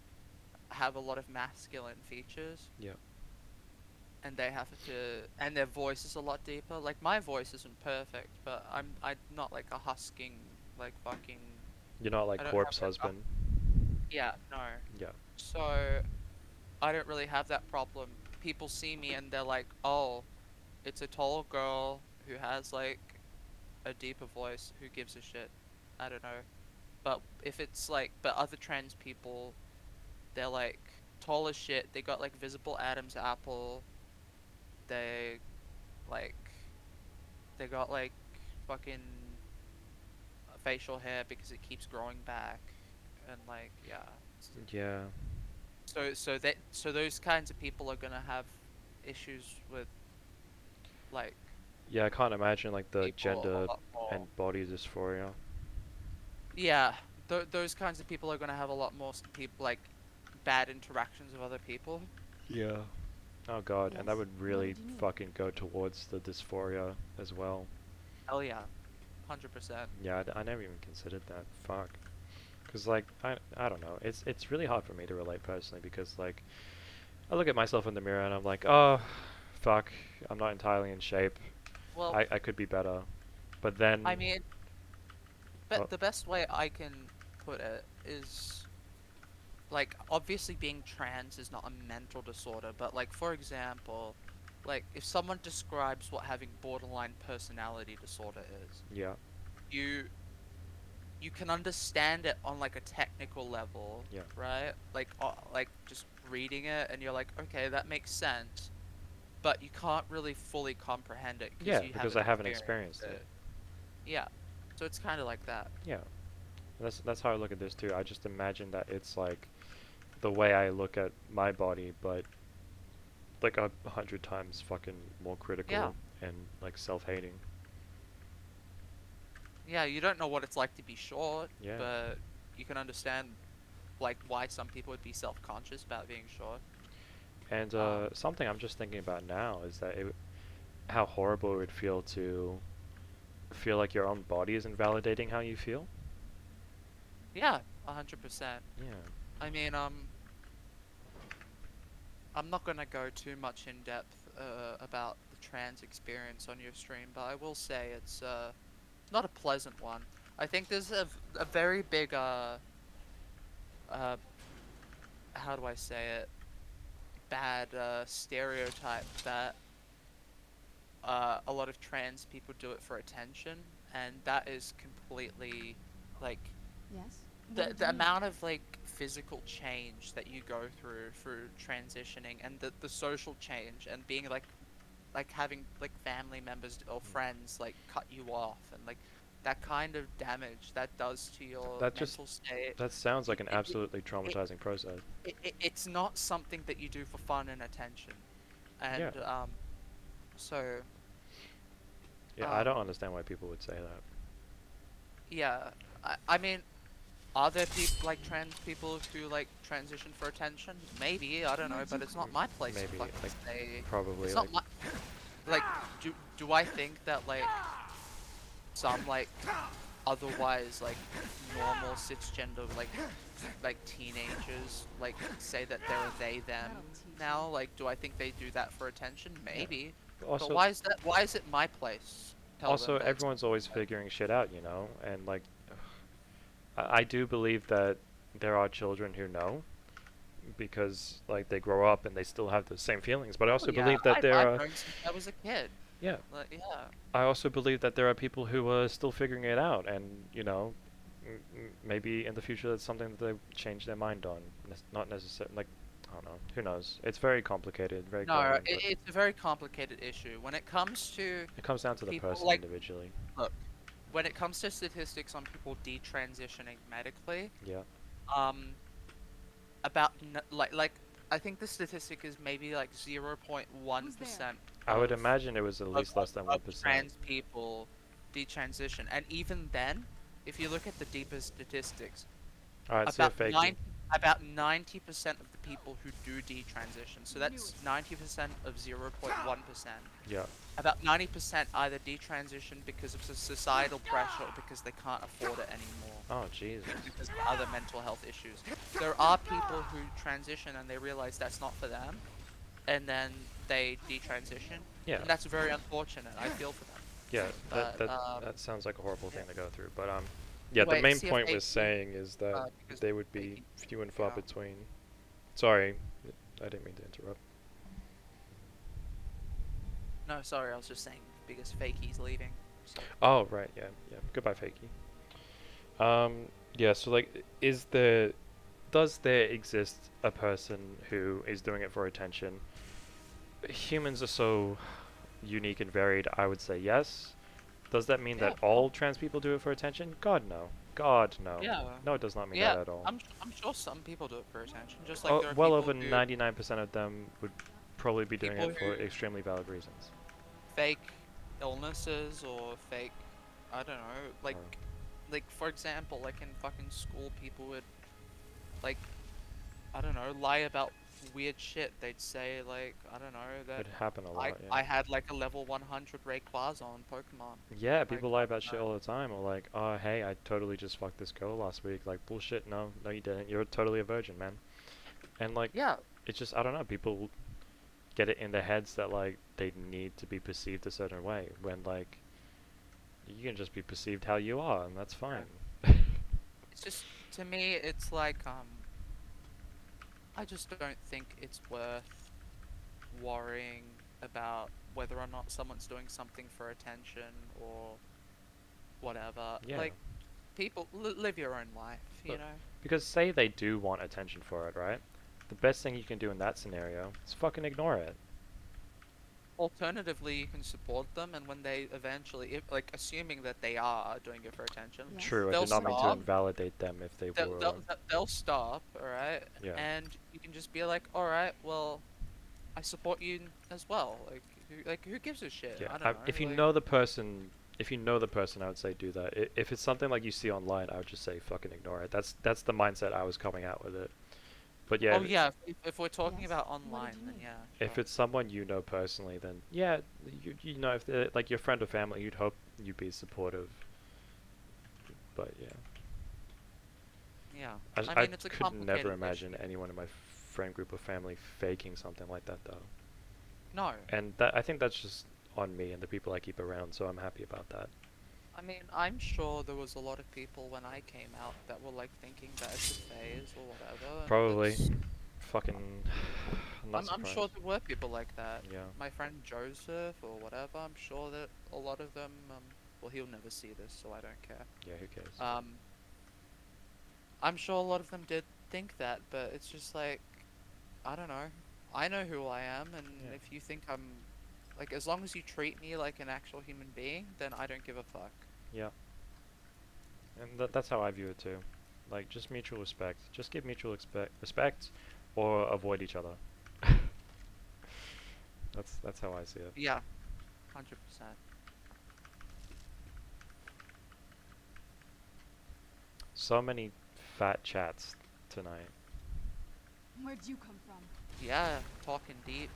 have a lot of masculine features yeah. and they have to, and their voice is a lot deeper. Like my voice isn't perfect, but I'm not like a husking like fucking. You're not like I don't have corpse like a, husband. yeah, no. Yeah, So I don't really have that problem. People see me and they're like, "Oh, it's a tall girl who has like a deeper voice. Who gives a shit?" I don't know. But if it's like, but other trans people, they're like tall as shit. They got like visible Adam's apple. They like they got like fucking facial hair because it keeps growing back, and like yeah. yeah, So those kinds of people are gonna have issues with like yeah. I can't imagine like the people a gender lot more. and body dysphoria. Yeah, those kinds of people are gonna have a lot more people like bad interactions with other people. Yeah. Oh god, and that Yes? would What really did you need? fucking go towards the dysphoria as well. Hell yeah, 100%. Yeah, I never even considered that. Fuck. Cause like I don't know. It's really hard for me to relate personally because like I look at myself in the mirror and I'm like, oh, fuck, I'm not entirely in shape. Well, I could be better. But I then, mean, well, but the best way I can put it is like obviously being trans is not a mental disorder, but like for example, like if someone describes what having borderline personality disorder is, yeah, you you can understand it on like a technical level, yeah, right? Like just reading it and you're like, okay, that makes sense, but you can't really fully comprehend it because yeah, you because haven't I haven't experienced experienced it. it. Yeah. So it's kind of like that. Yeah, that's how I look at this too. I just imagine that it's like the way I look at my body, but like 100 times fucking more Yeah. critical and like self-hating. Yeah, you don't know what it's like to be short, Yeah. but you can understand like why some people would be self-conscious about being short. And Um, something I'm just thinking about now is that how horrible it would feel to feel like your own body is invalidating how you feel. yeah, 100%. Yeah. I mean, I'm not gonna go too much in depth about the trans experience on your stream, but I will say it's not a pleasant one. I think there's a very big uh how do I say it, bad stereotype that a lot of trans people do it for attention, and that is completely like Yes? What the did you the need? amount of like physical change that you go through transitioning, and the social change, and being like having like family members or Mm. friends like cut you off, and like that kind of damage that does to your That just mental state. that sounds like y- an it, it, absolutely it, traumatizing process. it's not something that you do for fun and attention, Yeah. and so Yeah, I um don't understand why people would say that. yeah, I mean, are there people like trans people who like transition for attention? Maybe, I don't know, What'd you but it's not create? my place to Maybe fucking like say. probably It's like not my like. Do I think that like some like otherwise like normal cisgender like teenagers like say that they're they them That'll teach now? you. Like, do I think they do that for attention? Yeah. Maybe. But Also, why is that? Why is it my place? Tell them also that it's everyone's always figuring shit out, you know, and like I do believe that there are children who know because like they grow up and they still have the same feelings. But I oh also yeah, believe that there I've are, known since I was a kid. yeah, Like, yeah. I also believe that there are people who are still figuring it out, and you know, maybe in the future that's something that they change their mind on. Not necessarily like I don't know. Who knows? It's very complicated, very No, growing, but it's a very complicated issue when it comes to it comes down to the people person like individually. look, when it comes to statistics on people detransitioning medically, Yeah. um, about like I think the statistic is maybe like 0.1% I would of imagine it was at least less than of 1%. trans people detransition, and even then, if you look at the deeper statistics, All right, see ya, about fakey. 90% of the people who do detransition, so that's 90% of 0.1%. Yeah. About 90% either detransition because of societal pressure or because they can't afford it anymore, Oh Jesus. because of other mental health issues. There are people who transition and they realize that's not for them, and then they detransition, Yeah. and that's very unfortunate. I feel for them. Yeah. That But that that sounds like a horrible yeah. thing to go through. But yeah. The Wait, main see if point they was saying is that because they would be they, few and far yeah. between. Sorry, I didn't mean to interrupt. No, sorry, I was just saying because Fakey's leaving. So Oh right, yeah, yeah. Goodbye, fakey. Yeah. So like, does there exist a person who is doing it for attention? Humans are so unique and varied. I would say yes. Does that mean yeah, that all trans people do it for attention? God no. God no. yeah, No, it does not mean that yeah. at all. I'm sure some people do it for attention, just like Oh, there are well over people who 99% of them would probably be doing people it for who extremely valid reasons. fake illnesses or fake, I don't know, Or like for example, like in fucking school, people would like, I don't know, lie about weird shit. They'd say like, I don't know, that it happen a lot, yeah. I had like a level 100 Rayquaza on Pokemon. Yeah, Like, people lie about shit uh, all the time. Or like, oh hey, I totally just fucked this girl last week. Like bullshit. No, no, you didn't. You're totally a virgin, man. And like, yeah, it's just I don't know. People get it in their heads that like they need to be perceived a certain way when like you can just be perceived how you are, and that's fine. it's just to me, it's like I just don't think it's worth worrying about whether or not someone's doing something for attention or whatever. Yeah. Like, people live your own life, you But know? because say they do want attention for it, right? The best thing you can do in that scenario is fucking ignore it. Alternatively, you can support them, and when they eventually, if, like, assuming that they are doing it for attention, Yes. True, I they'll did not mean to stop. invalidate them if they They'll, were. they'll, they'll stop, alright? Yeah. And you can just be like, alright, well, I support you as well. Like, who gives a shit? Yeah. I don't know. If you Like, know the person, I would say do that. If it's something like you see online, I would just say fucking ignore it. That's the mindset I was coming out with it. But yeah, oh yeah, if we're talking Yes. about What did online, you then mean? yeah, if sure. it's someone you know personally, then yeah, you know if they're like your friend or family, you'd hope you'd be supportive. But yeah, Yeah. I I mean, it's a could never complicated imagine issue. anyone in my friend group or family faking something like that though. No. And that I think that's just on me and the people I keep around, so I'm happy about that. I mean, I'm sure there was a lot of people when I came out that were like thinking that it's a phase or whatever, and Probably. that's. Fucking. I'm not I'm sure surprised. there were people like that. Yeah. My friend Joseph or whatever. I'm sure that a lot of them. Well, he'll never see this, so I don't care. Yeah, who cares? I'm sure a lot of them did think that, but it's just like, I don't know. I know who I am, and Yeah. if you think I'm, like, as long as you treat me like an actual human being, then I don't give a fuck. Yeah. And that's how I view it too. Like, just mutual respect. Just give mutual respect or avoid each other. That's how I see it. Yeah, 100%. So many fat chats tonight. Where'd you come from? Yeah, talking deep.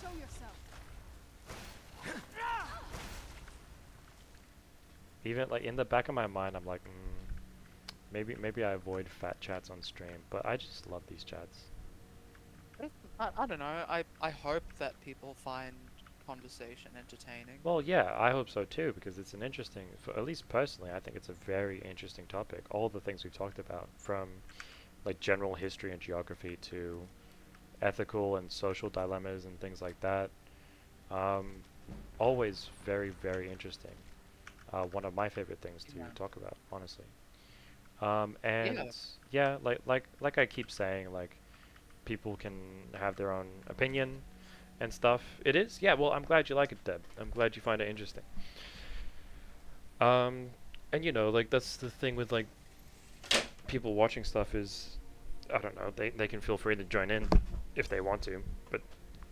Show yourself. Even like in the back of my mind, I'm like, maybe I avoid fat chats on stream, but I just love these chats. I don't know. I hope that people find conversation entertaining. Well, yeah, I hope so too, because it's an interesting, for at least personally, I think it's a very interesting topic. All the things we've talked about, from like general history and geography to ethical and social dilemmas and things like that. Um, Always very, very interesting. One of my favorite things to Yeah. talk about, honestly. Yeah. And yeah, like I keep saying, like people can have their own opinion and stuff. It is, yeah. Well, I'm glad you like it, Deb. I'm glad you find it interesting. Um, and you know, like that's the thing with like people watching stuff is, I don't know, they can feel free to join in if they want to, but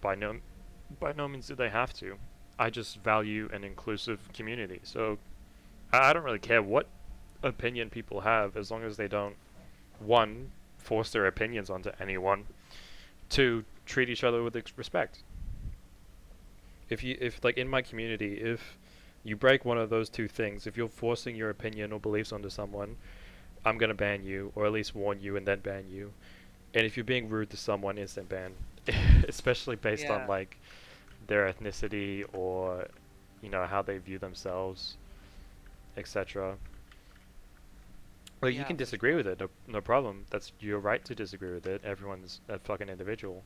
by no by no means do they have to. I just value an inclusive community, so I don't really care what opinion people have as long as they don't, one, force their opinions onto anyone, two, treat each other with respect. If like in my community, if you break one of those two things, if you're forcing your opinion or beliefs onto someone, I'm gonna ban you, or at least warn you and then ban you. And if you're being rude to someone, instant ban, especially based on Yeah. like their ethnicity or you know how they view themselves, etc. Like you Yeah, can for disagree sure. with it, no problem. That's your right to disagree with it. Everyone's a fucking individual.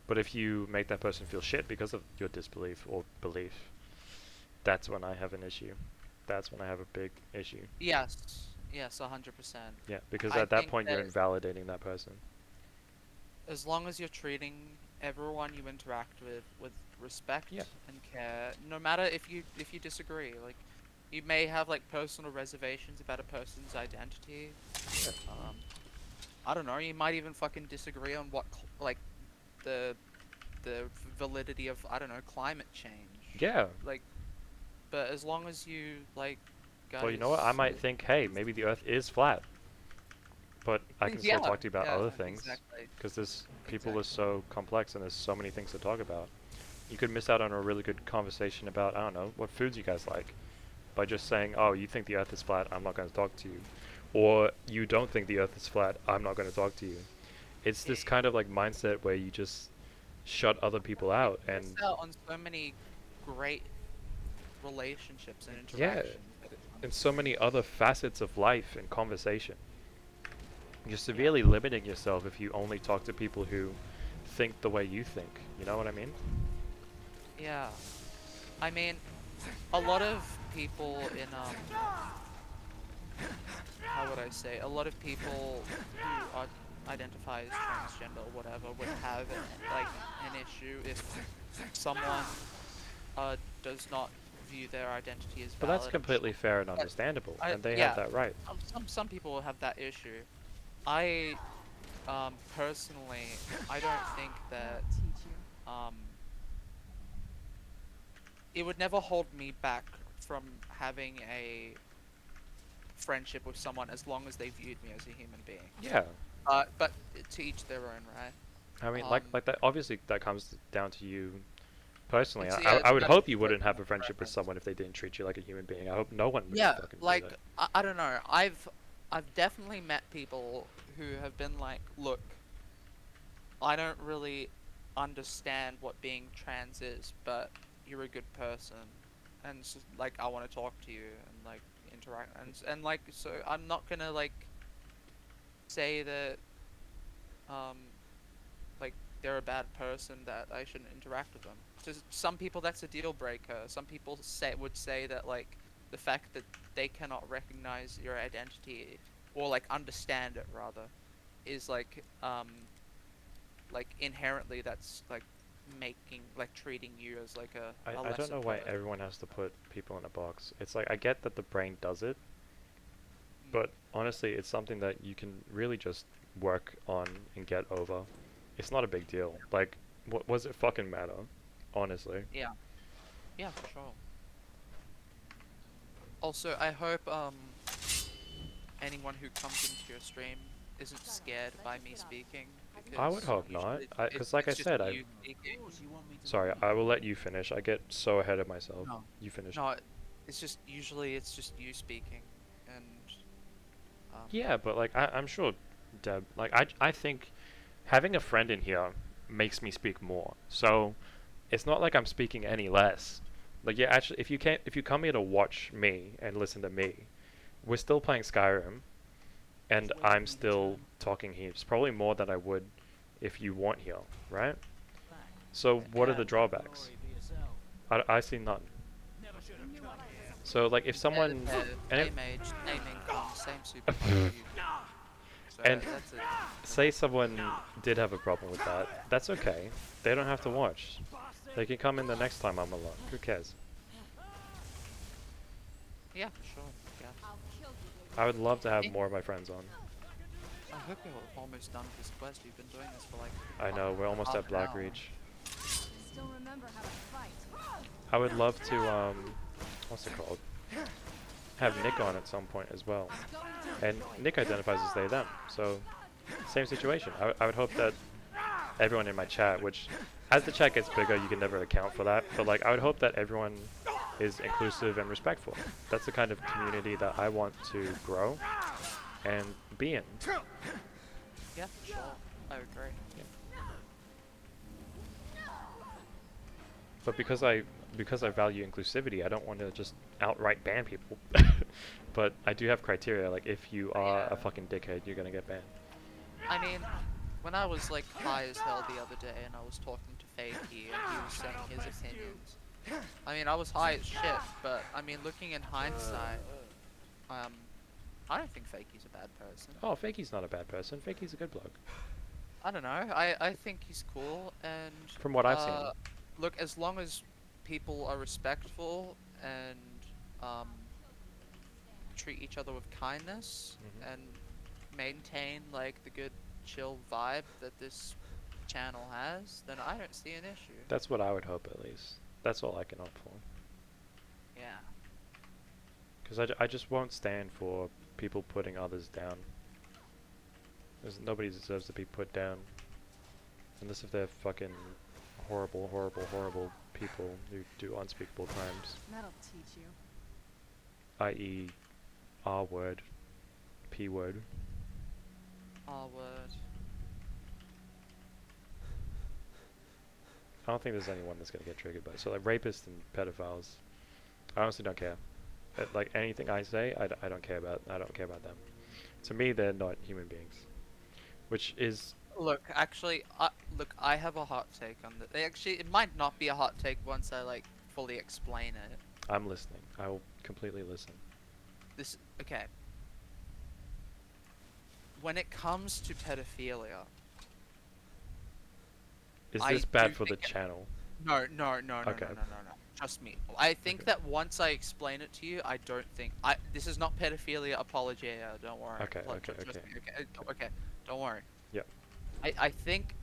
But if you make that person feel shit because of your disbelief or belief, that's when I have an issue. That's when I have a big issue. Yes. Yes, 100%. Yeah, because I at that think point you're that invalidating that person. as long as you're treating everyone you interact with Yeah. respect and care, no matter if you disagree, like you may have like personal reservations about a person's identity. Yeah. Um, I don't know. You might even fucking disagree on like the validity of, I don't know, climate change. Yeah. Like, but as long as you like Well, you know what? I guys, might think, hey, maybe the Earth is flat, but I can still yeah, talk to you about yeah, other things exactly, because this people are exactly. so complex and there's so many things to talk about. You could miss out on a really good conversation about, I don't know, what foods you guys like by just saying, oh, you think the Earth is flat, I'm not going to talk to you. Or you don't think the Earth is flat, I'm not going to talk to you. It's this It, kind of like mindset where you just shut other people you out miss and out on so many great relationships and yeah, interactions that come and so from. many other facets of life and conversation. You're Yeah, severely limiting yourself if you only talk to people who think the way you think. You know what I mean? yeah. I mean, a lot of people in how would I say? A lot of people who are identify as transgender or whatever would have like an issue if someone does not view their identity as But that's valid. I'm completely sure. fair and But understandable, I and they have yeah, that right. some people will have that issue. I personally I don't think that I'll teach you. um it would never hold me back from having a friendship with someone as long as they viewed me as a human being. Yeah. But to each their own, right? I mean, Um, like that. Obviously, that comes down to you personally. it's yeah, I it's would down to hope you wouldn't have personal a friendship with preference. someone if they didn't treat you like a human being. I hope no one would Yeah, fucking do like that. I don't know. I've definitely met people who have been like, look, I don't really understand what being trans is, but you're a good person, and so, like I want to talk to you and like interact and like so I'm not gonna like say that um like they're a bad person that I shouldn't interact with them. To some people, that's a deal breaker. Some people would say that like the fact that they cannot recognize your identity or like understand it rather is like inherently that's like making like treating you as like a I don't lesser know why person. everyone has to put people in a box. It's like I get that the brain does it, Mm. but honestly, it's something that you can really just work on and get over. It's not a big deal. Like, what does it fucking matter? Honestly. Yeah, yeah, for sure. Also, I hope anyone who comes into your stream isn't scared by me speaking I would because hope not. usually Because, like I it's just said, you speaking. sorry, I will let you finish. I get so ahead of myself. No, You finish. no. It's just usually it's just you speaking, and Yeah, but like I'm sure, Deb. Like I think having a friend in here makes me speak more. So it's not like I'm speaking any less. Like yeah, actually, if you come here to watch me and listen to me, we're still playing Skyrim, and I'm still talking heaps, probably more than I would if you weren't here, right? So what are yeah, the drawbacks? I see none. So like if someone they're and same age, same income, same supercomputer. So and that's it. say someone did have a problem with that, that's okay. They don't have to watch. They can come in the next time I'm alone. Who cares? Yeah, for sure. Yeah. I'll kill you, I would love to have Eh, more of my friends on. I hope you're almost done with this quest. You've been doing this for like I know, we're almost half at an hour. Blackreach. I still remember how to fight. I would love to, what's it called? Have Nick on at some point as well. And Nick identifies as they, them. So, same situation. I would hope that everyone in my chat, which, as the chat gets bigger, you can never account for that. But, like, I would hope that everyone is inclusive and respectful. That's the kind of community that I want to grow and be in. Yeah, for sure. I agree. But because I value inclusivity, I don't want to just outright ban people. But I do have criteria. Like if you are a Yeah. fucking dickhead, you're gonna get banned. I mean, when I was like high as hell the other day and I was talking to Fakey and he was saying his opinions. I mean, I was high as shit, but I mean, looking in hindsight, um, I don't think Fakey's a bad person. Oh, Fakey's not a bad person. Fakey's a good bloke. I don't know. I think he's cool and From what I've seen. look, as long as people are respectful and um treat each other with kindness Mhm. and maintain like the good chill vibe that this channel has, then I don't see an issue. That's what I would hope at least. That's all I can hope for. Yeah. Because I just won't stand for people putting others down. Because nobody deserves to be put down. Unless if they're fucking horrible, horrible, horrible people who do unspeakable crimes. That'll teach you. I.e. R word. P word. R word. I don't think there's anyone that's gonna get triggered by it. So like rapists and pedophiles, I honestly don't care. Like anything I say, I don't care about. I don't care about them. To me, they're not human beings. Which is Look, actually, look, I have a hot take on that. Actually, it might not be a hot take once I like fully explain it. I'm listening. I will completely listen. Okay. When it comes to pedophilia, Is I this bad do for the think it- channel? no, no, no, no, Okay. no, no, no, no. Trust me. I think Okay. that once I explain it to you, I don't think this is not pedophilia apologia. Don't worry. Okay, okay, Trust okay. me. Okay, okay. Don't worry. Yep. I think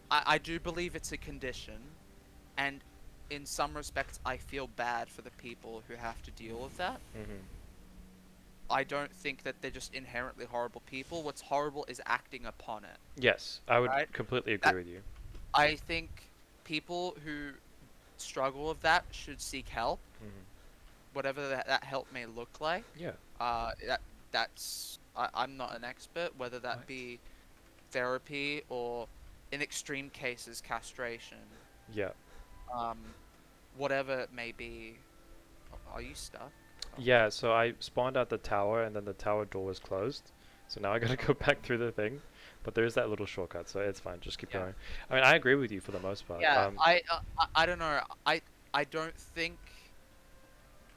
I do believe it's a condition, and in some respects, I feel bad for the people who have to deal with that. Mm-hmm. I don't think that they're just inherently horrible people. What's horrible is acting upon it. Yes, I would Right. completely agree That- with you. I think people who struggle with that should seek help, Mm-hmm. whatever that help may look like. Yeah. I'm not an expert, whether that Right. be therapy or, in extreme cases, castration. Yeah. Whatever it may be. Are you stuck? Yeah, so I spawned out the tower and then the tower door was closed. So now I gotta go back through the thing. But there is that little shortcut, so it's fine. Just keep Yeah. going. I mean, I agree with you for the most part. Yeah, I don't know. I don't think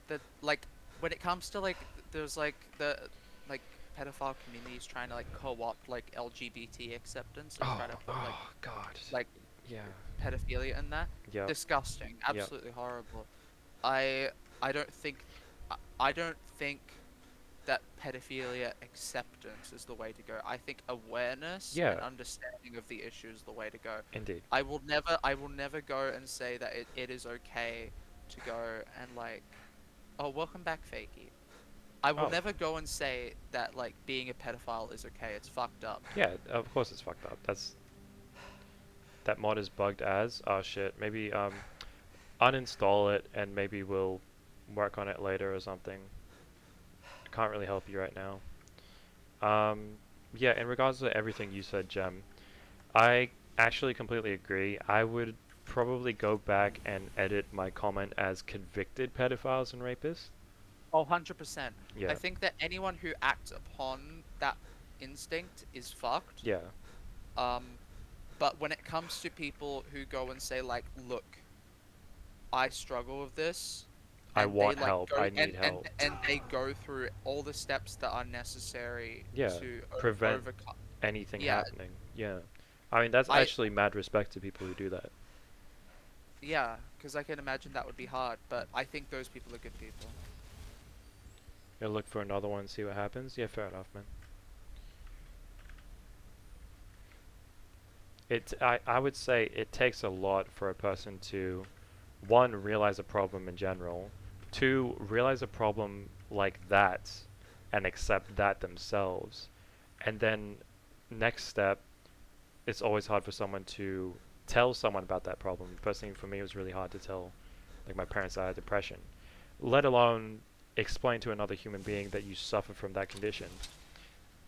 that like when it comes to like there's like the like pedophile communities trying to like co-opt like LGBT acceptance and try to put God. like Yeah. pedophilia in that. Yeah. Disgusting. Absolutely horrible. I I don't think I don't think that pedophilia acceptance is the way to go. I think awareness Yeah. and understanding of the issue is the way to go. Indeed. I will never go and say that it is okay to go and like, oh, welcome back, Fakey. I will Oh. never go and say that like being a pedophile is okay. It's fucked up. Yeah, of course it's fucked up. That mod is bugged as. Oh shit. Maybe uninstall it and maybe we'll work on it later or something. I can't really help you right now. Um, yeah, in regards to everything you said, Jem, I actually completely agree. I would probably go back and edit my comment as convicted pedophiles and rapists. Oh, 100%. I Yeah, think that anyone who acts upon that instinct is fucked. yeah. Um, but when it comes to people who go and say like, "Look, I struggle with this," I and they want like help. go I need help. and they go through all the steps that are necessary Yeah, to prevent overcome. anything Yeah, happening. Yeah. I mean, that's I actually mad respect to people who do that. yeah, because I can imagine that would be hard, but I think those people are good people. You'll look for another one, see what happens. Yeah, fair enough, man. I would say it takes a lot for a person to, one, realize a problem in general, two, realize a problem like that and accept that themselves. And then, next step, it's always hard for someone to tell someone about that problem. Personally, for me, it was really hard to tell, like, my parents that I had depression, let alone explain to another human being that you suffer from that condition.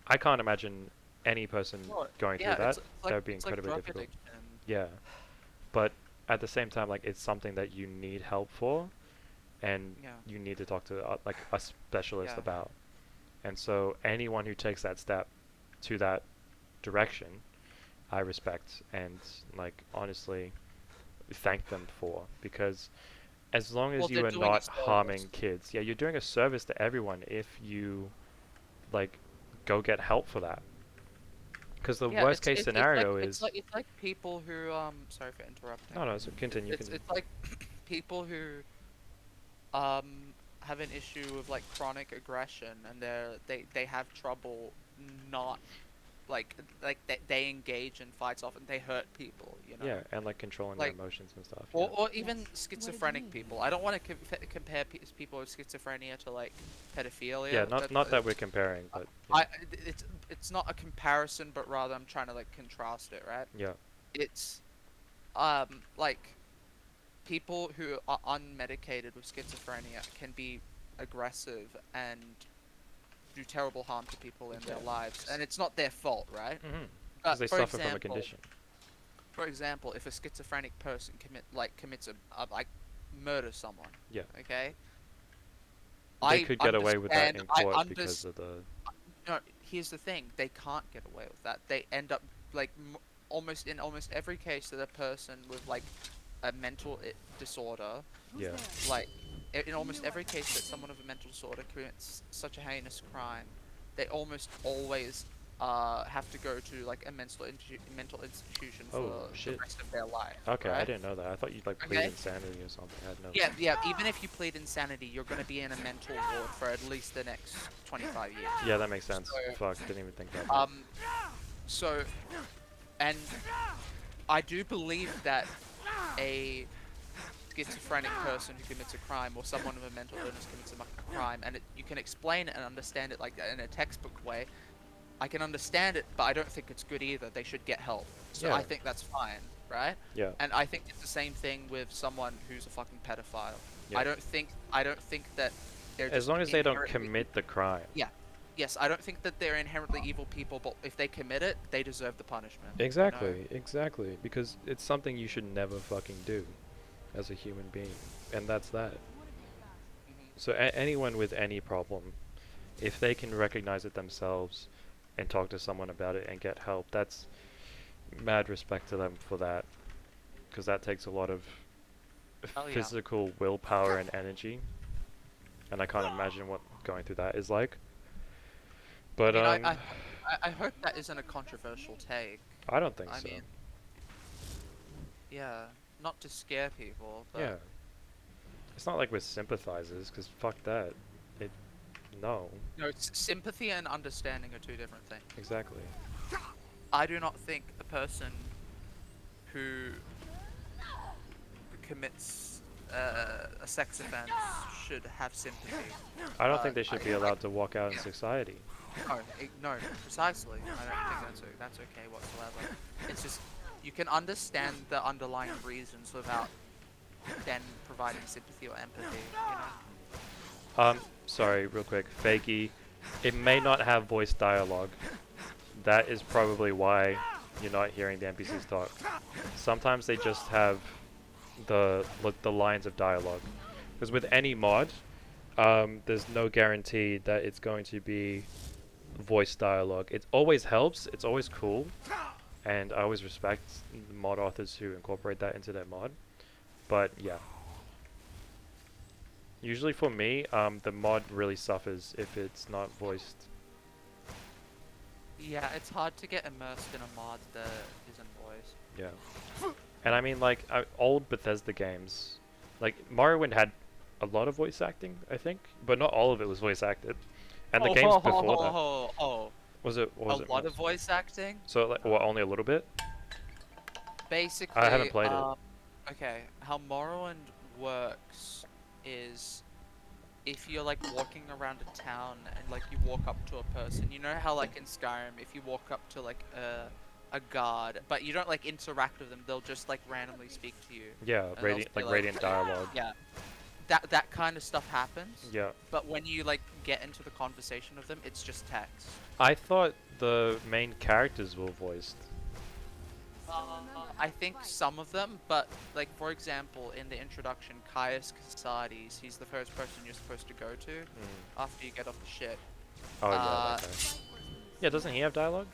I can't imagine any person Well, going through yeah, that. That would be it's like incredibly drug difficult. addiction. Yeah, but at the same time, like, it's something that you need help for, and Yeah, you need to talk to like a specialist yeah. about. And so anyone who takes that step to that direction, I respect and, like, honestly thank them for, because as long Well, as you they're are doing a not harming service. kids, yeah, you're doing a service to everyone if you, like, go get help for that. Because the Yeah, worst case scenario is, it's like people who sorry for interrupting. no, no, so continue, continue. It's like people who have an issue with like chronic aggression and they have trouble not they engage in fights often, they hurt people, you know, Yeah, and like controlling their like emotions and stuff. Yeah. or even Yes. What did you schizophrenic mean? people. I don't want to compare people with schizophrenia to like Yeah, pedophilia. not that we're comparing, but yeah. I it's not a comparison, but rather I'm trying to like contrast it, right? Yeah. It's like people who are unmedicated with schizophrenia can be aggressive and do terrible harm to people in their Yeah. lives, and it's not their fault, right? Mhm. Because But they suffer from a condition. for example, if a schizophrenic person commits a like murder someone, Yeah. okay, They I could get away with that understand. in I court because understand. of the. No, here's the thing: they can't get away with that. They end up like almost every case that a person with like a mental disorder, Who's Yeah. there? like in almost every case that someone with a mental disorder commits such a heinous crime, they almost always have to go to like a mental institution Oh for the shit. rest of their life, Okay, I right? didn't know that. I thought you'd like plead Okay. insanity or something. I had no. Yeah, yeah. Even if you plead insanity, you're going to be in a mental ward for at least the next 25 years. Yeah, that makes sense. So, Fuck, didn't even think about that. so, and I do believe that a schizophrenic person who commits a crime or someone with a mental illness commits a crime, and you can explain it and understand it like that in a textbook way. I can understand it, but I don't think it's good either. They should get help. So Yeah. I think that's fine, right? Yeah. And I think it's the same thing with someone who's a fucking pedophile. Yeah. I don't think that they're As just long as they don't inherently. commit the crime. Yeah. Yes, I don't think that they're inherently evil people, but if they commit it, they deserve the punishment. Exactly, exactly. Because it's something you should never fucking do as a human being. And that's that. So anyone with any problem, if they can recognize it themselves and talk to someone about it and get help, that's mad respect to them for that. Because that takes a lot of Oh, yeah. physical willpower and energy. And I can't imagine what going through that is like. But I mean, I hope that isn't a controversial take. I don't think I so. mean, yeah, not to scare people, but Yeah. It's not like we're sympathizers, because fuck that. It, no. no, sympathy and understanding are two different things. Exactly. I do not think a person who commits a sex offense should have sympathy. I don't think they should be allowed to walk out in yeah. society. No, precisely. I don't think that's okay whatsoever. It's just you can understand the underlying reasons without then providing sympathy or empathy. You know? Sorry, real quick. Fakey, it may not have voice dialogue. That is probably why you're not hearing the NPCs talk. Sometimes they just have the lines of dialogue. Because with any mod, there's no guarantee that it's going to be voice dialogue. It always helps. It's always cool, and I always respect mod authors who incorporate that into their mod. But yeah, usually for me, the mod really suffers if it's not voiced. Yeah, it's hard to get immersed in a mod that isn't voiced. Yeah, and I mean like old Bethesda games, like Morrowind had a lot of voice acting, I think, but not all of it was voice acted. And the games before that, was it? A Was it lot of most? voice acting. So like, what? Only a little bit? I haven't Basically, played it. okay, how Morrowind works is if you're like walking around a town and like you walk up to a person, you know how like in Skyrim, if you walk up to like a guard, but you don't like interact with them, they'll just like randomly speak to you. Yeah, And they'll radiant say, like radiant dialogue. Yeah, that kind of stuff happens. Yeah. But when you like get into the conversation with them, it's just text. I thought the main characters were voiced. I think some of them, but like for example, in the introduction, Caius Casades, he's the first person you're supposed to go to Mm. after you get off the ship. Oh yeah, Uh, that guy. Yeah, doesn't he have dialogue?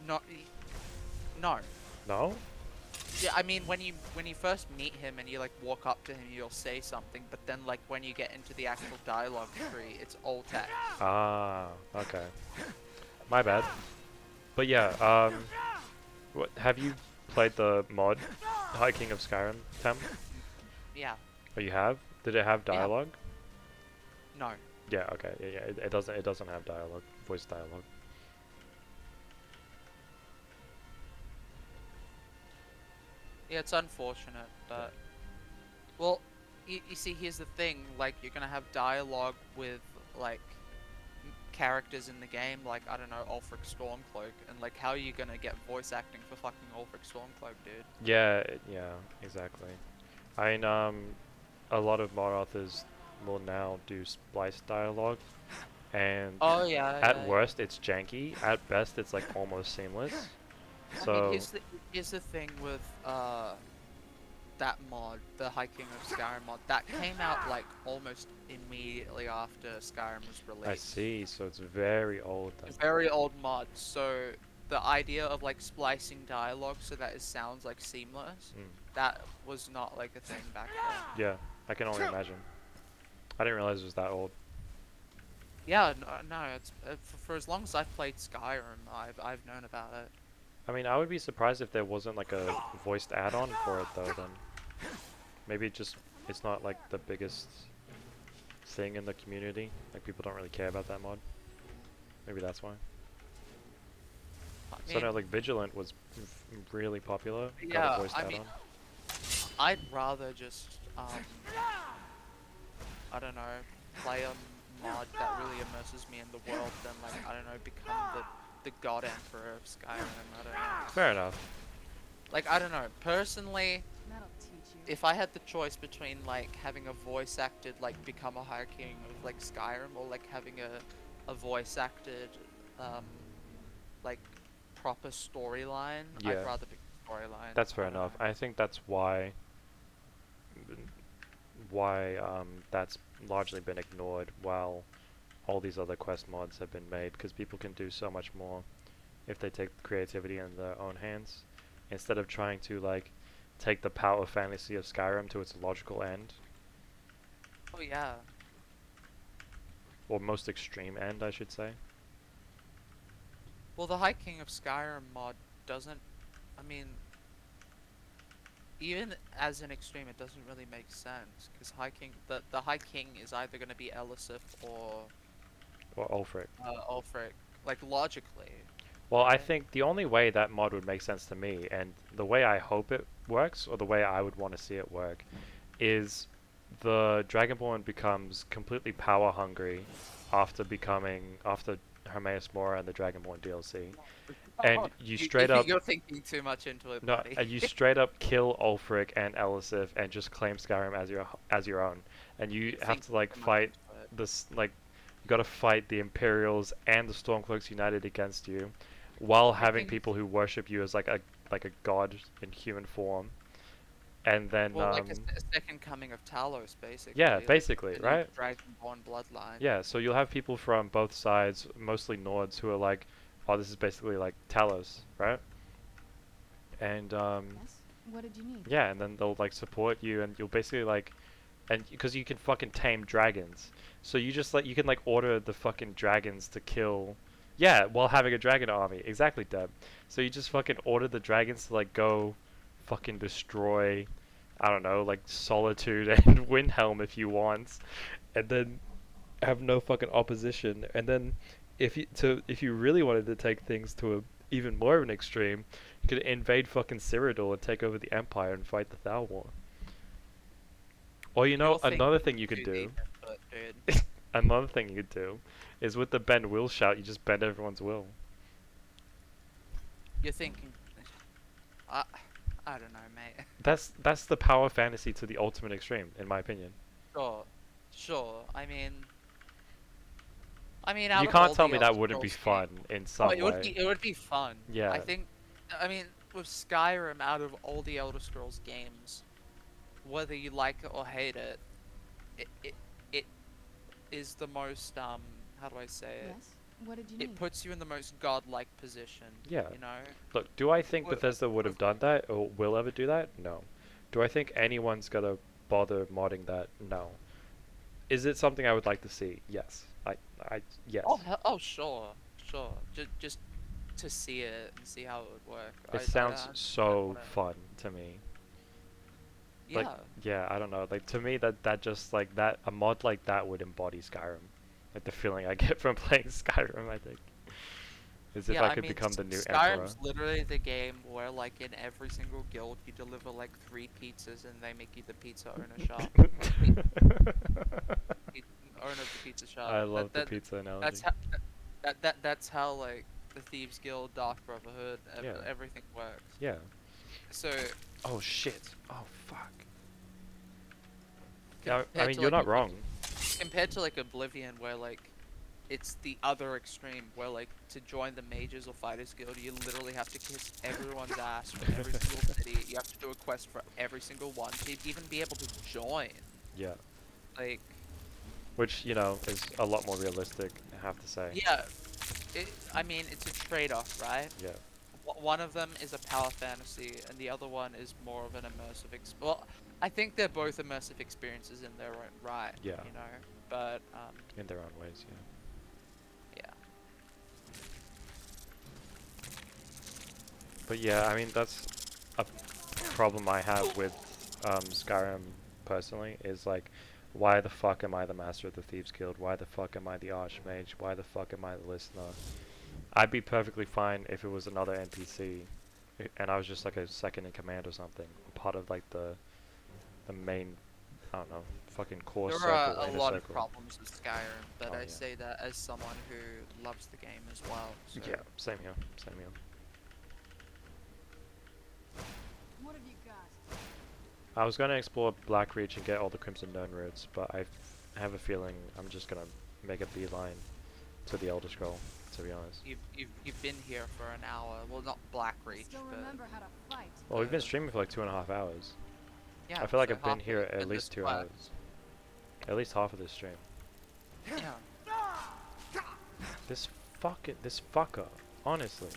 Not, no. No? Yeah, I mean when you first meet him and you like walk up to him, you'll say something, but then like when you get into the actual dialogue tree, it's all text. Ah, okay. My bad. But yeah, what have you played the mod Hiking of Skyrim, Tem? Yeah. Oh, you have? Did it have Yeah. dialogue? No. Yeah, okay. Yeah, it doesn't have dialogue, voice dialogue. Yeah, it's unfortunate, but well, you see, here's the thing: like, you're gonna have dialogue with like characters in the game, like I don't know, Ulfric Stormcloak, and like, how are you gonna get voice acting for fucking Ulfric Stormcloak, dude? Yeah, yeah, exactly. I mean, a lot of mod authors will now do splice dialogue, and Oh yeah. at Yeah, worst it's janky. At best it's like almost seamless. I mean, So here's the thing with that mod, the Hiking of Skyrim mod, that came out like almost immediately after Skyrim was released. I see. So it's very old then. A very old mod, so the idea of like splicing dialogue so that it sounds like seamless, Mm. that was not like a thing back then. Yeah, I can only imagine. I didn't realize it was that old. Yeah, no, it's for as long as I've played Skyrim, I've known about it. I mean, I would be surprised if there wasn't like a voiced add-on for it though. Then maybe it's not like the biggest thing in the community. Like people don't really care about that mod. Maybe that's why. I So no, mean, like Vigilant was really popular. Got yeah, a voiced I add-on. mean, I'd rather just I don't know, play a mod that really immerses me in the world than like I don't know, become the god emperor of Skyrim. I don't know. Fair enough. Like I don't know, personally, That'll teach you. if I had the choice between like having a voice acted like become a High King of like Skyrim or like having a voice acted like proper storyline, Yeah. I'd rather pick storyline. That's fair I don't enough. know. I think that's why that's largely been ignored while all these other quest mods have been made, because people can do so much more if they take creativity in their own hands instead of trying to like take the power fantasy of Skyrim to its logical end, Oh yeah. or most extreme end, I should say. Well, the High King of Skyrim mod doesn't. I mean, even as an extreme, it doesn't really make sense because the High King is either going to be Elisif or Or Ulfric. Ulfric. Like logically. Well, I right? think the only way that mod would make sense to me, and the way I hope it works, or the way I would want to see it work, is the Dragonborn becomes completely power hungry after Hermaeus Mora and the Dragonborn DLC, and you straight up You're thinking too much into it, no, buddy. and you straight up kill Ulfric and Elisif and just claim Skyrim as your own. and you have think to like too much fight into it. this like you got to fight the Imperials and the Stormcloaks united against you, while I having think, people who worship you as like a god in human form, and then well, like a second coming of Talos, yeah, basically, like basically, the new right? Dragonborn bloodline. Yeah, so you'll have people from both sides, mostly Nords, who are like, oh, this is basically like Talos, right? And Yes? What did you need? yeah, and then they'll like support you, and you'll basically like, and because you can fucking tame dragons, so you just like you can like order the fucking dragons to kill, yeah, while having a dragon army. Exactly, Deb. So you just fucking order the dragons to like go, fucking destroy, I don't know, like Solitude and Windhelm if you want, and then have no fucking opposition. And then if you really wanted to take things to a even more of an extreme, you could invade fucking Cyrodiil and take over the Empire and fight the Thal War. Or you know, You're another thinking thing you could too do, deep into it, dude. another thing you could do, is with the bend will shout, you just bend everyone's will. You're thinking, I, I don't know, mate. That's the power fantasy to the ultimate extreme, in my opinion. Sure, sure. I mean, You out of can't all tell the me Elder that wouldn't be Scrolls games, fun in oh, some way. it would be fun. I Yeah, think, I mean, with Skyrim, out of all the Elder Scrolls games, whether you like it or hate it, it is the most how do I say it? Yes? What did you It need? puts you in the most godlike position. yeah. You know. Look, do I think With, Bethesda would have with done that or will ever do that? No. Do I think anyone's gonna bother modding that? No. Is it something I would like to see? Yes. Yes. oh sure, sure. Just to see it and see how it would work. It I sounds 100% so wanna. fun to me. Like, Yeah. yeah, I don't know. Like to me, that just like that a mod like that would embody Skyrim. Like the feeling I get from playing Skyrim, I think, is if Yeah, I I could mean, become the new emperor. Skyrim's literally the game where, like, in every single guild, you deliver like 3 pizzas, and they make you the pizza owner shop. Pe- Owner of the pizza shop. I love the pizza That's analogy. how that's how like the Thieves Guild, Dark Brotherhood, Yeah. everything works. Yeah. So Oh shit. Oh fuck. Yeah, I compared mean to you're like not wrong. compared to like Oblivion, where like it's the other extreme, where like to join the Mages or Fighters Guild, you literally have to kiss everyone's ass for every single city. You have to do a quest for every single one to even be able to join. Yeah. Like, Which, you know, is a lot more realistic, I have to say. yeah, I mean, it's a trade-off, right? Yeah. One of them is a power fantasy, and the other one is more of an immersive. Well, I think they're both immersive experiences in their own right. Yeah. You know, but In their own ways, yeah. yeah. But yeah, I mean that's a problem I have with Skyrim personally is like, why the fuck am I the Master of the Thieves Guild? Why the fuck am I the Archmage? Why the fuck am I the Listener? I'd be perfectly fine if it was another NPC, and I was just like a second in command or something, part of like the main, I don't know, fucking core There circle, are a inner lot of circle. problems with Skyrim, but Oh, I yeah. say that as someone who loves the game as well. So. Yeah, same here, same here. What have you got? I was gonna explore Blackreach and get all the Crimson Known roots, but I have a feeling I'm just gonna make a beeline to the Elder Scroll, to be honest. You've been here for an hour. Well, not Blackreach, Still but remember how to fight. Well, we've been streaming for like 2.5 hours. yeah. I feel like so I've been halfway here at through least this 2 quest. hours. At least half of this stream. Yeah. This fucker, honestly.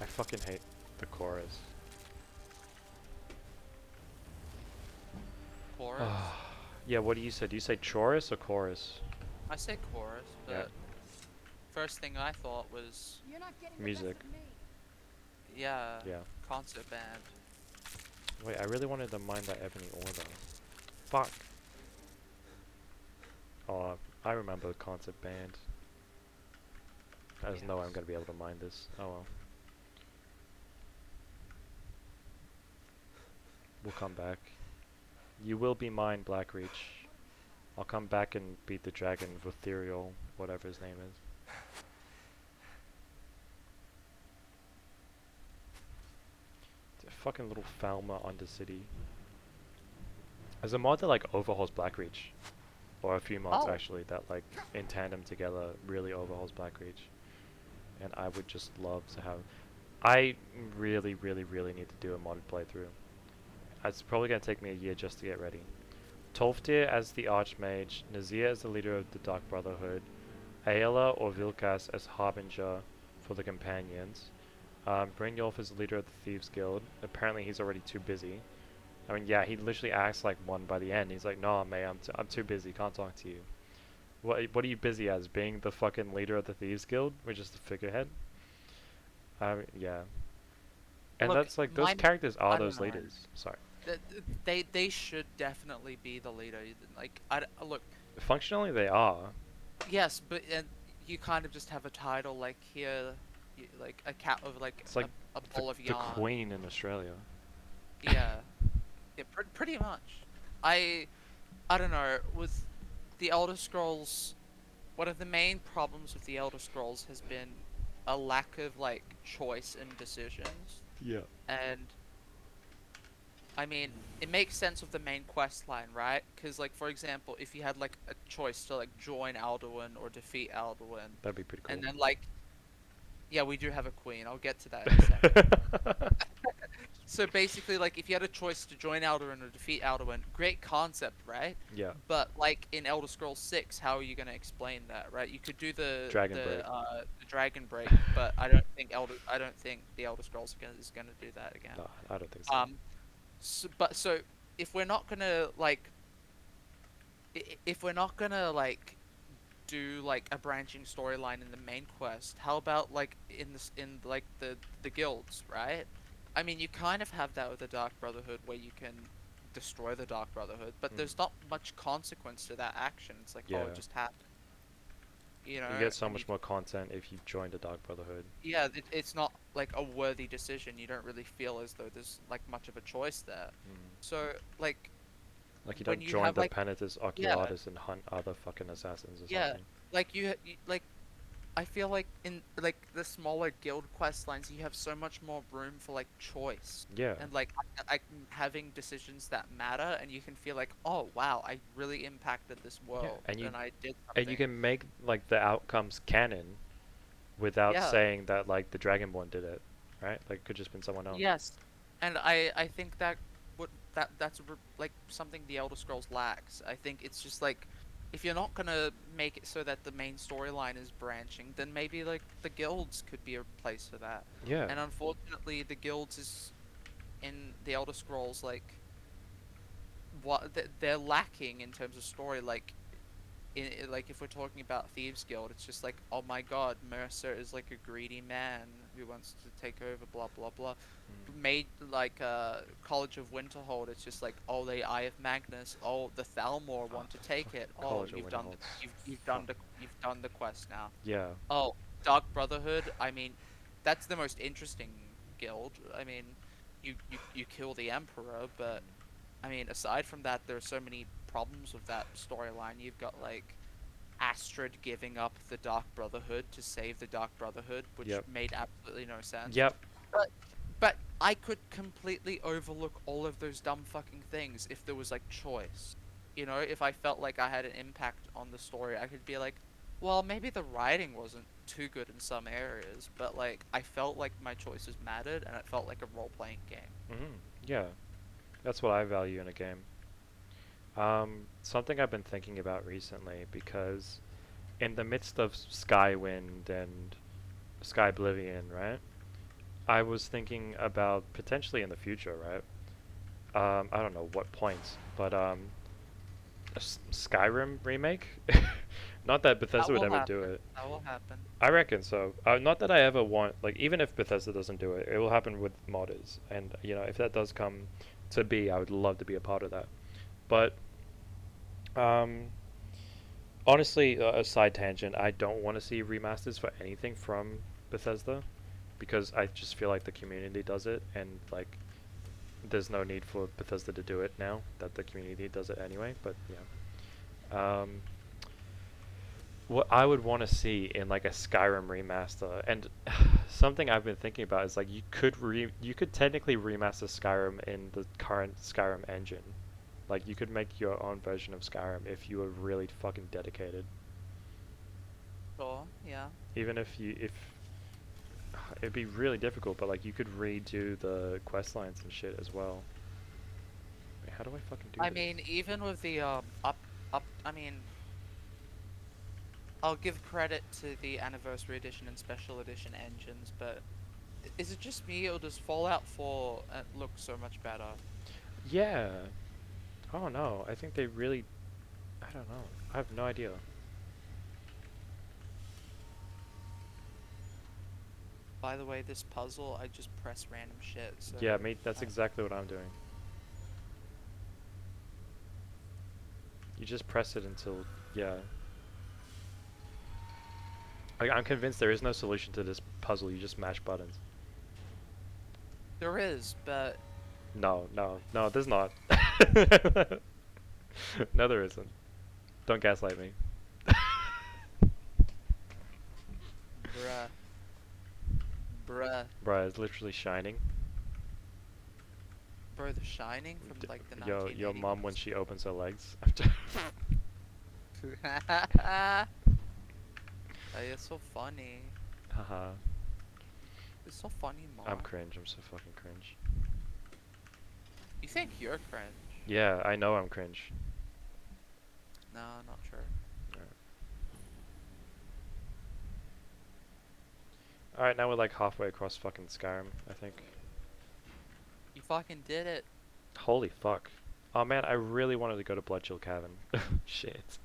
I fucking hate the chorus. Chorus. Yeah, what do you say? Do you say chorus or chorus? I say chorus, but Yeah. first thing I thought was You're not getting Music. the best of me. yeah, Yeah. concert band. Wait, I really wanted to mine that ebony ore though. Fuck. Oh, I remember the concert band. There's no way I'm Yes. gonna be able to mine this. Oh well. We'll come back. You will be mine, Blackreach. I'll come back and beat the dragon Vutherial, whatever his name is. The fucking little Falmer Undercity. There's a mod that like overhauls Blackreach, or a few mods Oh, actually that like in tandem together really overhauls Blackreach, and I would just love to have. I really, really, really need to do a modded playthrough. It's probably gonna take me a year just to get ready. Tolfdir as the Archmage, Nazir as the leader of the Dark Brotherhood, Aela or Vilkas as Harbinger for the companions. Brynjolf is the leader of the Thieves Guild. Apparently he's already too busy. I mean, yeah, he literally acts like one by the end. He's like, "No, mate, I'm too busy. Can't talk to you." What are you busy as? Being the fucking leader of the Thieves Guild, which is the figurehead? Yeah. And look, that's like those mine. characters are I don't those know. leaders. Sorry. They should definitely be the leader. Like, look, Functionally, they are. yes, but you kind of just have a title like here, like a cat of like It's like a the ball of the yarn. Queen in Australia. Yeah, yeah, pretty much. I I don't know. With the Elder Scrolls, one of the main problems with the Elder Scrolls has been a lack of like choice and decisions. Yeah. And I mean, it makes sense with the main quest line, right? Because like for example, if you had like a choice to like join Alduin or defeat Alduin, That'd be pretty and cool. then like yeah, we do have a queen. I'll get to that in a second. So basically, like, if you had a choice to join Alduin or defeat Alduin, great concept, right? Yeah. But like in Elder Scrolls 6, how are you gonna explain that, right? You could do Dragon Break. the Dragon Break, but I don't think the Elder Scrolls is gonna do that again. No, I don't think so. Um, so if we're not gonna like if we're not gonna like do like a branching storyline in the main quest, how about like in like the guilds, right? I mean, you kind of have that with the Dark Brotherhood where you can destroy the Dark Brotherhood, but Mm. there's not much consequence to that action. It's like, oh, Yeah. it just happened, You get so and you much more content if you join the Dark Brotherhood. yeah, it's not like a worthy decision. You don't really feel as though there's like much of a choice there. Mm. So like Like you when don't you join have the like Penitus yeah, Oculatus and hunt other fucking assassins or yeah, something. like like I feel like in like the smaller guild quest lines, you have so much more room for like choice Yeah. and like having decisions that matter, and you can feel like, oh wow, I really impacted this Yeah. world, and I did And you something. can make like the outcomes canon without Yeah, saying that like the Dragonborn did it, right? Like it could just been someone else. yes, and I think that would that's like something the Elder Scrolls lacks. I think it's just like if you're not gonna make it so that the main storyline is branching, then maybe like the guilds could be a place for that. Yeah. And unfortunately, the guilds is in the Elder Scrolls like what they're lacking in terms of story. Like like if we're talking about Thieves Guild, it's just like, oh my God, Mercer is like a greedy man who wants to take over, blah blah blah. Mm. Made like College of Winterhold, it's just like, oh, the Eye of Magnus, oh, the Thalmor want to take it, oh, College of Winterholds. you've done the quest now. Yeah. Oh, Dark Brotherhood, I mean, that's the most interesting guild. I mean, you kill the Emperor, but I mean, aside from that, there are so many problems with that storyline. You've got like Astrid giving up the Dark Brotherhood to save the Dark Brotherhood, which Yep. made absolutely no sense. Yep. But but I could completely overlook all of those dumb fucking things if there was like choice. If I felt like I had an impact on the story, I could be like, well, maybe the writing wasn't too good in some areas, but like I felt like my choices mattered and it felt like a role-playing game. Mhm. Yeah. That's what I value in a game. Something I've been thinking about recently because in the midst of Skywind and Skyblivion, right? I was thinking about potentially in the future, right? I don't know what points, but a Skyrim remake. Not that Bethesda That would will ever do happen. it. That will happen. I reckon so. Not that I ever want, like, even if Bethesda doesn't do it, it will happen with modders. And, if that does come to be, I would love to be a part of that. But, um, honestly, a side tangent, I don't want to see remasters for anything from Bethesda because I just feel like the community does it, and, like, there's no need for Bethesda to do it now that the community does it anyway. But, yeah. What I would want to see in like a Skyrim remaster, and something I've been thinking about is like you could technically remaster Skyrim in the current Skyrim engine, Like, you could make your own version of Skyrim if you were really fucking dedicated. Sure, yeah. Even if it'd be really difficult, but like you could redo the quest lines and shit as well. Wait, how do I fucking do I this? mean, even with the I mean, I'll give credit to the Anniversary Edition and Special Edition engines, but is it just me or does Fallout 4 look so much better? Yeah. Oh no, I think they really. I don't know. I have no idea. By the way, this puzzle, I just press random shit, so... Yeah, mate, that's I- exactly what I'm doing. You just press it until, yeah. Like, I'm convinced there is no solution to this puzzle. You just mash buttons. There is, but... No, no, no, there's not. No, there isn't. Don't gaslight me. Bruh. Bruh. Bruh, it's literally shining. Bro, The Shining from, like, the Your 1980s. mom when she opens her legs. Oh, you're so funny. Haha. It's so funny, mom. I'm cringe. I'm so fucking cringe. You think you're cringe? Yeah, I know I'm cringe. No, not sure. Alright, now we're like halfway across fucking Skyrim, I think. You fucking did it. Holy fuck. Oh man, I really wanted to go to Bloodchill Cavern. Shit.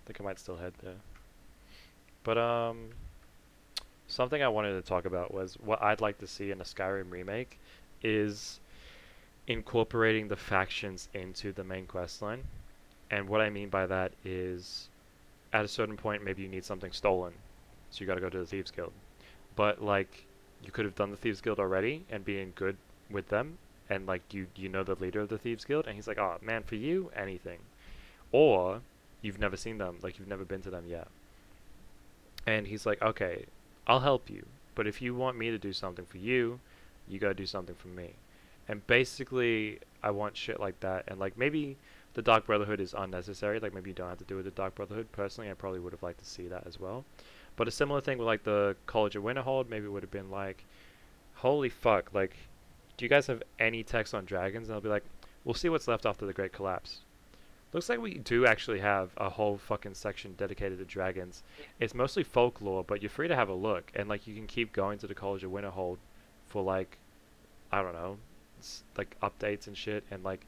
Think I might still head there. But something I wanted to talk about was what I'd like to see in a Skyrim remake is incorporating the factions into the main quest line. And what I mean by that is at a certain point maybe you need something stolen. So you gotta go to the Thieves Guild. But like you could have done the Thieves Guild already and being good with them and like you know the leader of the Thieves Guild and he's like, "Oh, man, for you, anything." Or you've never seen them, like you've never been to them yet. And he's like, "Okay, I'll help you, but if you want me to do something for you, you gotta do something for me." And basically, I want shit like that. And like maybe the Dark Brotherhood is unnecessary. Like maybe you don't have to do with the Dark Brotherhood. Personally, I probably would have liked to see that as well. But a similar thing with like the College of Winterhold, maybe it would have been like, "Holy fuck! Like, do you guys have any text on dragons?" And I'll be like, "We'll see what's left after the Great Collapse." Looks like we do actually have a whole fucking section dedicated to dragons. It's mostly folklore, but you're free to have a look, and like you can keep going to the College of Winterhold for like, I don't know, like updates and shit, and like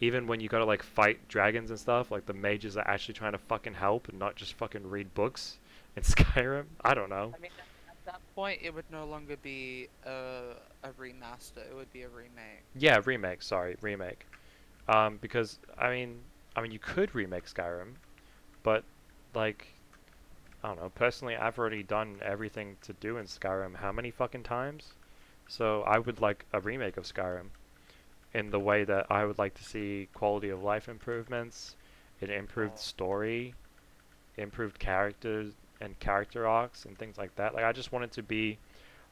even when you gotta like fight dragons and stuff, like the mages are actually trying to fucking help and not just fucking read books in Skyrim. I don't know. I mean, at that point, it would no longer be a remaster. It would be a remake. Yeah, remake. Sorry, remake. Because I mean, you could remake Skyrim, but like I don't know. Personally, I've already done everything to do in Skyrim how many fucking times? So I would like a remake of Skyrim in the way that I would like to see quality of life improvements, an improved Oh. story, improved characters and character arcs and things like that. Like I just want it to be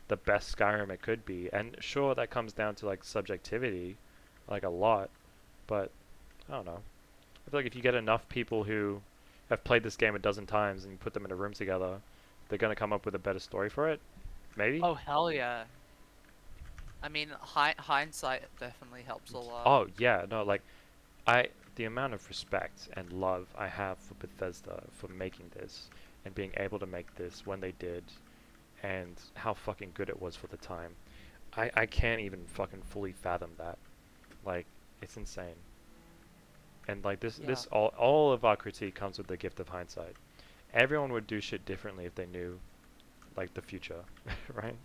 the best Skyrim it could be. And sure that comes down to like subjectivity, like a lot, but I don't know. I feel like if you get enough people who have played this game a dozen times and you put them in a room together, they're gonna come up with a better story for it. Maybe. Oh, hell yeah. I mean, hindsight definitely helps a lot. Oh yeah, no, like the amount of respect and love I have for Bethesda for making this and being able to make this when they did, and how fucking good it was for the time. I can't even fucking fully fathom that. Like it's insane. And like Yeah. this all of our critique comes with the gift of hindsight. Everyone would do shit differently if they knew like the future, right?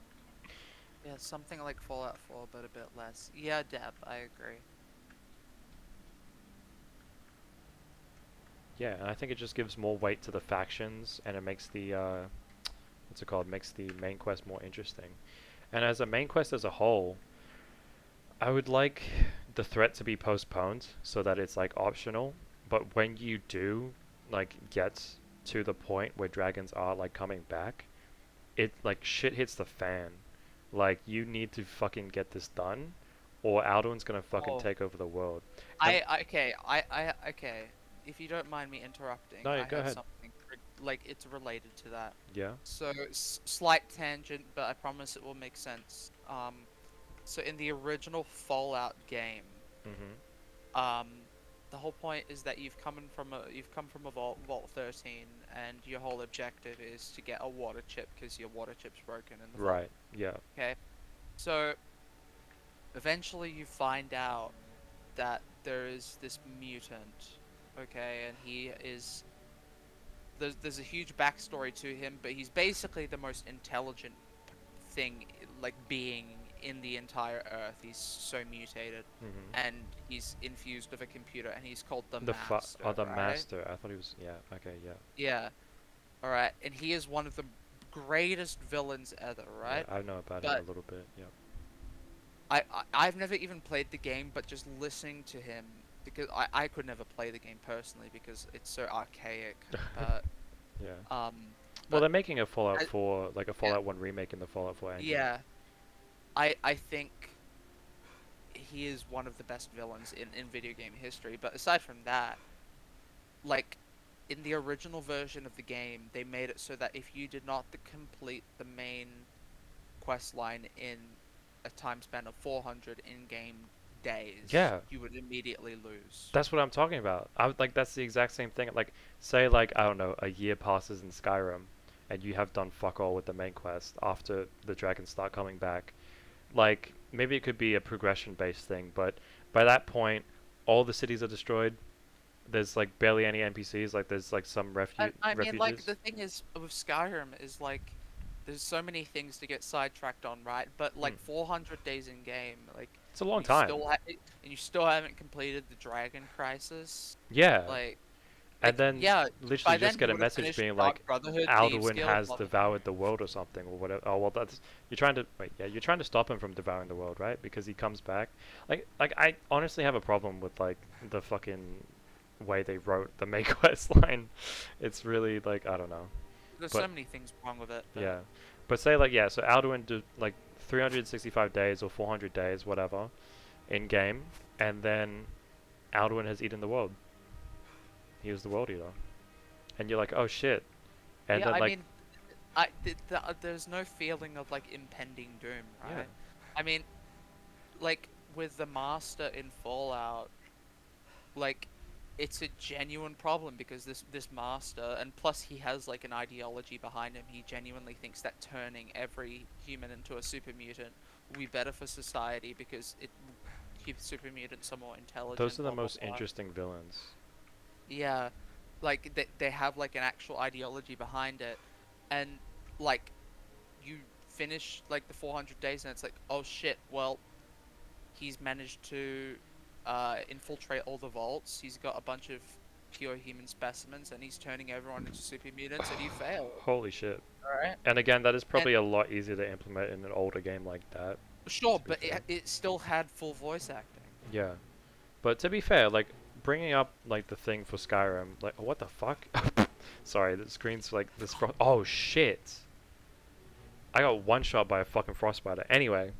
Yeah, something like Fallout 4, but a bit less. Yeah, Deb, I agree. Yeah, and I think it just gives more weight to the factions and it makes the what's it called? Makes the main quest more interesting. And as a main quest as a whole, I would like the threat to be postponed so that it's like optional, but when you do like get to the point where dragons are like coming back, it like shit hits the fan. Like you need to fucking get this done or Alduin's gonna fucking Oh, take over the world. And okay. If you don't mind me interrupting, no, I go have ahead. something like it's related to that. Yeah. So slight tangent, but I promise it will make sense. So in the original Fallout game, Mhm. um, the whole point is that you've come from a Vault 13, and your whole objective is to get a water chip because your water chip's broken in the vault. Right. Yeah. Okay, so eventually you find out that there is this mutant, okay, and he is there's a huge backstory to him, but he's basically the most intelligent thing, like being in the entire Earth. He's so mutated, Mhm. and he's infused with a computer, and he's called the Oh, Master, the right? master. I thought he was. Yeah. Okay. Yeah. Yeah, all right, and he is one of the greatest villains ever, Yeah. right? I know about him a But little bit. Yeah. I've never even played the game, but just listening to him, because I could never play the game personally because it's so archaic. But Yeah. um, Well, but they're making a Fallout I, 4, like a yeah, Fallout 1 remake in the Fallout 4 engine. yeah, I think he is one of the best villains in video game history. But aside from that, like in the original version of the game, they made it so that if you did not complete the main quest line in a time span of 400 in-game days, Yeah. you would immediately lose. That's what I'm talking about. I like that's the exact same thing. Like, say like I don't know, a year passes in Skyrim, and you have done fuck all with the main quest after the dragons start coming back. Like maybe it could be a progression-based thing, but by that point, all the cities are destroyed. There's like barely any NPCs. Like there's like some I mean, like, refuges. the thing is with Skyrim is like, there's so many things to get sidetracked on, right? But Hmm. like 400 days in game, like, It's a long you time. still and you still haven't completed the Dragon Crisis. Yeah. Like, And then yeah, literally by just then get you a would have message finished being Dark like Brotherhood, Thieves Alduin Guild, has devoured the world or something or whatever. Oh well, that's you're trying to wait. Yeah, you're trying to stop him from devouring the world, right? Because he comes back. Like I honestly have a problem with like the fucking way they wrote the main quest line. It's really like I don't know, there's so but many things wrong with it, but yeah, but say like yeah, so Alduin did like 365 days or 400 days, whatever, in game, and then Alduin has eaten the world. He was the world eater, and you're like, oh shit, and yeah, then I like mean, there's no feeling of like impending doom, yeah. right? I mean, like with the Master in Fallout, like it's a genuine problem because this master, and plus he has like an ideology behind him. He genuinely thinks that turning every human into a super mutant will be better for society because it keeps super mutants some more Those intelligent, are the blah blah most blah. interesting villains. Yeah, like they have like an actual ideology behind it, and like you finish like the 400 days and it's like, oh shit, well, he's managed to infiltrate all the vaults. He's got a bunch of pure human specimens, and he's turning everyone into super mutants, and you failed. Holy shit. All right. And again, that is And probably a lot easier to implement in an older game like that, sure, to be but fair. it still had full voice acting. Yeah. But to be fair, like, bringing up, like, the thing for Skyrim, like, what the fuck? Sorry, the screen's like this. Oh shit! I got one shot by a fucking frostbiter. Anyway,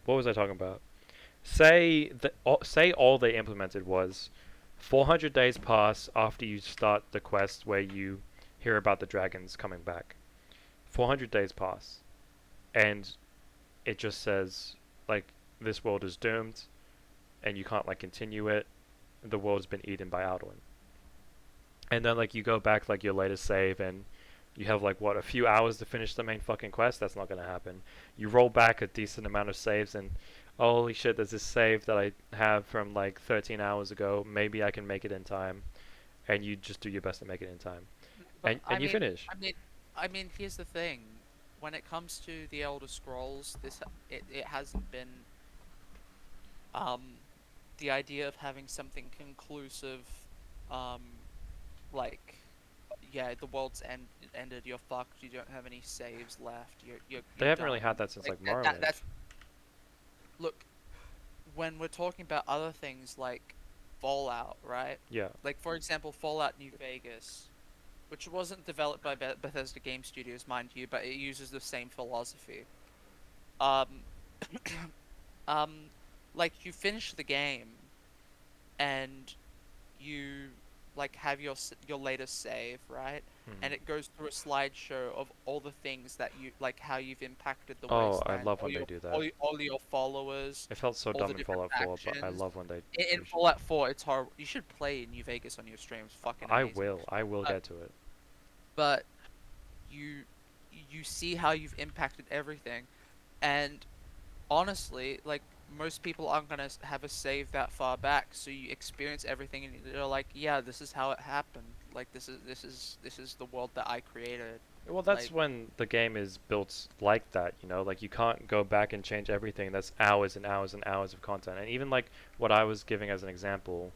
what was I talking about? Say all they implemented was 400 days pass after you start the quest where you hear about the dragons coming back. 400 days pass, and it just says like this world is doomed, and you can't like continue it. The world's been eaten by Alduin. And then like you go back like your latest save and you have like what a few hours to finish the main fucking quest. That's not gonna happen. You roll back a decent amount of saves and holy shit, there's this save that I have from like 13 hours ago. Maybe I can make it in time, and you just do your best to make it in time, But and you finish. I mean, here's the thing: when it comes to the Elder Scrolls, it hasn't been um the idea of having something conclusive, um, like, yeah, the world's ended. You're fucked. You don't have any saves left. They You're haven't really done. had that since Like like Morrowind. that's look, when we're talking about other things like Fallout, right? Yeah. Like for example, Fallout New Vegas, which wasn't developed by Bethesda Game Studios, mind you, but it uses the same philosophy. Um, um, like you finish the game and you like have your latest save, right? And Mhm. it goes through a slideshow of all the things that you like, how you've impacted the Oh, I wasteland, love when they do that. all your followers, It felt so all the dumb in different Fallout 4, but I factions. love when they In do shit. Fallout 4, it's horrible. You should play New Vegas on your stream. It's fucking amazing. I will But get to it. but you you see how you've impacted everything, and honestly, like most people aren't gonna have a save that far back, so you experience everything, and you're like, yeah, this is how it happened. Like this is the world that I created. Well, that's Like, when the game is built like that, you know? Like, you can't go back and change everything. That's hours and hours and hours of content. And even, like, what I was giving as an example,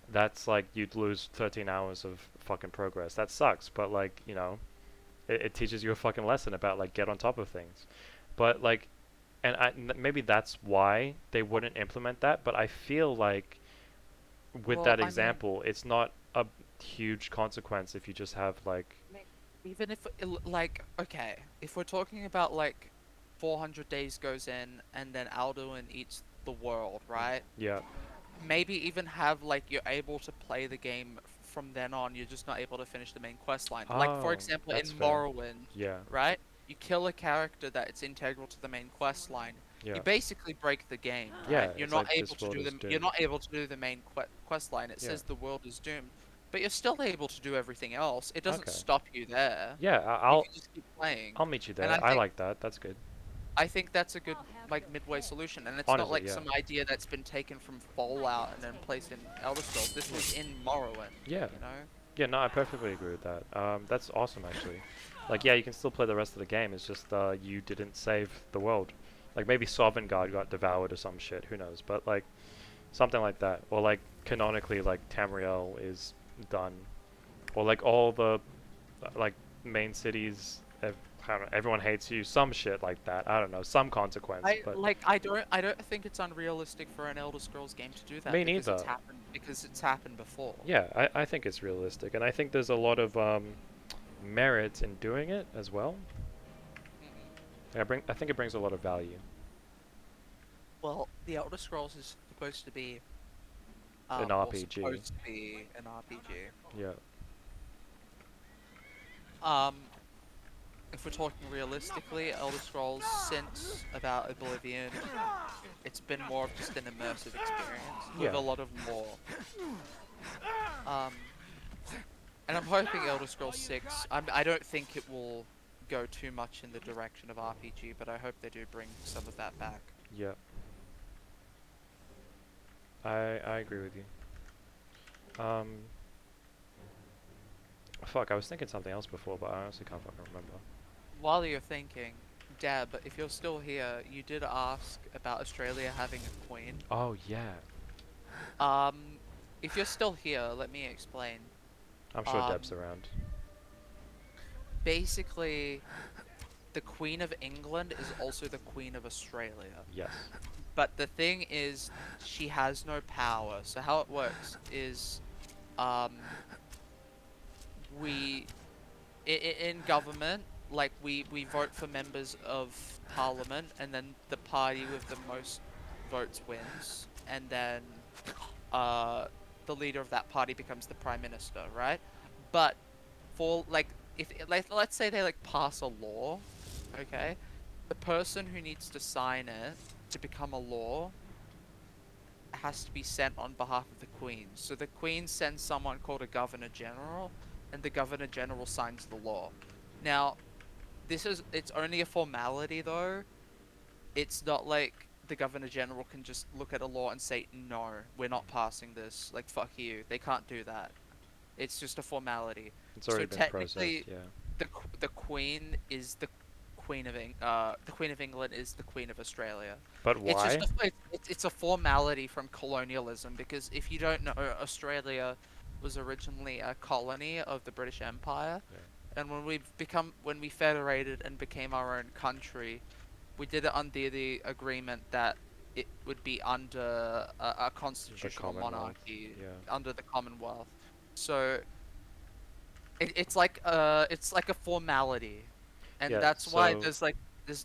that's like you'd lose 13 hours of fucking progress. That sucks, but, like, you know, it teaches you a fucking lesson about, like, get on top of things. But, like, and maybe that's why they wouldn't implement that, but I feel like with well, that I mean, example, it's not a huge consequence if you just have, like, even if like, okay, if we're talking about like 400 days goes in and then Alduin eats the world, right? yeah. Maybe even have like you're able to play the game from then on, you're just not able to finish the main quest line. Like for Oh, example in that's fair. Morrowind, Yeah, right? You kill a character that it's integral to the main quest line. yeah. You basically break the game, Yeah, right? You're it's not like able this to world do is them. You're doomed. not able to do the main quest line. It Yeah. says the world is doomed, but you're still able to do everything else. It doesn't Okay. stop you there. Yeah, You can just keep playing. I'll meet you And there. I like that. That's good. I think that's a good like midway solution, and it's not Honestly, like yeah. some idea that's been taken from Fallout and then placed in Elder Scrolls. This was in Morrowind, Yeah. you know. Yeah, no, I perfectly agree with that. That's awesome actually. Like, yeah, you can still play the rest of the game. It's just you didn't save the world. Like maybe Sovngarde got devoured or some shit. Who knows? But like something like that, or like canonically, like Tamriel is done, or like all the like main cities. I don't know, everyone hates you. Some shit like that. I don't know. Some consequence, I but like I don't think it's unrealistic for an Elder Scrolls game to do that me neither. because it's happened before. Yeah, I think it's realistic, and I think there's a lot of merit in doing it as well. Mhm. I think it brings a lot of value. Well, the Elder Scrolls is supposed to be An or RPG. supposed to be an RPG. Yeah. Um, if we're talking realistically, Elder Scrolls since about Oblivion, it's been more of just an immersive experience with Yeah. a lot of lore. Um, and I'm hoping Elder Scrolls 6. I don't think it will go too much in the direction of RPG, but I hope they do bring some of that back. Yeah. I agree with you. Fuck, I was thinking something else before, but I honestly can't fucking remember. While you're thinking, Deb, if you're still here, you did ask about Australia having a queen. Oh yeah. Um, if you're still here, let me explain. I'm sure Um, Deb's around. basically, the Queen of England is also the Queen of Australia. Yes. But the thing is, she has no power. So how it works is, um, we in government, like we vote for members of parliament, and then the party with the most votes wins, and then uh, the leader of that party becomes the prime minister, right? But for like, if like let's say they like pass a law, okay, the person who needs to sign it to become a law has to be sent on behalf of the Queen. So the Queen sends someone called a Governor General, and the Governor General signs the law. Now, it's only a formality though. It's not like the Governor General can just look at a law and say, no, we're not passing this. Like, fuck you. They can't do that. It's just a formality. It's So already been processed, technically, yeah. the Queen is the the Queen of England is the Queen of Australia. But It's just why? it's a formality from colonialism, because if you don't know, Australia was originally a colony of the British Empire, Yeah. and when we federated and became our own country, we did it under the agreement that it would be under a The constitutional Commonwealth. monarchy, Yeah. under the Commonwealth. So it's like a formality, and Yeah, that's why so there's like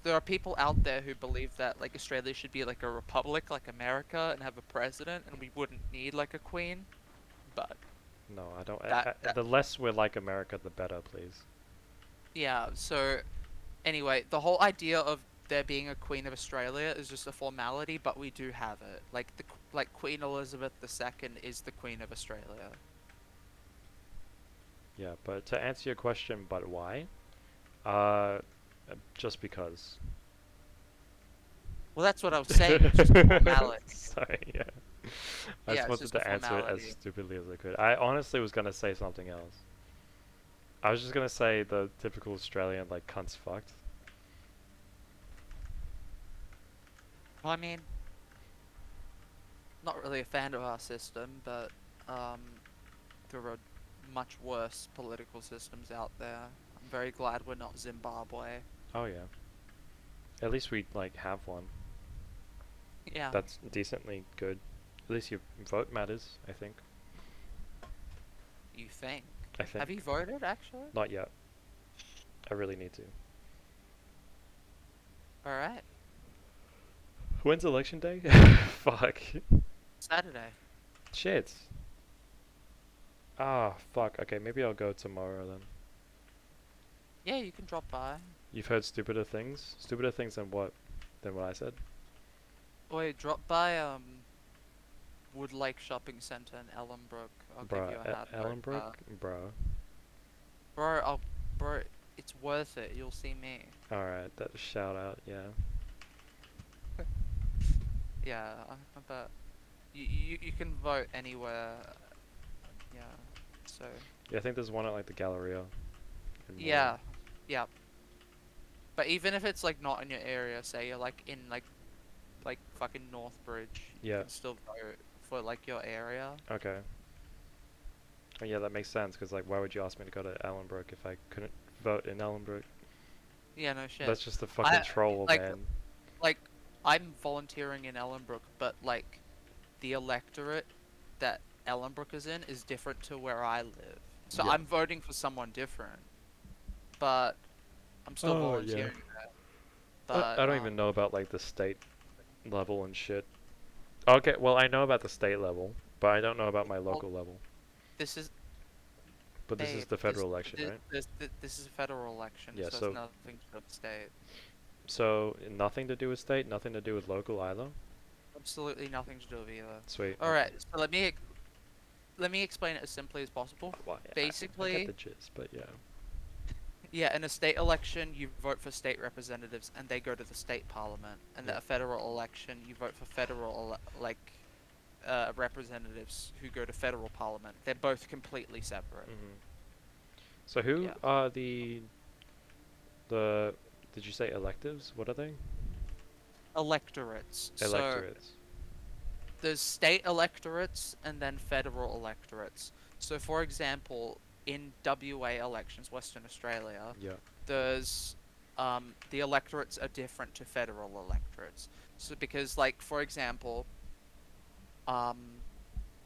there are people out there who believe that like Australia should be like a republic like America and have a president and we wouldn't need like a queen, but No, I don't. that The less we're like America, the better, please. yeah, so anyway, the whole idea of there being a Queen of Australia is just a formality, but we do have it. Like like Queen Elizabeth II is the Queen of Australia. Yeah, but to answer your question, but why? Uh, just because. Well, that's what I was saying. It's just a formality. Sorry, yeah. I Yeah, just it's wanted just a to answer it as formality. stupidly as I could. I honestly was gonna say something else. I was just gonna say the typical Australian, like, cunts fucked. Well, I mean, not really a fan of our system, but um, there are much worse political systems out there. I'm very glad we're not Zimbabwe. Oh yeah. At least we, like, have one. Yeah, That's decently good. At least your vote matters, I think. you think? I Have you think. voted actually? Not yet. I really need to. All right, When's election day? Fuck. Saturday. Shit. Ah, fuck. Okay, maybe I'll go tomorrow then. Yeah, you can drop by. You've heard stupider things? Stupider things than what? Than what I said? Wait, drop by Wood Lake Shopping Center in Ellenbrook. I'll give you a hat. Ellenbrook? Bruh. Bro, bro, it's worth it. You'll see me. Alright, that shout out, yeah. Yeah, but you can vote anywhere. Yeah, so Yeah, I think there's one at like the Galleria. In yeah, Moore. yeah. But even if it's like not in your area, say you're like in like fucking Northbridge, you Yeah. can still vote for like your area. Okay. Oh, yeah, that makes sense, because like, why would you ask me to go to Ellenbrook if I couldn't vote in Ellenbrook? Yeah, no shit. That's just a fucking troll, like man. like I'm volunteering in Ellenbrook, but like the electorate that Ellenbrook is in is different to where I live. So Yeah. I'm voting for someone different, but I'm still Oh, yeah. volunteering there. But I don't even know about like the state level and shit. Okay, well, I know about the state level, but I don't know about my well, local level. this is But this is babe, the federal election, right? this is a federal election, Yeah, so so it's nothing to do with state. so nothing to do with state, nothing to do with local either. Absolutely nothing to do with either. Sweet. All right, so let me explain it as simply as possible. Well, I Basically, get the gist, but yeah. yeah, in a state election, you vote for state representatives, and they go to the state parliament. And Yeah. a federal election, you vote for federal representatives who go to federal parliament. They're both completely separate. Mhm. So who Yeah. are the did you say electives? What are they? Electorates. So Electorates. there's state electorates and then federal electorates. So for example, in WA elections, Western Australia, Yeah. there's the electorates are different to federal electorates. So because like for example, um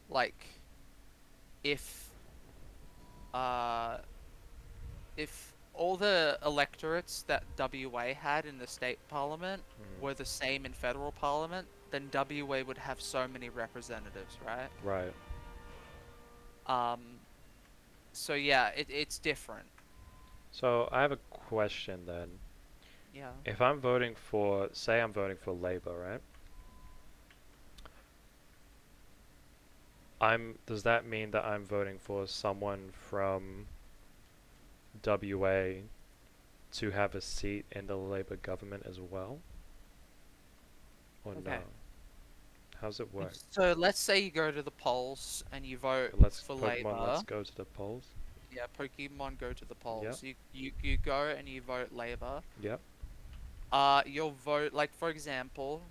like if uh if all the electorates that WA had in the state parliament Mhm. were the same in federal parliament, then WA would have so many representatives, right? Right. Um so yeah, it's different. So I have a question then. Yeah. If I'm voting for, say I'm voting for Labour, right? Does that mean that I'm voting for someone from WA to have a seat in the Labour government as well? Or Okay. no? How's it work? So let's say you go to the polls and you vote Let's for Pokemon, let's Labour. go to the polls. Yeah, Pokemon go to the Yep. polls. You go and you vote Labour. Yep. You'll vote like for example,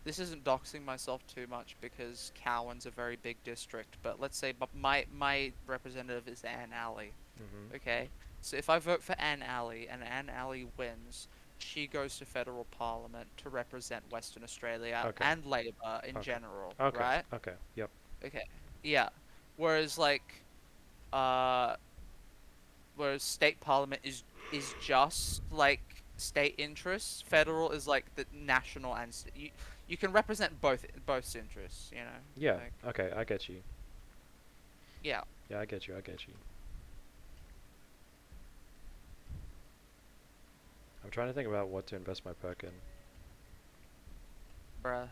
this isn't doxing myself too much because Cowan's a very big district, but let's say but my representative is Anne Alley. Mhm. Okay? So if I vote for Anne Alley and Anne Alley wins, she goes to federal parliament to represent Western Australia Okay. and Labour in Okay. general, Okay. right? Okay. Yep. Okay. Yeah. Whereas like uh whereas state parliament is just like state interests. Federal is like the national and you can represent both interests. You know, Yeah. like Okay, I get you. yeah, Yeah, I get you. I get you. I'm trying to think about what to invest my perk in. bruh.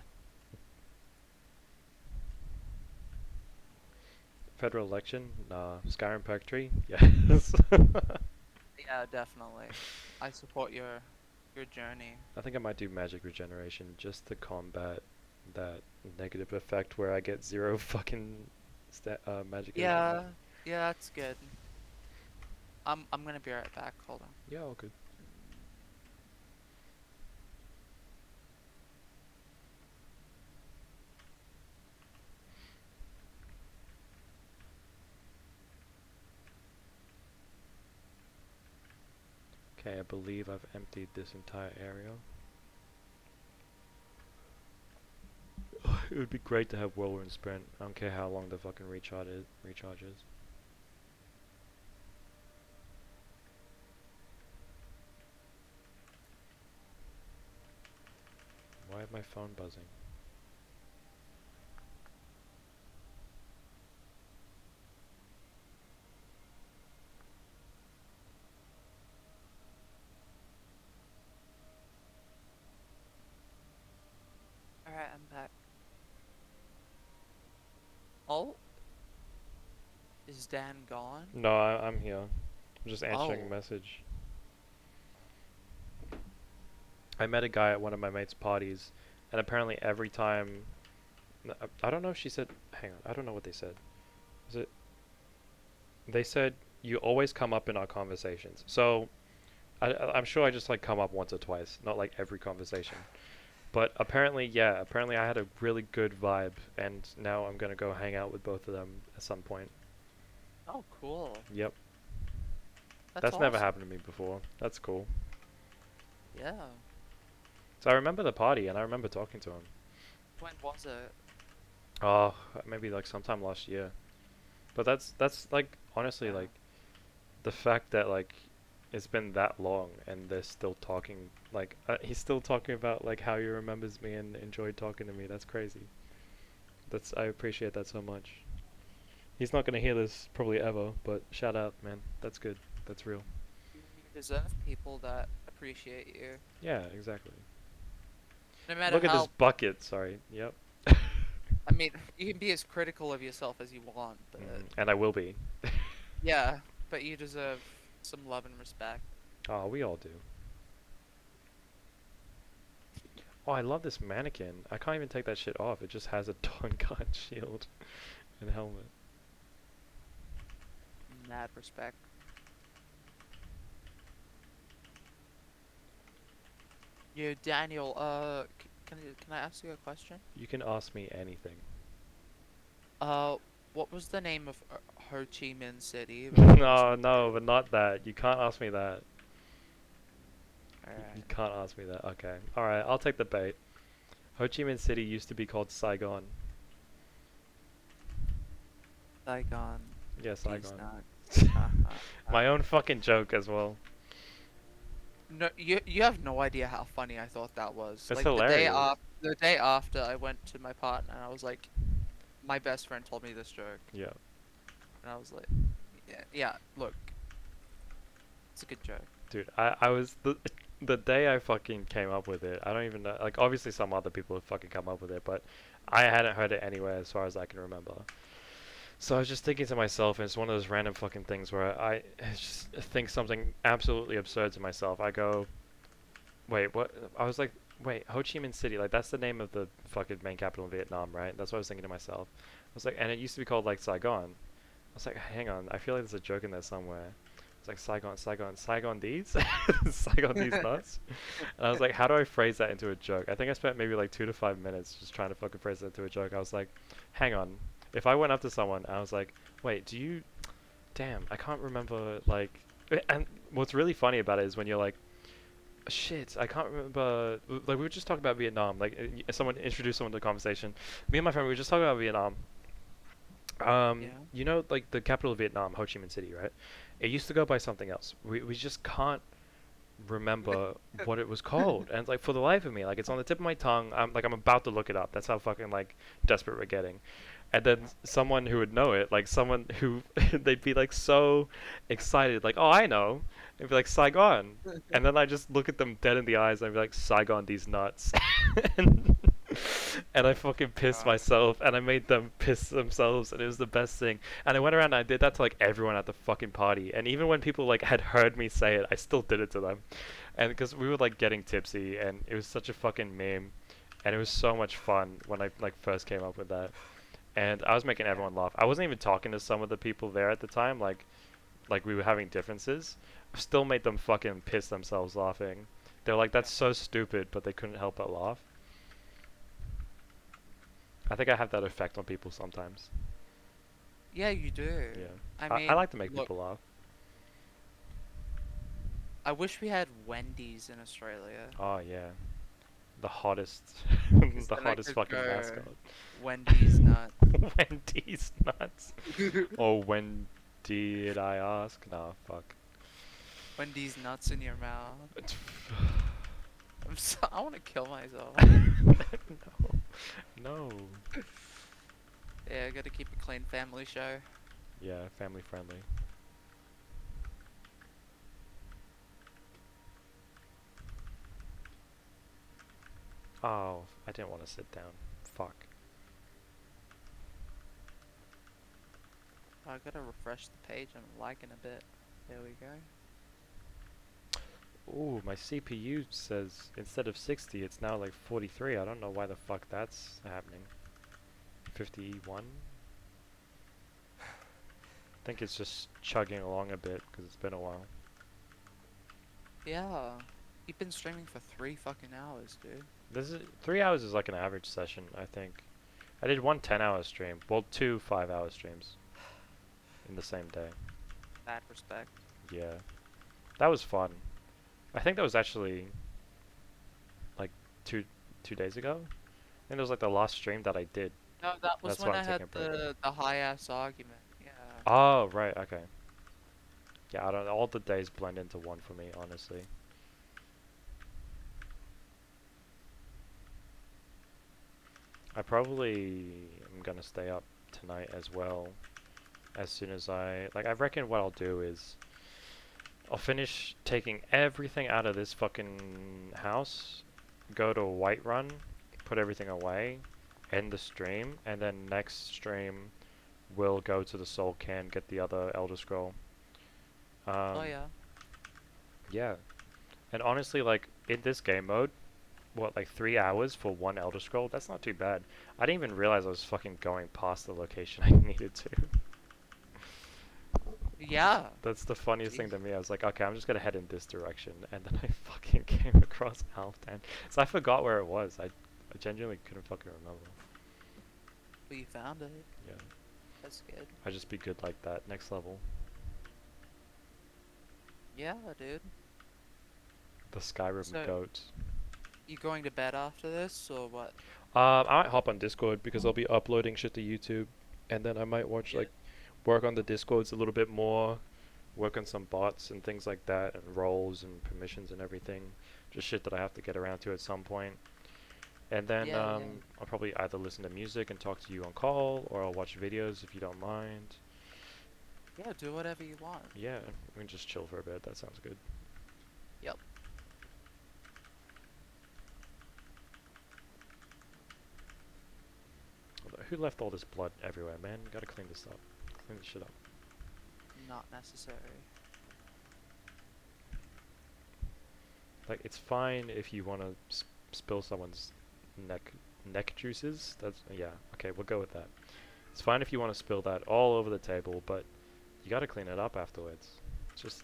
Federal election? Nah. Skyrim perk tree? Yes. Yeah, definitely. I support your journey. I think I might do magic regeneration just to combat that negative effect where I get zero fucking magic HP. Yeah, yeah, that's good. I'm gonna be right back. Hold on. Yeah, all good. Okay, I believe I've emptied this entire area. It would be great to have whirlwind sprint. I don't care how long the fucking recharge is. Why is my phone buzzing? All right, I'm back. Oh, is Dan gone? No, I'm here. I'm just answering a Oh, message. I met a guy at one of my mate's parties, and apparently every time, I don't know if she said, hang on, I don't know what they said. Was it? They said you always come up in our conversations. So I'm sure I just like come up once or twice, not like every conversation. But apparently, yeah, apparently I had a really good vibe, and now I'm gonna go hang out with both of them at some point. oh, cool. Yep, That's that's never awesome. happened to me before. That's cool. Yeah. So I remember the party, and I remember talking to him. When was it? Oh, maybe like sometime last year. But that's like honestly Yeah. like the fact that like it's been that long and they're still talking like he's still talking about like how he remembers me and enjoyed talking to me. That's crazy. That's I appreciate that so much. He's not gonna hear this probably ever, but shout out, man. That's good. That's real. You deserve people that appreciate you. Yeah, exactly. No matter Look at this how, bucket. Sorry. Yep. I mean, you can be as critical of yourself as you want, but And I will be. yeah, but you deserve some love and respect. Oh, we all do. Oh, I love this mannequin. I can't even take that shit off. It just has a Tonkan shield and helmet. Mad respect. Yo, Daniel, can I ask you a question? You can ask me anything. Uh, what was the name of Ho Chi Minh City? No, no, but not that. You can't ask me that. You Alright. can't ask me that. Okay. Alright, I'll take the bait. Ho Chi Minh City used to be called Saigon. Saigon. Yeah, Peace Saigon. nuts. My own fucking joke as well. No, you have no idea how funny I thought that was. It's Like hilarious. the day after I went to my partner and I was like, my best friend told me this joke, Yeah. and I was like, yeah, look, it's a good joke. Dude, I was the day I fucking came up with it. I don't even know. Like, obviously some other people have fucking come up with it, but I hadn't heard it anywhere as far as I can remember. So I was just thinking to myself, and it's one of those random fucking things where I just think something absolutely absurd to myself. I go, wait, what? I was like, wait, Ho Chi Minh City, like that's the name of the fucking main capital of Vietnam, right? That's what I was thinking to myself. I was like, and it used to be called like Saigon. I was like, hang on, I feel like there's a joke in there somewhere. It's like Saigon these? Saigon these nuts? And I was like, how do I phrase that into a joke? I think I spent maybe like 2 to 5 minutes just trying to fucking phrase that into a joke. I was like, hang on. If I went up to someone, I was like, wait, do you... Damn, I can't remember, like... And what's really funny about it is when you're like, shit, I can't remember... Like, we were just talking about Vietnam. Like, someone introduced someone to the conversation. Me and my friend, we were just talking about Vietnam. Yeah. You know, like, the capital of Vietnam, Ho Chi Minh City, right? It used to go by something else. We just can't remember what it was called, and like for the life of me, like it's on the tip of my tongue. I'm about to look it up. That's how fucking like desperate we're getting. And then someone who would know it, like someone who they'd be like so excited, like, oh, I know. It'd be like Saigon, and then I just look at them dead in the eyes and I'd be like, Saigon, these nuts. and, and I fucking pissed God. myself, and I made them piss themselves, and it was the best thing. And I went around and I did that to like everyone at the fucking party, and even when people like had heard me say it, I still did it to them. And because we were like getting tipsy, and it was such a fucking meme, and it was so much fun when I like first came up with that. And I was making everyone laugh. I wasn't even talking to some of the people there at the time, like we were having differences. I still made them fucking piss themselves laughing. They're like, that's so stupid, but they couldn't help but laugh. I think I have that effect on people sometimes. Yeah, you do. Yeah. I I mean, like to make look, people laugh. I wish we had Wendy's in Australia. Oh yeah. The hottest 'Cause the then I hottest could fucking go mascot. Wendy's nuts. Wendy's nuts. Or when did I ask? No, fuck. Wendy's nuts in your mouth. I want to kill myself. No. No. Yeah, I gotta keep a clean family show. Yeah, family friendly. Oh, I didn't want to sit down. Fuck. I gotta refresh the page. I'm lagging a bit. There we go. Ooh, my CPU says instead of 60, it's now like 43. I don't know why the fuck that's happening. 51? I think it's just chugging along a bit because it's been a while. Yeah. You've been streaming for 3 fucking hours, dude. This is 3 hours is like an average session, I think. I did one 10-hour stream. Well, two 5-hour streams in the same day. Bad respect. Yeah. That was fun. I think that was actually like two days ago. I think it was like the last stream that I did. No, that was That's when why I I'm had taking a break. the high ass argument. Yeah. Oh, right, okay. Yeah, I don't all the days blend into one for me, honestly. I probably am gonna stay up tonight as well. As soon as I reckon what I'll do is I'll finish taking everything out of this fucking house, go to Whiterun, put everything away, end the stream, and then next stream we'll go to the Soul Can, get the other Elder Scroll. Oh Um, yeah. yeah. And honestly, like, in this game mode, what, like 3 hours for one Elder Scroll? That's not too bad. I didn't even realize I was fucking going past the location I needed to. Yeah. That's the funniest thing to Jeez. me. I was like, okay, I'm just gonna head in this direction, and then I fucking came across Alftan. So I forgot where it was. I genuinely couldn't fucking remember. But you found it. Yeah. That's good. I just be good like that. Next level. Yeah, dude. The Skyrim So, goat. you going to bed after this or what? I might hop on Discord because I'll be uploading shit to YouTube, and then I might watch Yeah. like work on the Discords a little bit more, work on some bots and things like that, and roles and permissions and everything. Just shit that I have to get around to at some point. And then Yeah, yeah. I'll probably either listen to music and talk to you on call, or I'll watch videos if you don't mind. Yeah, do whatever you want. Yeah, we can just chill for a bit. That sounds good. Yep. Although, who left all this blood everywhere, man? Gotta clean this up. Clean this shit up. Not necessary. Like, it's fine if you want to spill someone's neck juices. That's yeah. Okay, we'll go with that. It's fine if you want to spill that all over the table, but you gotta clean it up afterwards. It's just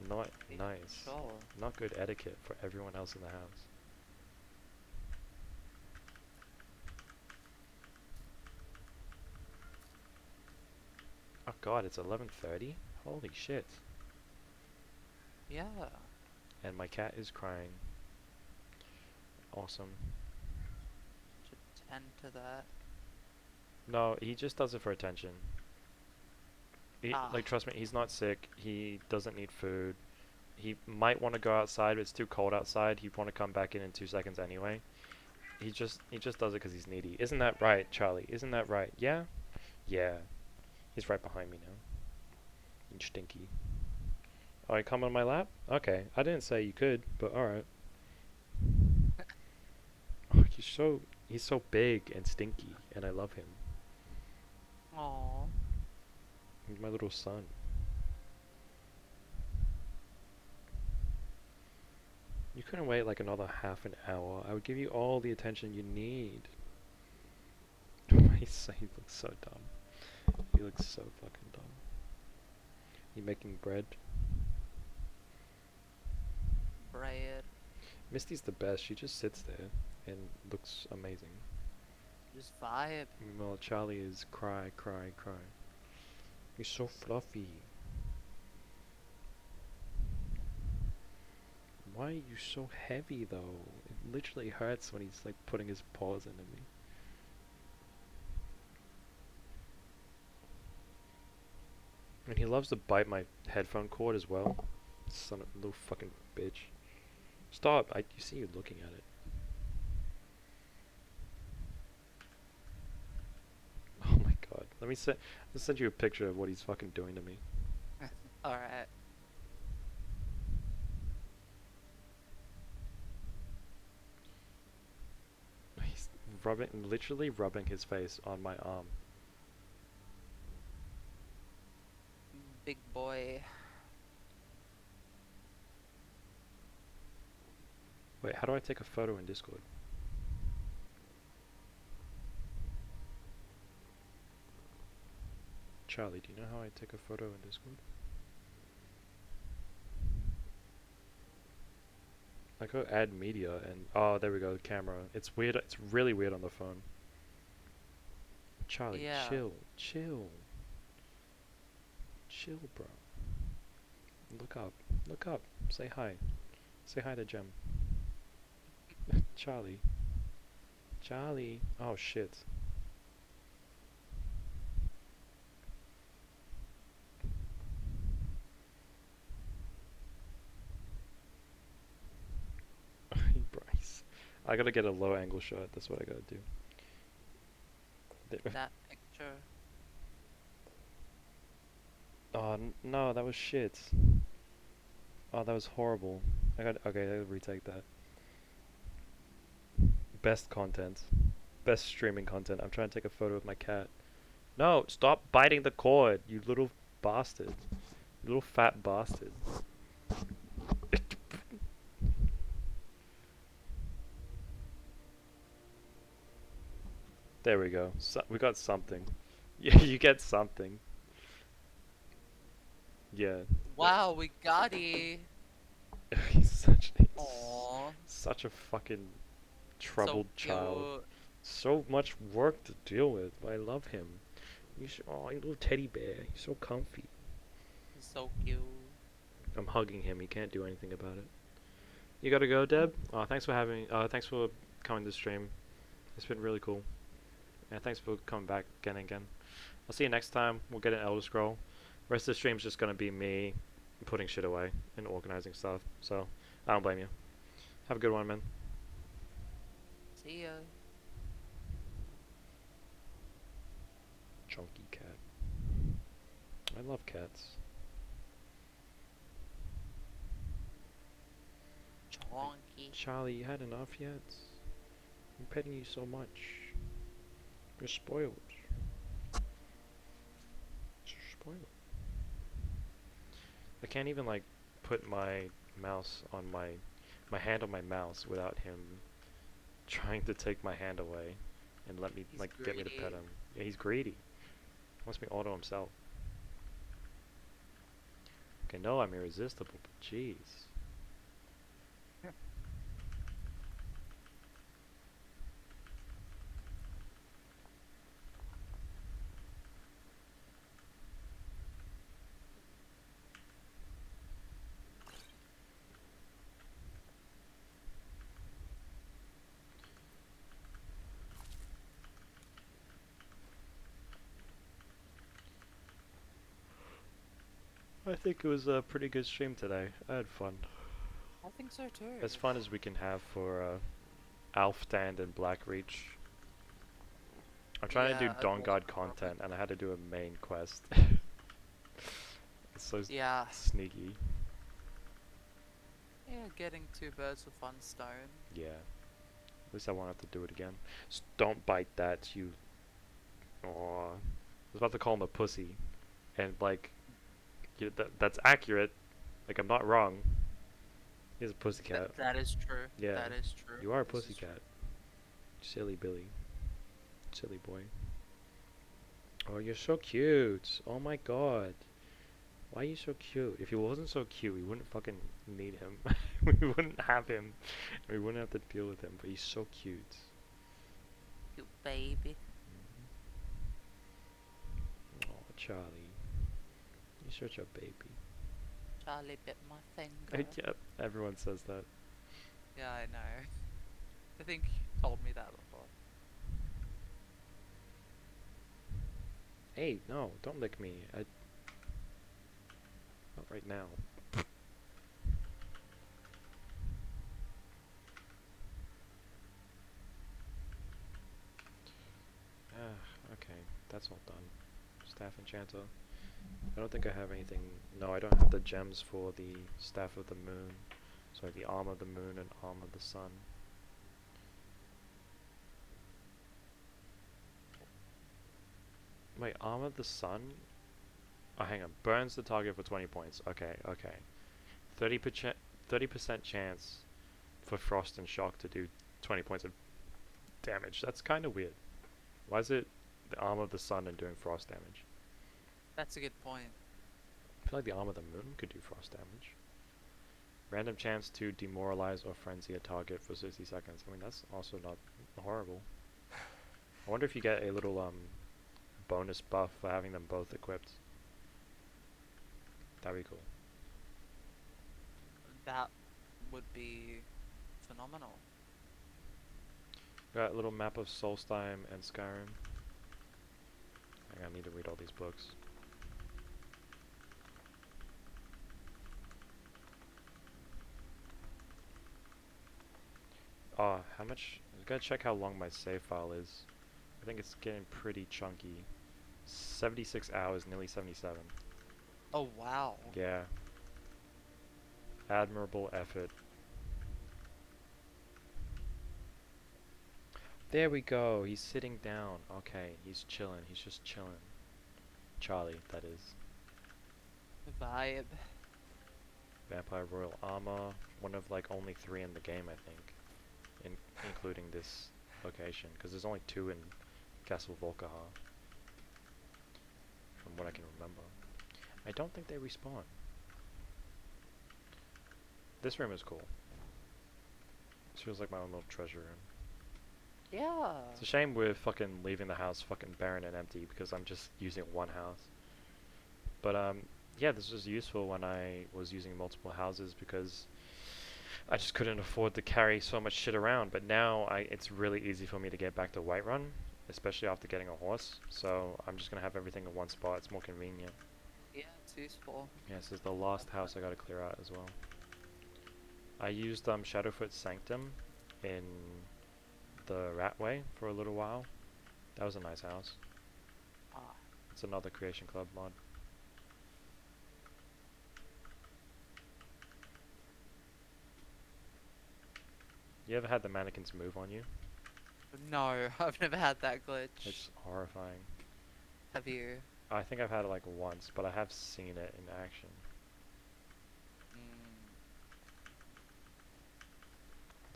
not nice. Sure. Not good etiquette for everyone else in the house. Oh god, it's 11:30. Holy shit. Yeah. And my cat is crying. Awesome. Should tend to that. No, he just does it for attention. Ah. Like, trust me, he's not sick. He doesn't need food. He might want to go outside, but it's too cold outside. He'd want to come back in 2 seconds anyway. He just does it because he's needy. Isn't that right, Charlie? Isn't that right? Yeah? Yeah. He's right behind me now. You stinky. Oh, you come on my lap? Okay. I didn't say you could, but alright. Oh, he's so big and stinky, and I love him. Aww. He's my little son. You couldn't wait like another half an hour. I would give you all the attention you need. He looks so dumb. He looks so fucking dumb. You making bread? Bread. Misty's the best. She just sits there and looks amazing. Just vibe. Meanwhile, Charlie is cry, cry, cry. He's so fluffy. Why are you so heavy though? It literally hurts when he's like putting his paws into me. And he loves to bite my headphone cord as well. Son of a little fucking bitch. Stop! You see you looking at it. Oh my god. Let's send you a picture of what he's fucking doing to me. Alright. He's literally rubbing his face on my arm. Big boy. Wait, how do I take a photo in Discord? Charlie, do you know how I take a photo in Discord? I go add media and oh, there we go, camera. It's weird. It's really weird on the phone. Charlie, Yeah. chill, bro. Look up. Say hi. Say hi to Jem. Charlie. Oh shit. Bryce. I gotta get a low angle shot. That's what I gotta do. There. That picture. Oh no, that was shit. Oh, that was horrible. Okay, I gotta retake that. Best content. Best streaming content. I'm trying to take a photo of my cat. No, stop biting the cord, you little bastard. You little fat bastard. There we go. We got something. Yeah, you get something. Yeah. Wow, we got it. He's Aww. such a fucking So troubled child. cute. So much work to deal with, but I love him. Oh, you little teddy bear. He's so comfy. He's so cute. I'm hugging him. He can't do anything about it. You gotta go, Deb. Thanks for coming to stream. It's been really cool. And thanks for coming back again and again. I'll see you next time. We'll get an Elder Scroll. Rest of the stream's just gonna be me putting shit away and organizing stuff. So I don't blame you. Have a good one, man. See ya. Chunky cat. I love cats. Chonky. Charlie, you had enough yet? I'm petting you so much. You're spoiled. You're spoiled. I can't even like put my mouse on my hand on my mouse without him trying to take my hand away and let me He's like get me to pet greedy. him. Yeah, he's greedy. He wants me all to himself. Okay, no, I'm irresistible, but jeez. I think it was a pretty good stream today. I had fun. I think so too. As fun as we can have for Alfstand and Blackreach. I'm trying to do Yeah, Dawn it Guard wasn't a problem. content and I had to do a main quest. It's so Yeah, sneaky. yeah, getting two birds with one stone. Yeah. At least I won't have to do it again. Don't bite that, you. Aw. I was about to call him a pussy. And, like, that's accurate. Like, I'm not wrong. He's a pussycat. That is true. Yeah. That is true. You are a This is pussycat. Silly Billy. Silly boy. Oh, you're so cute. Oh my god. Why are you so cute? If he wasn't so cute, we wouldn't fucking need him. We wouldn't have him. We wouldn't have to deal with him, but he's so cute. You baby. Oh, Charlie. You're such a baby. Charlie bit my finger. Yep, everyone says that. Yeah, I know. I think you told me that before. Hey, no, don't lick me. Not right now. Okay, that's all done. Staff Enchanter. I don't think I have anything. No, I don't have the gems for the Staff of the Moon. Sorry, the Arm of the Moon and Arm of the Sun. Wait, Arm of the Sun? Oh, hang on. Burns the target for 20 points. Okay, okay. 30% chance for Frost and Shock to do 20 points of damage. That's kind of weird. Why is it the Arm of the Sun and doing frost damage? That's a good point. I feel like the Arm of the Moon could do frost damage. Random chance to demoralize or frenzy a target for 60 seconds. I mean, that's also not horrible. I wonder if you get a little bonus buff for having them both equipped. That'd be cool. That would be phenomenal. Got a little map of Solstheim and Skyrim. I need to read all these books. How much? I gotta check how long my save file is. I think it's getting pretty chunky. 76 hours, nearly 77. Oh wow. Yeah. Admirable effort. There we go. He's sitting down. Okay, he's chilling. He's just chilling. Charlie, that is. Vibe. Vampire Royal Armor. One of like only 3 in the game, I think. Including this location. Because there's only 2 in Castle Volkihar. From what I can remember. I don't think they respawn. This room is cool. This feels like my own little treasure room. Yeah. It's a shame we're fucking leaving the house fucking barren and empty because I'm just using one house. But yeah, this was useful when I was using multiple houses because I just couldn't afford to carry so much shit around. But now it's really easy for me to get back to Whiterun, especially after getting a horse. So I'm just gonna have everything in one spot. It's more convenient. Yeah, it's useful. Yeah, this is the last house I gotta clear out as well. I used Shadowfoot's Sanctum in the Ratway for a little while. That was a nice house. Ah. It's another Creation Club mod. You ever had the mannequins move on you? No, I've never had that glitch. It's horrifying. Have you? I think I've had it like once, but I have seen it in action. Mm.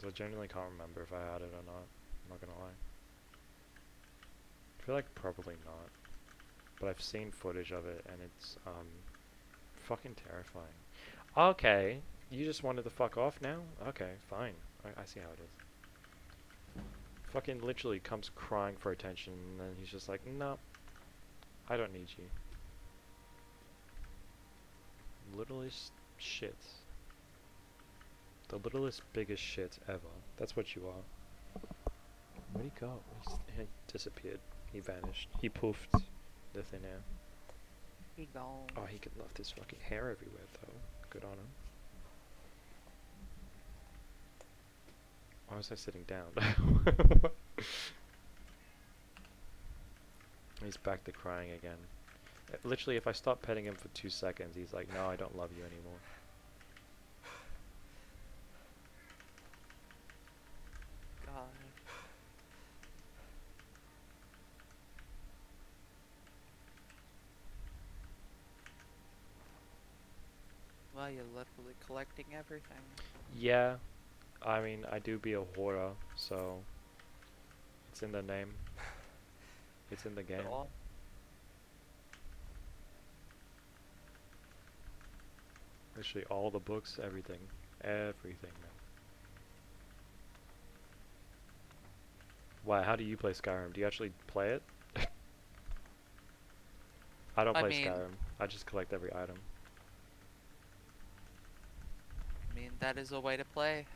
So I genuinely can't remember if I had it or not. I'm not gonna lie. I feel like probably not. But I've seen footage of it and it's fucking terrifying. Okay, you just wanted to fuck off now? Okay, fine. I see how it is. Fucking literally comes crying for attention and then he's just like, no, I don't need you. Littlest shit. The littlest, biggest shit ever. That's what you are. Where'd he go? He disappeared. He vanished. He poofed the thin air. He gone. Oh, he left his fucking hair everywhere though. Good on him. Why was I sitting down? He's back to crying again. Literally, if I stop petting him for 2 seconds, he's like, no, I don't love you anymore. God. Well, you're literally collecting everything. Yeah, I mean, I do be a hoarder, so it's in the name. It's in the game. Sure. Literally all the books, everything. Everything, man. Why, how do you play Skyrim? Do you actually play it? I don't I play mean, Skyrim. I just collect every item. that is a way to play.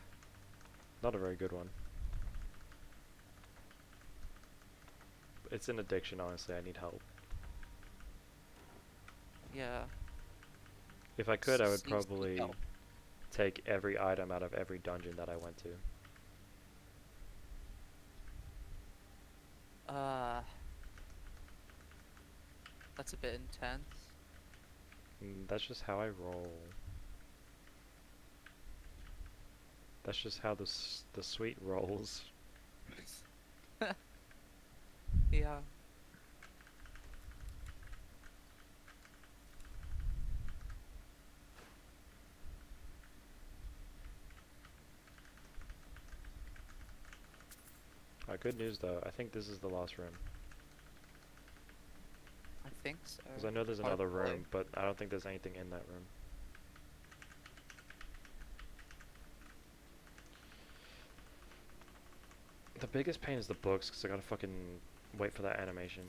Not a very good one. It's an addiction, honestly. I need help. Yeah. If I could, I would Seems to probably help. take every item out of every dungeon that I went to. Uh, that's a bit intense. That's just how I roll. That's just how the sweet rolls. Yeah. Good news though, I think this is the last room. I think so. Because I know there's another Hopefully. room, but I don't think there's anything in that room. The biggest pain is the books, because I gotta fucking wait for that animation.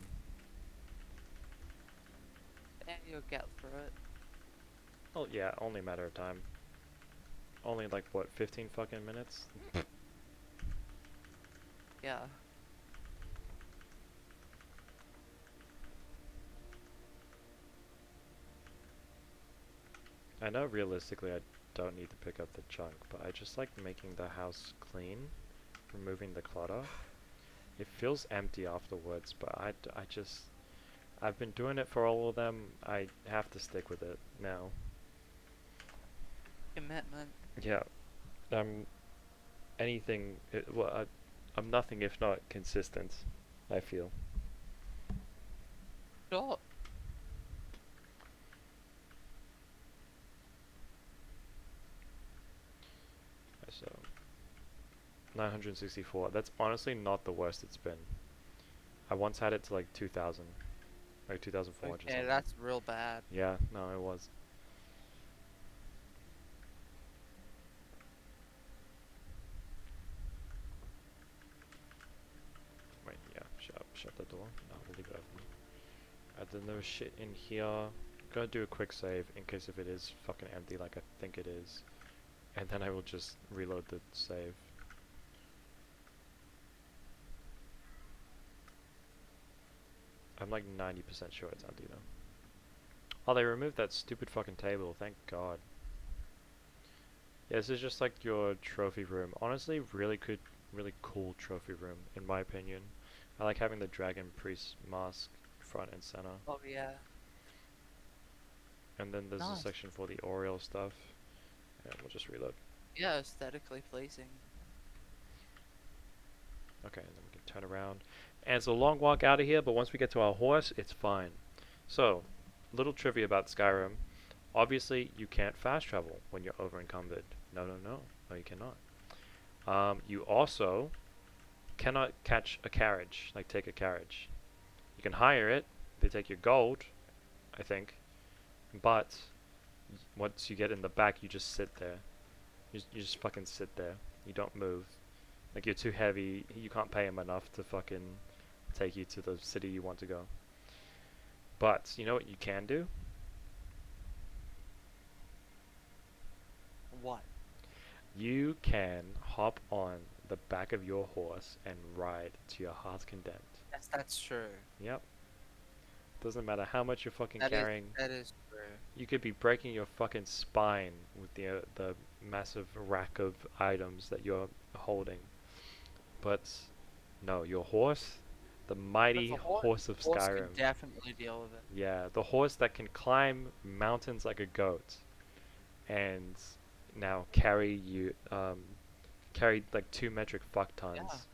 And you'll get through it. Oh yeah, only a matter of time. Only like, what, 15 fucking minutes? Yeah. I know realistically I don't need to pick up the junk, but I just like making the house clean, removing the clutter. It feels empty afterwards, but I've been doing it for all of them. I have to stick with it now. Commitment. Yeah, I'm anything. I'm nothing if not consistent. I feel. Sure. So 964. That's honestly not the worst it's been. I once had it to like 2000, like 2400 Okay, something. that's real bad. Yeah, no, it was. Wait, yeah, shut the door. No, we'll leave it open. Then there was shit in here. Gonna do a quick save in case if it is fucking empty like I think it is. And then I will just reload the save. I'm like 90% sure it's empty though. Oh, they removed that stupid fucking table, thank god. Yeah, this is just like your trophy room. Honestly, really cool trophy room, in my opinion. I like having the dragon priest mask front and center. Oh yeah. And then there's a Nice. section for the Oriole stuff. And we'll just reload. Yeah, aesthetically pleasing. Okay, and then we can turn around. And it's a long walk out of here, but once we get to our horse, it's fine. So, little trivia about Skyrim. Obviously, you can't fast travel when you're over encumbered. No, no, no. No, you cannot. You also cannot catch a carriage, like take a carriage. You can hire it. They take your gold, I think. But once you get in the back, you just sit there. You just fucking sit there. You don't move. Like you're too heavy. You can't pay him enough to fucking take you to the city you want to go. But you know what you can do? What? You can hop on the back of your horse and ride to your heart's content. Yes, that's true. Yep. Doesn't matter how much you're fucking That is carrying. that is true. You could be breaking your fucking spine with the massive rack of items that you're holding. But no, your horse, the With mighty a horse of horse can Skyrim. definitely deal with it. Yeah, the horse that can climb mountains like a goat, and now carry like 2 metric fuck Yeah. tons.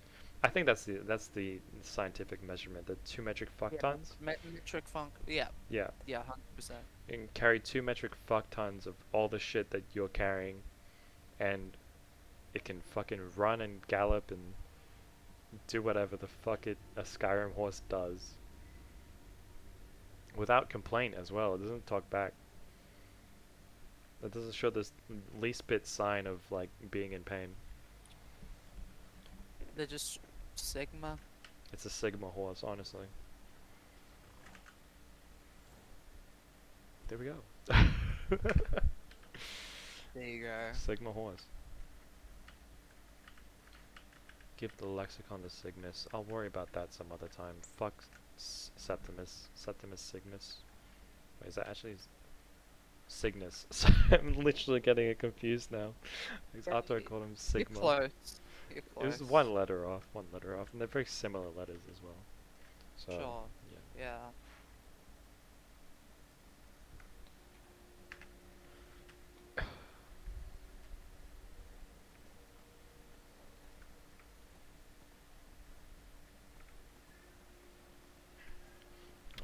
I think that's the scientific measurement. The 2 metric fuck Yeah. tons. Metric funk. Yeah. Yeah, Yeah. 100%. and carry 2 metric fuck tons of all the shit that you're carrying, and it can fucking run and gallop and do whatever the fuck a Skyrim horse does. Without complaint as well. It doesn't talk back. It doesn't show this least bit sign of like being in pain. They're just Sigma. It's a Sigma horse, honestly. There we go. There you go. Sigma horse. Give the lexicon to Cygnus. I'll worry about that some other time. Fuck Septimus. Septimus Cygnus. Wait, is that actually Cygnus? I'm literally getting it confused now. Because Yeah, after I you- called him You're Sigma. close. You're It close. was one letter off, and they're very similar letters as well. So, Sure. yeah. Yeah.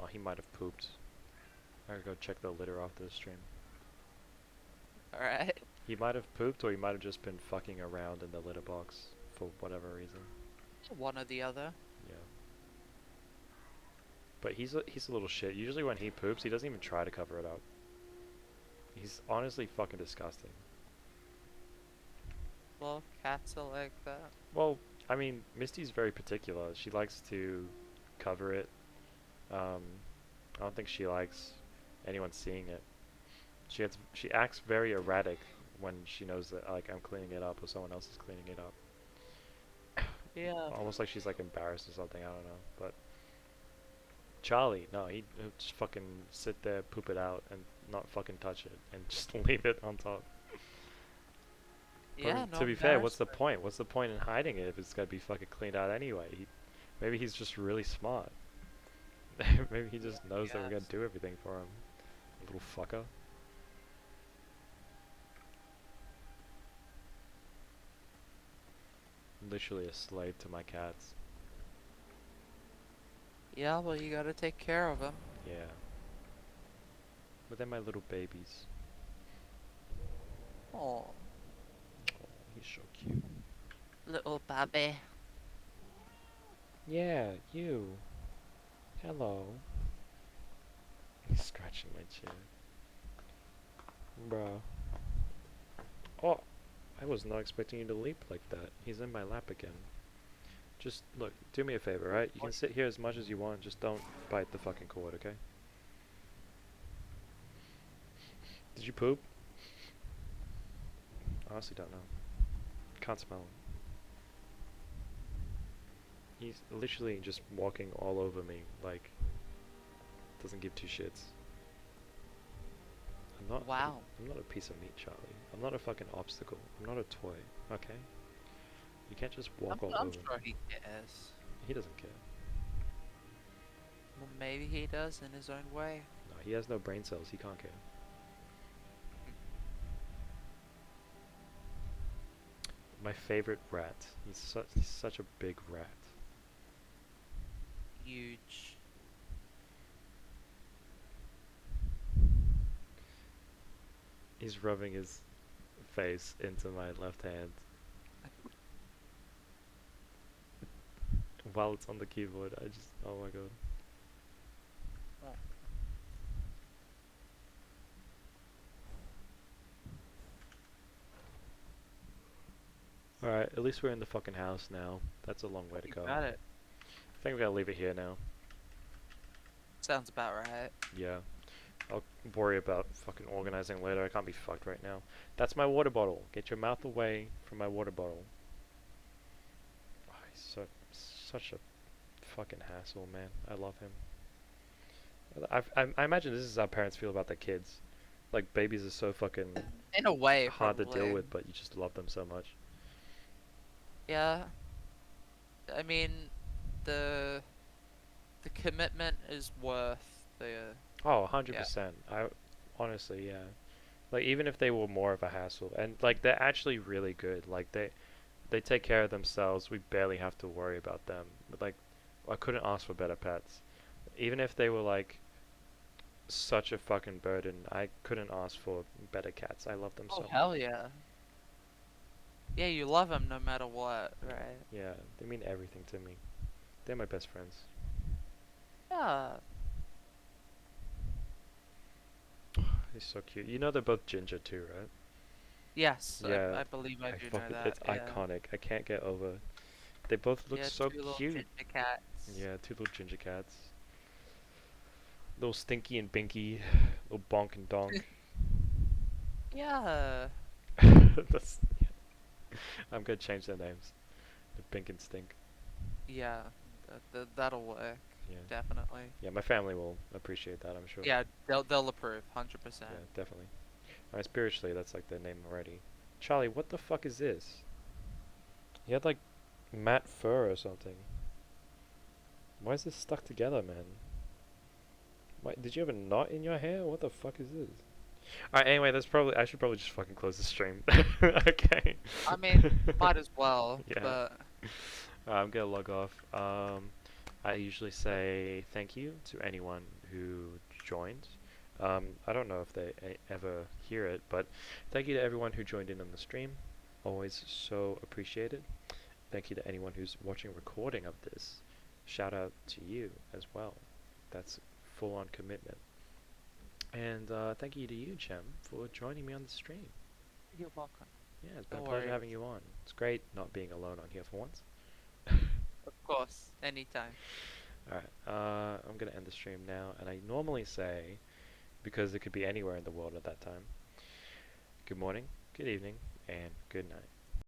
Oh, he might have pooped. I gotta go check the litter after the stream. All right. He might have pooped, or he might have just been fucking around in the litter box for whatever reason. One or the other. Yeah. But he's a little shit. Usually when he poops, he doesn't even try to cover it up. He's honestly fucking disgusting. Well, cats are like that. Well, I mean, Misty's very particular. She likes to cover it. I don't think she likes anyone seeing it. She acts very erratic when she knows that like I'm cleaning it up or someone else is cleaning it up. Yeah. Almost like she's like embarrassed or something. I don't know. But Charlie, no, he'll just fucking sit there, poop it out, and not fucking touch it, and just leave it on top. But Yeah. No to be fair, what's the embarrassment. point? What's the point in hiding it if it's gotta be fucking cleaned out anyway? Maybe he's just really smart. Maybe he just knows that we're gonna Yes. do everything for him. Little fucker. Literally a slave to my cats. Yeah. Well, you gotta take care of them. Yeah. But they're my little babies. Oh, Oh, he's so cute. little baby. Yeah, you. Hello. He's scratching my chin. Bruh. Oh! I was not expecting you to leap like that. He's in my lap again. Just, look, do me a favor, right? You can sit here as much as you want, just don't bite the fucking cord, okay? Did you poop? Honestly don't know. Can't smell him. He's literally just walking all over me, like, doesn't give two shits. Wow. I'm not a piece of meat, Charlie. I'm not a fucking obstacle. I'm not a toy, okay? You can't just walk all I'm over sure me. he cares. He doesn't care. Well, maybe he does in his own way. No, he has no brain cells. He can't care. My favorite rat. He's such a big rat. Huge. He's rubbing his face into my left hand while it's on the keyboard. Oh my god. Alright, at least we're in the fucking house now. That's a long way to You go. got it. I think we gotta leave it here now. Sounds about right. Yeah. I'll worry about fucking organizing later. I can't be fucked right now. That's my water bottle. Get your mouth away from my water bottle. Oh, he's such a fucking hassle, man. I love him. I imagine this is how parents feel about their kids. Like babies are so fucking In a way, hard to deal probably. with, but you just love them so much. Yeah. I mean, the the commitment is worth the Oh, yeah. 100%. I honestly, yeah. Like even if they were more of a hassle, and like they're actually really good. Like they take care of themselves. We barely have to worry about them. But like I couldn't ask for better pets. Even if they were like such a fucking burden, I couldn't ask for better cats. I love them Oh so much. hell yeah. Yeah, you love him no matter what, Yeah, right? yeah, they mean everything to me. They're my best friends. Yeah. He's so cute. You know they're both ginger too, right? Yes, Yeah, I believe I I do know fucking that. it's Yeah. iconic. I can't get over. They both look Yeah, so two little cute. ginger cats. Yeah, two little ginger cats. Little Stinky and Binky, little Bonk and Donk. Yeah. That's, I'm gonna change their names. The Bink and Stink. Yeah. That'll work. Yeah, Definitely. yeah. My family will appreciate that. I'm sure. Yeah, they'll approve 100%. Yeah, definitely. Alright, spiritually, that's like their name already. Charlie, what the fuck is this? He had like matte fur or something. Why is this stuck together, man? Why, did you have a knot in your hair? What the fuck is this? Alright, anyway, that's probably I should probably just fucking close the stream. Okay. I mean, might as well, Yeah. but I'm gonna log off. I usually say thank you to anyone who joined. I don't know if they ever hear it, but thank you to everyone who joined in on the stream. Always so appreciated. Thank you to anyone who's watching a recording of this. Shout out to you as well. That's full on commitment. And thank you to you, Chem, for joining me on the stream. you're welcome. Yeah, it's been No a pleasure worries. having you on. It's great not being alone on here for once. Of course, anytime. Alright, I'm gonna end the stream now, and I normally say, because it could be anywhere in the world at that time, good morning, good evening, and good night.